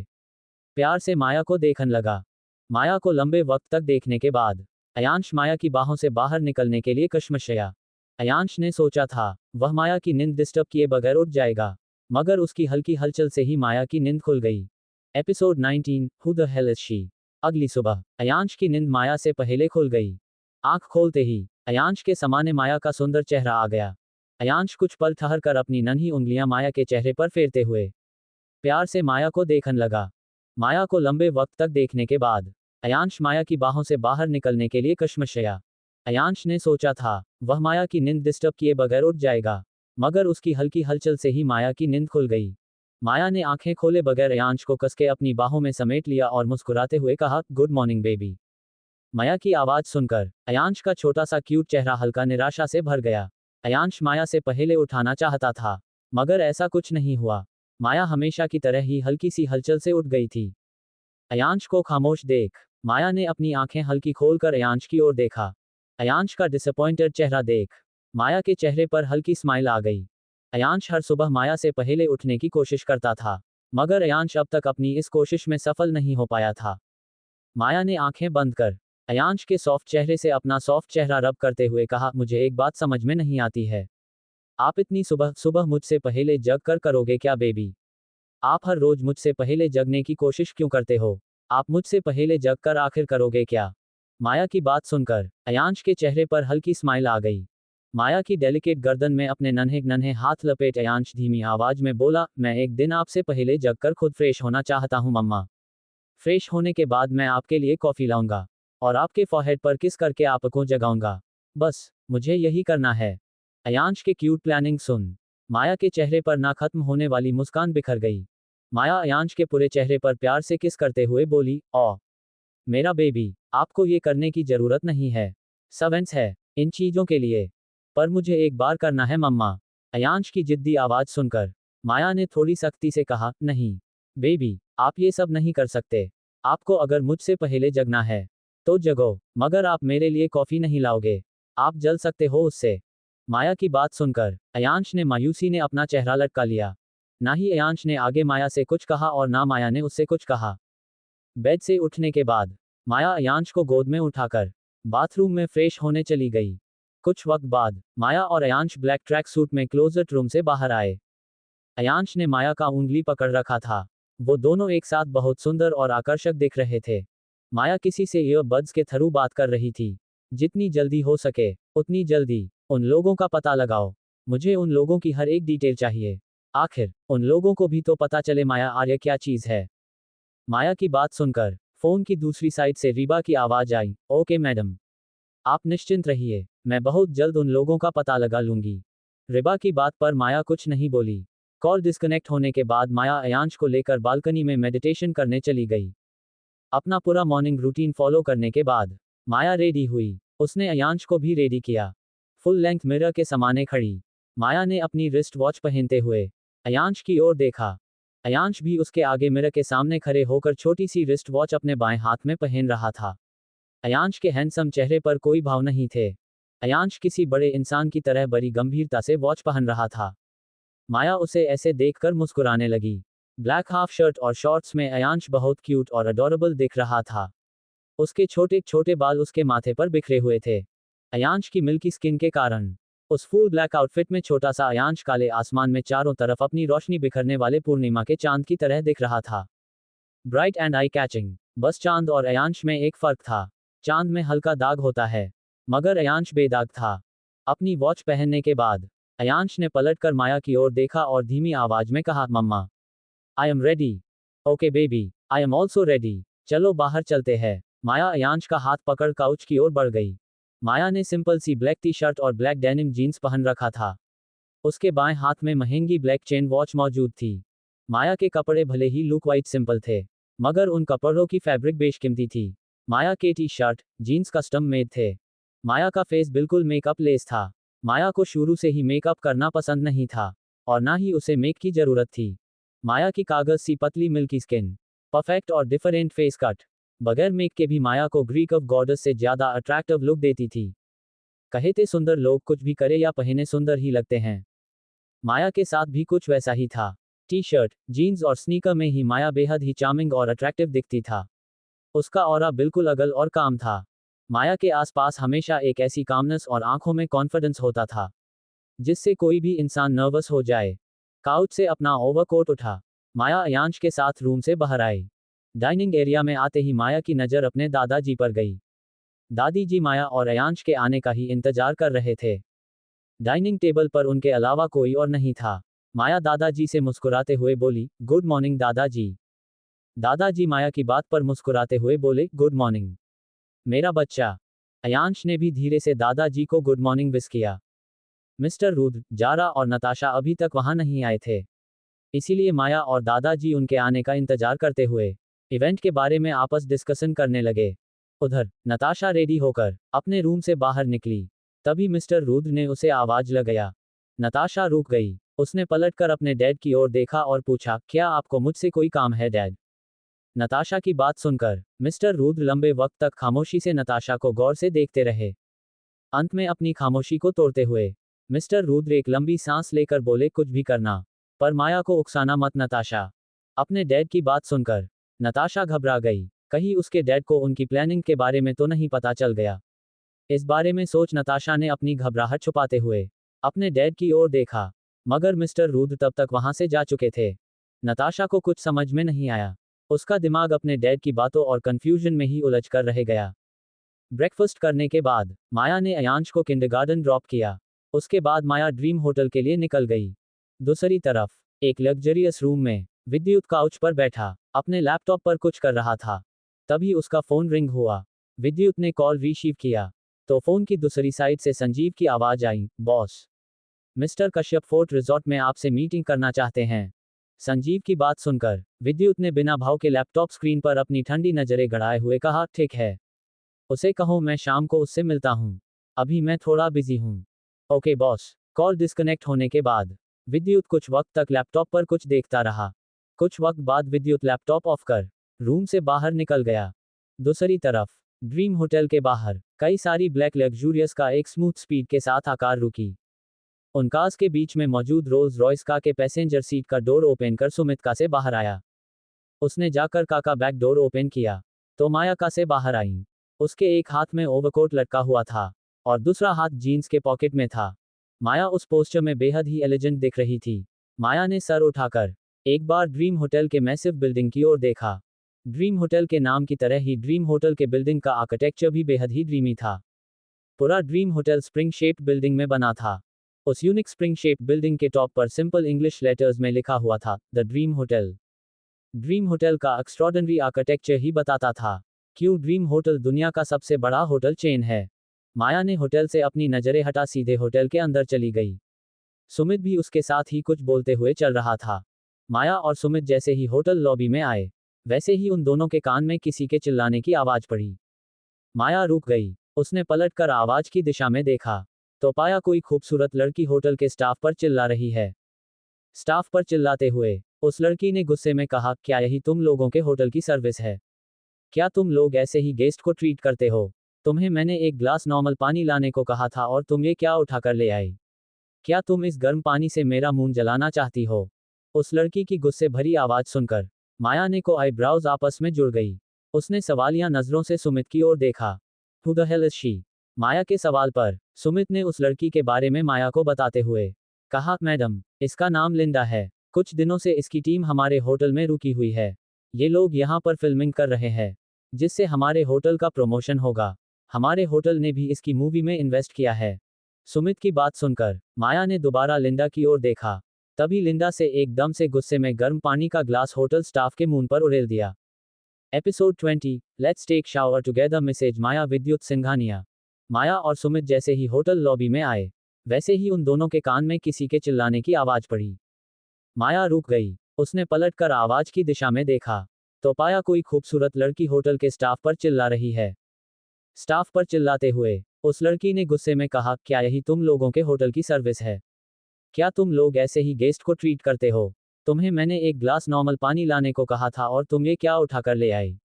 प्यार से माया को देखने लगा। माया को लंबे वक्त तक देखने के बाद अयांश माया की बाहों से बाहर निकलने के लिए कशमशया। अयांश ने सोचा था वह माया की नींद डिस्टर्ब किए बगैर उठ जाएगा, मगर उसकी हल्की हलचल से ही माया की नींद खुल गई। Episode 19, who the hell is she. अगली सुबह अयांश की नींद माया से पहले खुल गई। आंख खोलते ही अयांश के सामने माया का सुंदर चेहरा आ गया। अयांश कुछ पल ठहर कर अपनी नन्ही उंगलियां माया के चेहरे पर फेरते हुए प्यार से माया को देखने लगा। माया को लंबे वक्त तक देखने के बाद अयांश माया की बाहों से बाहर निकलने के लिए कशमशया। अयांश ने सोचा था वह माया की नींद डिस्टर्ब किए बगैर उठ जाएगा, मगर उसकी हल्की हलचल से ही माया की नींद खुल गई। माया ने आंखें खोले बगैर अयांश को कसके अपनी बाहों में समेट लिया और मुस्कुराते हुए कहा, गुड मॉर्निंग बेबी। माया की आवाज सुनकर अयांश का छोटा सा क्यूट चेहरा हल्का निराशा से भर गया। अयांश माया से पहले उठाना चाहता था, मगर ऐसा कुछ नहीं हुआ। माया हमेशा की तरह ही हल्की सी हलचल से उठ गई थी। अयांश को खामोश देख माया ने अपनी आंखें हल्की खोलकर अयांश की ओर देखा। अयांश का डिसअपॉइंटेड चेहरा देख माया के चेहरे पर हल्की स्माइल आ गई। अयांश हर सुबह माया से पहले उठने की कोशिश करता था, मगर अयांश अब तक अपनी इस कोशिश में सफल नहीं हो पाया था। माया ने आंखें बंद कर अयांश के सॉफ्ट चेहरे से अपना सॉफ्ट चेहरा रब करते हुए कहा, मुझे एक बात समझ में नहीं आती है। आप इतनी सुबह सुबह मुझसे पहले जग कर करोगे क्या बेबी? आप हर रोज मुझसे पहले जगने की कोशिश क्यों करते हो? आप मुझसे पहले जग कर आखिर करोगे क्या? माया की बात सुनकर अयांश के चेहरे पर हल्की स्माइल आ गई। माया की डेलिकेट गर्दन में अपने नन्हे नन्हे हाथ लपेट अयांश धीमी आवाज में बोला, मैं एक दिन आपसे पहले जग कर खुद फ्रेश होना चाहता हूँ मम्मा। फ्रेश होने के बाद मैं आपके लिए कॉफी लाऊंगा और आपके फॉरहेड पर किस करके आपको जगाऊंगा। बस मुझे यही करना है। अयांश के क्यूट प्लानिंग सुन माया के चेहरे पर ना खत्म होने वाली मुस्कान बिखर गई। माया अयांश के पूरे चेहरे पर प्यार से किस करते हुए बोली, ओ मेरा बेबी, आपको ये करने की जरूरत नहीं है। सर्वेंट्स है इन चीजों के लिए। पर मुझे एक बार करना है मम्मा। अयांश की जिद्दी आवाज सुनकर माया ने थोड़ी सख्ती से कहा, नहीं बेबी, आप ये सब नहीं कर सकते। आपको अगर मुझसे पहले जगना है तो जगो, मगर आप मेरे लिए कॉफी नहीं लाओगे। आप जल सकते हो उससे। माया की बात सुनकर अयांश ने मायूसी ने अपना चेहरा लटका लिया। ना ही अयांश ने आगे माया से कुछ कहा और ना माया ने उससे कुछ कहा। बेड से उठने के बाद माया अयांश को गोद में उठाकर बाथरूम में फ्रेश होने चली गई। कुछ वक्त बाद माया और अयांश ब्लैक ट्रैक सूट में क्लोजेट रूम से बाहर आए। अयांश ने माया का उंगली पकड़ रखा था। वो दोनों एक साथ बहुत सुंदर और आकर्षक दिख रहे थे। माया किसी से ईयरबड्स के थ्रू बात कर रही थी। जितनी जल्दी हो सके उतनी जल्दी उन लोगों का पता लगाओ। मुझे उन लोगों की हर एक डिटेल चाहिए। आखिर उन लोगों को भी तो पता चले माया आर्य क्या चीज है। माया की बात सुनकर फोन की दूसरी साइड से रीबा की आवाज आई, ओके मैडम, आप निश्चिंत रहिए, मैं बहुत जल्द उन लोगों का पता लगा लूंगी। रिबा की बात पर माया कुछ नहीं बोली। कॉल डिस्कनेक्ट होने के बाद माया अयांश को लेकर बालकनी में मेडिटेशन करने चली गई। अपना पूरा मॉर्निंग रूटीन फॉलो करने के बाद माया रेडी हुई। उसने अयांश को भी रेडी किया। फुल लेंथ मिरर के सामने खड़ी माया ने अपनी रिस्ट वॉच पहनते हुए अयांश की ओर देखा। अयांश भी उसके आगे मिरर के सामने खड़े होकर छोटी सी रिस्ट वॉच अपने बाएं हाथ में पहन रहा था। अयांश के हैंडसम चेहरे पर कोई भाव नहीं थे। अयांश किसी बड़े इंसान की तरह बड़ी गंभीरता से वॉच पहन रहा था। माया उसे ऐसे देखकर मुस्कुराने लगी। ब्लैक हाफ शर्ट और शॉर्ट्स में अयांश बहुत क्यूट और अडोरेबल दिख रहा था। उसके छोटे छोटे बाल उसके माथे पर बिखरे हुए थे। अयांश की मिल्की स्किन के कारण उस फुल ब्लैक आउटफिट में छोटा सा अयांश काले आसमान में चारों तरफ अपनी रोशनी बिखरने वाले पूर्णिमा के चांद की तरह दिख रहा था। Bright and eye catching. बस चांद और अयांश में एक फर्क था। चांद में हल्का दाग होता है, मगर अयांश बेदाग था। अपनी वॉच पहनने के बाद अयांश ने पलटकर माया की ओर देखा और धीमी आवाज में कहा, mamma, I am ready. Okay baby, I am also ready. चलो बाहर चलते हैं। माया अयांश का हाथ पकड़ काउच की ओर बढ़ गई। माया ने सिंपल सी ब्लैक टी शर्ट और ब्लैक डेनिम जीन्स पहन रखा था। उसके बाएं हाथ में महंगी ब्लैक चेन वॉच मौजूद थी। माया के कपड़े भले ही लुक वाइट सिंपल थे, मगर उन कपड़ों की फैब्रिक बेशकीमती थी। माया के T shirt jeans custom made थे। माया का फेस बिल्कुल मेकअप लेस था। माया को शुरू से ही मेकअप करना पसंद नहीं था, और ना ही उसे मेक की जरूरत थी। माया की कागज सी पतली मिल्की स्किन, परफेक्ट और डिफरेंट फेस कट, बगैर मेक के भी माया को ग्रीक ऑफ गॉडेस से ज्यादा अट्रैक्टिव लुक देती थी। कहते सुंदर लोग कुछ भी करे या पहने सुंदर ही लगते हैं। माया के साथ भी कुछ वैसा ही था। टी शर्ट, जीन्स और स्नीकर में ही माया बेहद ही चार्मिंग और अट्रैक्टिव दिखती था। उसका ऑरा बिल्कुल अगल और काम था। माया के आसपास हमेशा एक ऐसी कामनेस और आंखों में कॉन्फिडेंस होता था, जिससे कोई भी इंसान नर्वस हो जाए। काउच से अपना ओवरकोट उठा माया अयांश के साथ रूम से बाहर आई। डाइनिंग एरिया में आते ही माया की नज़र अपने दादाजी पर गई। दादी जी माया और अयांश के आने का ही इंतजार कर रहे थे। डाइनिंग टेबल पर उनके अलावा कोई और नहीं था। माया दादाजी से मुस्कुराते हुए बोली, गुड मॉर्निंग दादाजी। दादाजी माया की बात पर मुस्कुराते हुए बोले, गुड मॉर्निंग मेरा बच्चा। अयांश ने भी धीरे से दादाजी को गुड मॉर्निंग विश किया। मिस्टर रुद्र, जारा और नताशा अभी तक वहां नहीं आए थे, इसीलिए माया और दादाजी उनके आने का इंतजार करते हुए इवेंट के बारे में आपस डिस्कशन करने लगे। उधर नताशा रेडी होकर अपने रूम से बाहर निकली। तभी मिस्टर रुद्र ने उसे आवाज लगाया। नताशा रुक गई। उसने पलटकर अपने डैड की ओर देखा और पूछा, क्या आपको मुझसे कोई काम है डैड? नताशा की बात सुनकर मिस्टर रुद्र लंबे वक्त तक खामोशी से नताशा को गौर से देखते रहे। अंत में अपनी खामोशी को तोड़ते हुए मिस्टर रुद्र एक लंबी सांस लेकर बोले, कुछ भी करना, पर माया को उकसाना मत नताशा। अपने डैड की बात सुनकर नताशा घबरा गई। कहीं उसके डैड को उनकी प्लानिंग के बारे में तो नहीं पता चल गया। इस बारे में सोच नताशा ने अपनी घबराहट छुपाते हुए अपने डैड की ओर देखा, मगर मिस्टर रुद्र तब तक वहां से जा चुके थे। नताशा को कुछ समझ में नहीं आया। उसका दिमाग अपने डैड की बातों और कंफ्यूजन में ही उलझ कर रह गया। ब्रेकफास्ट करने के बाद माया ने अयांश को किंडरगार्टन ड्रॉप किया। उसके बाद माया ड्रीम होटल के लिए निकल गई। दूसरी तरफ एक लग्जरियस रूम में विद्युत काउच पर बैठा अपने लैपटॉप पर कुछ कर रहा था। तभी उसका फोन रिंग हुआ। विद्युत ने कॉल रिसीव किया तो फोन की दूसरी साइड से संजीव की आवाज आई, boss, Mr Kashyap fort resort में आपसे मीटिंग करना चाहते हैं। संजीव की बात सुनकर विद्युत ने बिना भाव के लैपटॉप स्क्रीन पर अपनी ठंडी नजरें गड़ाए हुए कहा, ठीक है, उसे कहो मैं शाम को उससे मिलता हूँ, अभी मैं थोड़ा बिजी हूँ। Okay boss. कॉल डिस्कनेक्ट होने के बाद विद्युत कुछ वक्त तक लैपटॉप पर कुछ देखता रहा। कुछ वक्त बाद विद्युत लैपटॉप ऑफ कर रूम से बाहर निकल गया। दूसरी तरफ ड्रीम होटल के बाहर कई सारी ब्लैक लग्जूरियस का एक स्मूथ स्पीड के साथ आकार रुकी। उन कार्स के बीच में मौजूद रोल्स रॉयस कार के पैसेंजर सीट का डोर ओपन कर सुमित का से बाहर आया। उसने जाकर का बैक डोर ओपन किया तो माया का से बाहर आई। उसके एक हाथ में ओवरकोट लटका हुआ था और दूसरा हाथ जीन्स के पॉकेट में था। माया उस पोस्टर में बेहद ही एलिजेंट दिख रही थी। माया ने सर उठाकर एक बार ड्रीम होटल के मैसिव बिल्डिंग की ओर देखा। ड्रीम होटल के नाम की तरह ही ड्रीम होटल के बिल्डिंग का आर्किटेक्चर भी बेहद ही ड्रीमी था। पूरा dream hotel spring shaped building में बना था। उस यूनिक स्प्रिंग शेप्ड बिल्डिंग के टॉप पर सिंपल इंग्लिश लेटर्स में लिखा हुआ था, the dream hotel. Dream hotel का एक्स्ट्रॉर्डिनरी आर्किटेक्चर ही बताता था क्यों ड्रीम होटल दुनिया का सबसे बड़ा होटल चेन है। माया ने होटल से अपनी नजरें हटा सीधे होटल के अंदर चली गई। सुमित भी उसके साथ ही कुछ बोलते हुए चल रहा था। माया और सुमित जैसे ही होटल लॉबी में आए वैसे ही उन दोनों के कान में किसी के चिल्लाने की आवाज पड़ी। माया रुक गई। उसने पलटकर आवाज की दिशा में देखा तो पाया कोई खूबसूरत लड़की होटल के स्टाफ पर चिल्ला रही है। स्टाफ पर चिल्लाते हुए उस लड़की ने गुस्से में कहा, क्या यही तुम लोगों के होटल की सर्विस है? क्या तुम लोग ऐसे ही गेस्ट को ट्रीट करते हो? तुम्हें मैंने एक ग्लास नॉर्मल पानी लाने को कहा था और तुम ये क्या उठाकर ले आई? क्या तुम इस गर्म पानी से मेरा मुंह जलाना चाहती हो? उस लड़की की गुस्से भरी आवाज सुनकर माया ने को आईब्राउज आपस में जुड़ गई। उसने सवालिया नजरों से सुमित की ओर देखा। Who the hell is she? Maya के सवाल पर सुमित ने उस लड़की के बारे में माया को बताते हुए कहा, मैडम, इसका नाम लिंडा है। कुछ दिनों से इसकी टीम हमारे होटल में रुकी हुई है। ये लोग यहाँ पर फिल्मिंग कर रहे हैं जिससे हमारे होटल का प्रमोशन होगा। हमारे होटल ने भी इसकी मूवी में इन्वेस्ट किया है। सुमित की बात सुनकर माया ने दोबारा लिंडा की ओर देखा। तभी लिंडा से एकदम से गुस्से में गर्म पानी का ग्लास होटल स्टाफ के मुंह पर उड़ेल दिया। Episode 20, let's take shower together Mrs Maya Vidyut Singhania. माया और सुमित जैसे ही होटल लॉबी में आए वैसे ही उन दोनों के कान में किसी के चिल्लाने की आवाज पड़ी। माया रुक गई। उसने पलटकर आवाज की दिशा में देखा तो पाया कोई खूबसूरत लड़की होटल के स्टाफ पर चिल्ला रही है। स्टाफ पर चिल्लाते हुए उस लड़की ने गुस्से में कहा, क्या यही तुम लोगों के होटल की सर्विस है? क्या तुम लोग ऐसे ही गेस्ट को ट्रीट करते हो? तुम्हें मैंने एक ग्लास नॉर्मल पानी लाने को कहा था और तुम ये क्या उठाकर ले आई?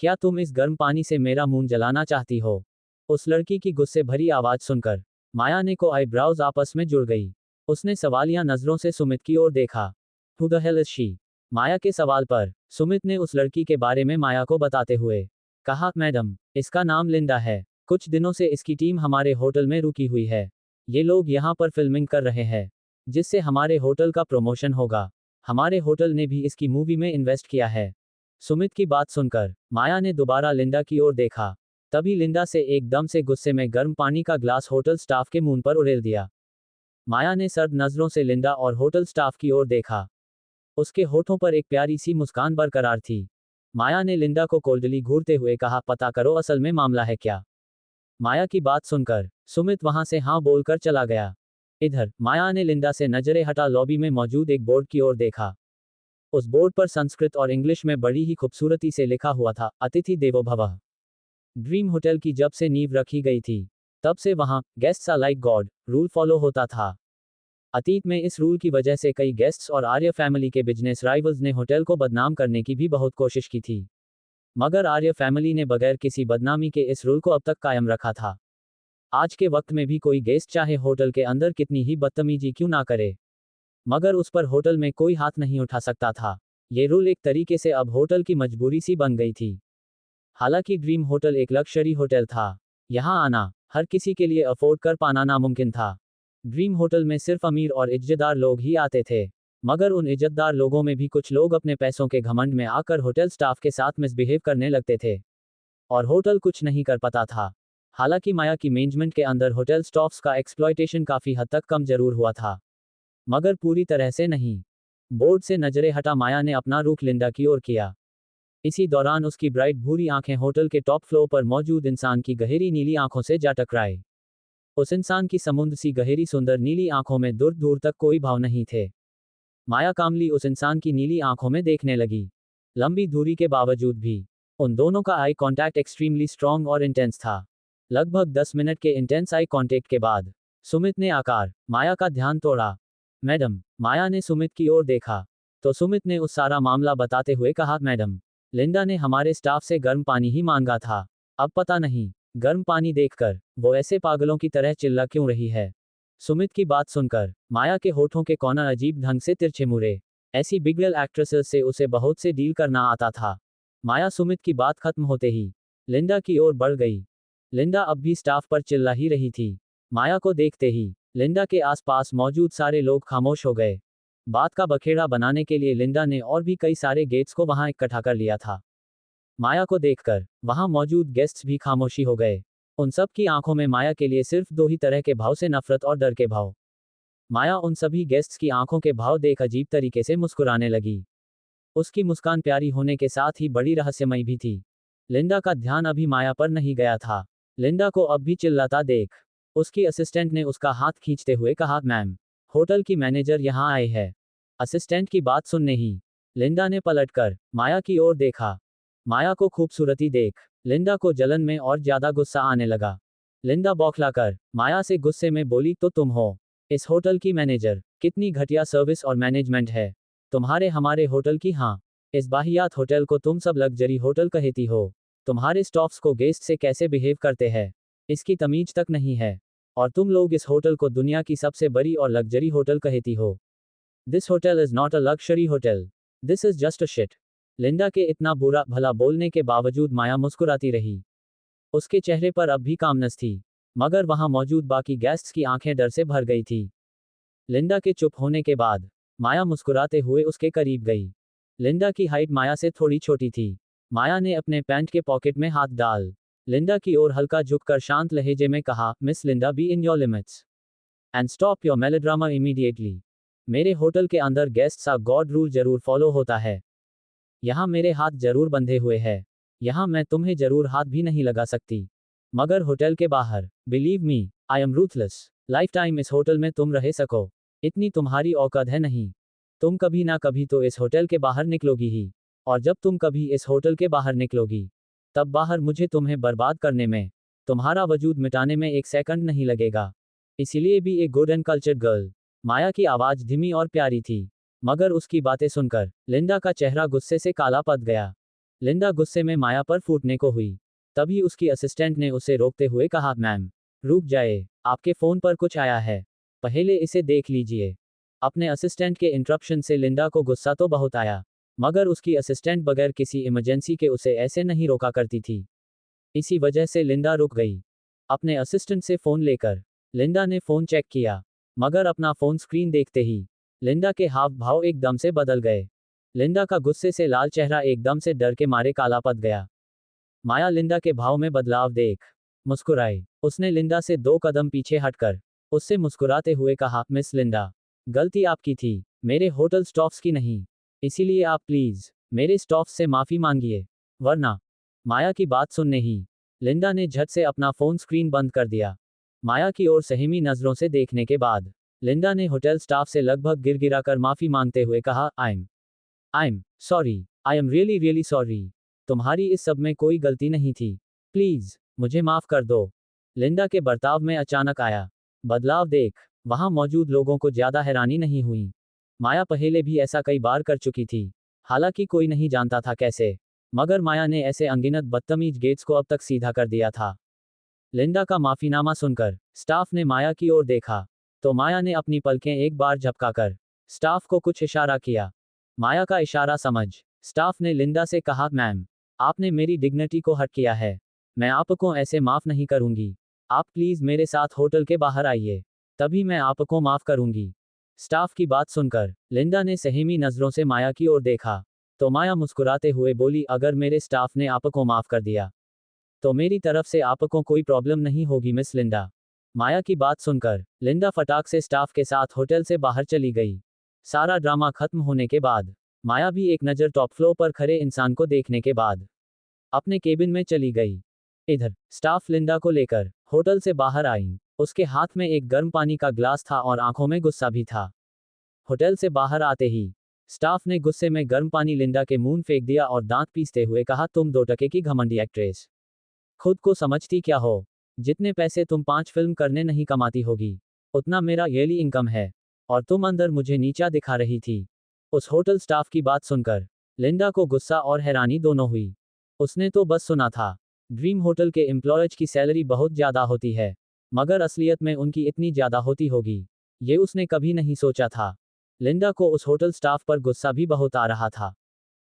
क्या तुम इस गर्म पानी से मेरा मुंह जलाना चाहती हो? उस लड़की की गुस्से भरी आवाज सुनकर माया ने को आईब्राउज आपस में जुड़ गई। उसने सवालिया नजरों से सुमित की ओर देखा। Who the hell is she? Maya के सवाल पर सुमित ने उस लड़की के बारे में माया को बताते हुए कहा, मैडम, इसका नाम लिंडा है। कुछ दिनों से इसकी टीम हमारे होटल में रुकी हुई है। ये लोग यहाँ पर फिल्मिंग कर रहे हैं जिससे हमारे होटल का प्रमोशन होगा। हमारे होटल ने भी इसकी मूवी में इन्वेस्ट किया है। सुमित की बात सुनकर माया ने दोबारा लिंडा की ओर देखा। तभी लिंडा से एकदम से गुस्से में गर्म पानी का ग्लास होटल स्टाफ के मुंह पर उड़ेल दिया। माया ने सर्द नजरों से लिंडा और होटल स्टाफ की ओर देखा। उसके होठों पर एक प्यारी सी मुस्कान बरकरार थी। माया ने लिंडा को कोल्डली घूरते हुए कहा, पता करो असल में मामला है क्या? माया की बात सुनकर सुमित वहां से हाँ बोलकर चला गया। इधर माया ने लिंडा से नजरें हटा लॉबी में मौजूद एक बोर्ड की ओर देखा। उस बोर्ड पर संस्कृत और इंग्लिश में बड़ी ही खूबसूरती से लिखा हुआ था, अतिथि देवो भवः। ड्रीम होटल की जब से नींव रखी गई थी तब से वहां guests are like god rule follow होता था। अतीत में इस रूल की वजह से कई गेस्ट्स और आर्य फैमिली के बिजनेस राइवल्स ने होटल को बदनाम करने की भी बहुत कोशिश की थी, मगर आर्य फैमिली ने बगैर किसी बदनामी के इस रूल को अब तक कायम रखा था। आज के वक्त में भी कोई गेस्ट चाहे होटल के अंदर कितनी ही बदतमीजी क्यों ना करे, मगर उस पर होटल में कोई हाथ नहीं उठा सकता था। ये रूल एक तरीके से अब होटल की मजबूरी सी बन गई थी। हालांकि ड्रीम होटल एक लक्जरी होटल था, यहां आना हर किसी के लिए अफोर्ड कर पाना नामुमकिन था। ड्रीम होटल में सिर्फ अमीर और इज्जतदार लोग ही आते थे, मगर उन इज्जतदार लोगों में भी कुछ लोग अपने पैसों के घमंड में आकर होटल स्टाफ के साथ मिसबिहेव करने लगते थे और होटल कुछ नहीं कर पाता था। हालांकि माया की मैनेजमेंट के अंदर होटल स्टाफ्स का एक्सप्लॉयटेशन काफी हद तक कम जरूर हुआ था, मगर पूरी तरह से नहीं। बोर्ड से नजरें हटा माया ने अपना रुख लिंडा की ओर किया। इसी दौरान उसकी ब्राइट भूरी आंखें होटल के टॉप फ्लोर पर मौजूद इंसान की गहरी नीली आंखों से जा टकराए। उस इंसान की समुद्र सी गहरी सुंदर नीली आंखों में दूर दूर तक कोई भाव नहीं थे, माया कामली उस इंसान की नीली आंखों में देखने लगी। लंबी दूरी के बावजूद भी उन दोनों का आई कांटेक्ट एक्सट्रीमली स्ट्रांग और इंटेंस था। लगभग 10 मिनट के इंटेंस आई कांटेक्ट के बाद सुमित ने आकार माया का ध्यान तोड़ा। मैडम, माया ने सुमित की ओर देखा तो सुमित ने उस सारा मामला बताते हुए कहा, मैडम, लिंडा ने हमारे स्टाफ से गर्म पानी ही मांगा था। अब पता नहीं गर्म पानी देखकर वो ऐसे पागलों की तरह चिल्ला क्यों रही है। सुमित की बात सुनकर माया के होठों के कॉर्नर अजीब ढंग से तिरछे मुड़े। ऐसी बिगड़ल एक्ट्रेसेस से उसे बहुत से डील करना आता था। माया सुमित की बात खत्म होते ही लिंडा की ओर बढ़ गई। लिंडा अब भी स्टाफ पर चिल्ला ही रही थी। माया को देखते ही लिंडा के आसपास मौजूद सारे लोग खामोश हो गए। बात का बखेड़ा बनाने के लिए लिंडा ने और भी कई सारे गेट्स को वहां इकट्ठा कर लिया था। माया को देखकर वहां मौजूद गेस्ट्स भी खामोशी हो गए। उन सब की आंखों में माया के लिए सिर्फ दो ही तरह के भाव से नफरत और डर के भाव। माया उन सभी गेस्ट्स की आंखों के भाव देख अजीब तरीके से मुस्कुराने लगी। उसकी मुस्कान प्यारी होने के साथ ही बड़ी रहस्यमयी भी थी। लिंडा का ध्यान अभी माया पर नहीं गया था। लिंडा को अब भी चिल्लाता देख उसकी असिस्टेंट ने उसका हाथ खींचते हुए कहा, मैम, होटल की मैनेजर यहाँ आए हैं। असिस्टेंट की बात सुनने ही लिंडा ने पलटकर माया की ओर देखा। माया को खूबसूरती देख लिंडा को जलन में और ज्यादा गुस्सा आने लगा। लिंडा बौखलाकर माया से गुस्से में बोली, तो तुम हो इस होटल की मैनेजर? कितनी घटिया सर्विस और मैनेजमेंट है तुम्हारे हमारे होटल की। हाँ, इस बाहियात होटल को तुम सब लग्जरी होटल कहती हो। तुम्हारे स्टाफ्स को गेस्ट से कैसे बिहेव करते हैं इसकी तमीज तक नहीं है। और तुम लोग इस होटल को दुनिया की सबसे बड़ी और लग्जरी होटल कहती हो। This hotel is not a luxury hotel, this is just a shit. Linda के इतना बुरा भला बोलने के बावजूद माया मुस्कुराती रही। उसके चेहरे पर अब भी कामनेस थी, मगर वहां मौजूद बाकी गेस्ट्स की आंखें डर से भर गई थी। लिंडा के चुप होने के बाद माया मुस्कुराते हुए उसके करीब गई। लिंडा की हाइट माया से थोड़ी छोटी थी। माया ने अपने पैंट के पॉकेट में हाथ डाल लिंडा की ओर हल्का झुककर शांत लहजे में कहा, miss Linda, be in your limits and stop your melodrama immediately. मेरे होटल के अंदर गेस्ट्स का गॉड रूल जरूर फॉलो होता है। यहाँ मेरे हाथ जरूर बंधे हुए हैं। यहाँ मैं तुम्हें जरूर हाथ भी नहीं लगा सकती, मगर होटल के बाहर, believe me, I am ruthless. Life time इस होटल में तुम रह सको इतनी तुम्हारी औकात है नहीं। तुम कभी ना कभी तो इस होटल के बाहर निकलोगी ही, और जब तुम कभी इस होटल के बाहर निकलोगी तब बाहर मुझे तुम्हें बर्बाद करने में, तुम्हारा वजूद मिटाने में एक सेकंड नहीं लगेगा। इसीलिए भी एक गुड एंड कल्चर्ड गर्ल। माया की आवाज धीमी और प्यारी थी, मगर उसकी बातें सुनकर लिंडा का चेहरा गुस्से से काला पड़ गया। लिंडा गुस्से में माया पर फूटने को हुई। तभी उसकी असिस्टेंट ने उसे रोकते हुए कहा, मैम, रुक जाए, आपके फोन पर कुछ आया है, पहले इसे देख लीजिए। अपने असिस्टेंट के इंटरप्शन से लिंडा को गुस्सा तो बहुत आया, मगर उसकी असिस्टेंट बगैर किसी इमरजेंसी के उसे ऐसे नहीं रोका करती थी। इसी वजह से लिंडा रुक गई। अपने असिस्टेंट से फोन लेकर लिंडा ने फोन चेक किया, मगर अपना फोन स्क्रीन देखते ही लिंडा के हाव भाव एकदम से बदल गए। लिंडा का गुस्से से लाल चेहरा एकदम से डर के मारे काला पड़ गया। माया लिंडा के भाव में बदलाव देख मुस्कुराई। उसने लिंडा से 2 कदम पीछे हटकर उससे मुस्कुराते हुए कहा, मिस लिंडा, गलती आपकी थी, मेरे होटल स्टाफ्स की नहीं। इसीलिए आप प्लीज मेरे स्टाफ से माफी मांगिए, वरना। माया की बात सुनने ही लिंडा ने झट से अपना फोन स्क्रीन बंद कर दिया। माया की ओर सहमी नजरों से देखने के बाद लिंडा ने होटल स्टाफ से लगभग गिड़गिड़ाकर माफी मांगते हुए कहा, I am sorry, I am really really sorry. तुम्हारी इस सब में कोई गलती नहीं थी, प्लीज मुझे माफ कर दो। लिंडा के बर्ताव में अचानक आया बदलाव देख वहां मौजूद लोगों को ज्यादा हैरानी नहीं हुई। माया पहले भी ऐसा कई बार कर चुकी थी, हालांकि कोई नहीं जानता था कैसे, मगर माया ने ऐसे अनगिनत बदतमीज गेट्स को अब तक सीधा कर दिया था। लिंडा का माफीनामा सुनकर स्टाफ ने माया की ओर देखा, तो माया ने अपनी पलकें एक बार झपकाकर स्टाफ को कुछ इशारा किया। माया का इशारा समझ स्टाफ ने लिंडा से कहा, मैम, आपने मेरी डिग्निटी को हर्ट किया है, मैं आपको ऐसे माफ नहीं करूंगी। आप प्लीज मेरे साथ होटल के बाहर आइए, तभी मैं आपको माफ करूंगी। स्टाफ की बात सुनकर लिंडा ने सहमी नजरों से माया की ओर देखा, तो माया मुस्कुराते हुए बोली, अगर मेरे स्टाफ ने आपको माफ कर दिया तो मेरी तरफ से आपको कोई प्रॉब्लम नहीं होगी मिस लिंडा। माया की बात सुनकर लिंडा फटाक से स्टाफ के साथ होटल से बाहर चली गई। सारा ड्रामा खत्म होने के बाद माया भी एक नज़र टॉप फ्लोर पर खड़े इंसान को देखने के बाद अपने केबिन में चली गई। इधर स्टाफ लिंडा को लेकर होटल से बाहर आई। उसके हाथ में एक गर्म पानी का ग्लास था और आंखों में गुस्सा भी था। होटल से बाहर आते ही स्टाफ ने गुस्से में गर्म पानी लिंडा के मुंह फेंक दिया और दांत पीसते हुए कहा, तुम 2 टके की घमंडी एक्ट्रेस, खुद को समझती क्या हो? जितने पैसे तुम 5 फिल्म करने नहीं कमाती होगी, उतना मेरा ईयरली इनकम है, और तुम अंदर मुझे नीचा दिखा रही थी। उस होटल स्टाफ की बात सुनकर लिंडा को गुस्सा और हैरानी दोनों हुई। उसने तो बस सुना था, ड्रीम होटल के एम्प्लॉयज की सैलरी बहुत ज़्यादा होती है, मगर असलियत में उनकी इतनी ज़्यादा होती होगी, ये उसने कभी नहीं सोचा था। लिंडा को उस होटल स्टाफ पर गुस्सा भी बहुत आ रहा था,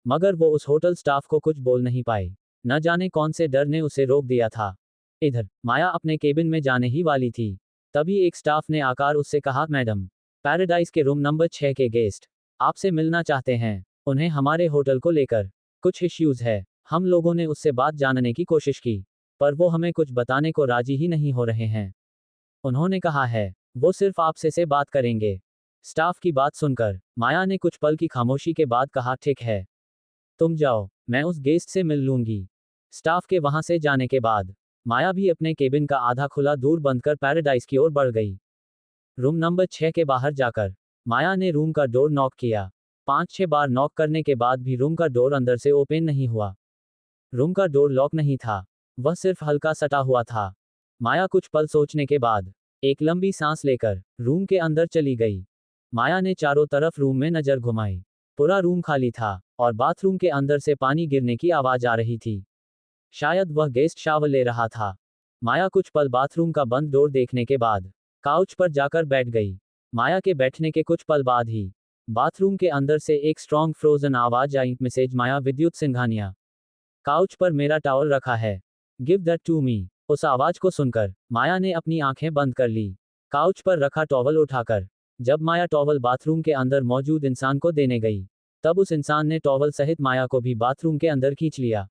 मगर वो उस होटल स्टाफ को कुछ बोल नहीं पाए। न जाने कौन से डर ने उसे रोक दिया था। इधर माया अपने केबिन में जाने ही वाली थी, तभी एक स्टाफ ने आकर उससे कहा, मैडम, पैराडाइज के रूम नंबर 6 के गेस्ट आपसे मिलना चाहते हैं। उन्हें हमारे होटल को लेकर कुछ इश्यूज है। हम लोगों ने उससे बात जानने की कोशिश की, पर वो हमें कुछ बताने को राजी ही नहीं हो रहे हैं। उन्होंने कहा है वो सिर्फ आपसे से बात करेंगे। स्टाफ की बात सुनकर माया ने कुछ पल की खामोशी के बाद कहा, ठीक है, तुम जाओ, मैं उस गेस्ट से मिल लूंगी। स्टाफ के वहां से जाने के बाद माया भी अपने केबिन का आधा खुला दूर बंद कर पैराडाइज की ओर बढ़ गई। रूम नंबर 6 के बाहर जाकर माया ने रूम का डोर नॉक किया। 5-6 बार नॉक करने के बाद भी रूम का डोर अंदर से ओपन नहीं हुआ। रूम का डोर लॉक नहीं था, वह सिर्फ हल्का सटा हुआ था। माया कुछ पल सोचने के बाद एक लंबी सांस लेकर रूम के अंदर चली गई। माया ने चारों तरफ रूम में नजर घुमाई। पूरा रूम खाली था और बाथरूम के अंदर से पानी गिरने की आवाज आ रही थी। शायद वह गेस्ट शावर ले रहा था। माया कुछ पल बाथरूम का बंद डोर देखने के बाद काउच पर जाकर बैठ गई। माया के बैठने के कुछ पल बाद ही बाथरूम के अंदर से एक स्ट्रॉन्ग फ्रोजन आवाज आई, मैसेज माया विद्युत सिंघानिया, काउच पर मेरा टॉवल रखा है, गिव दैट टू मी। उस आवाज को सुनकर माया ने अपनी आंखें बंद कर ली। काउच पर रखा टॉवल उठाकर जब माया टॉवल बाथरूम के अंदर मौजूद इंसान को देने गई, तब उस इंसान ने टॉवल सहित माया को भी बाथरूम के अंदर खींच लिया।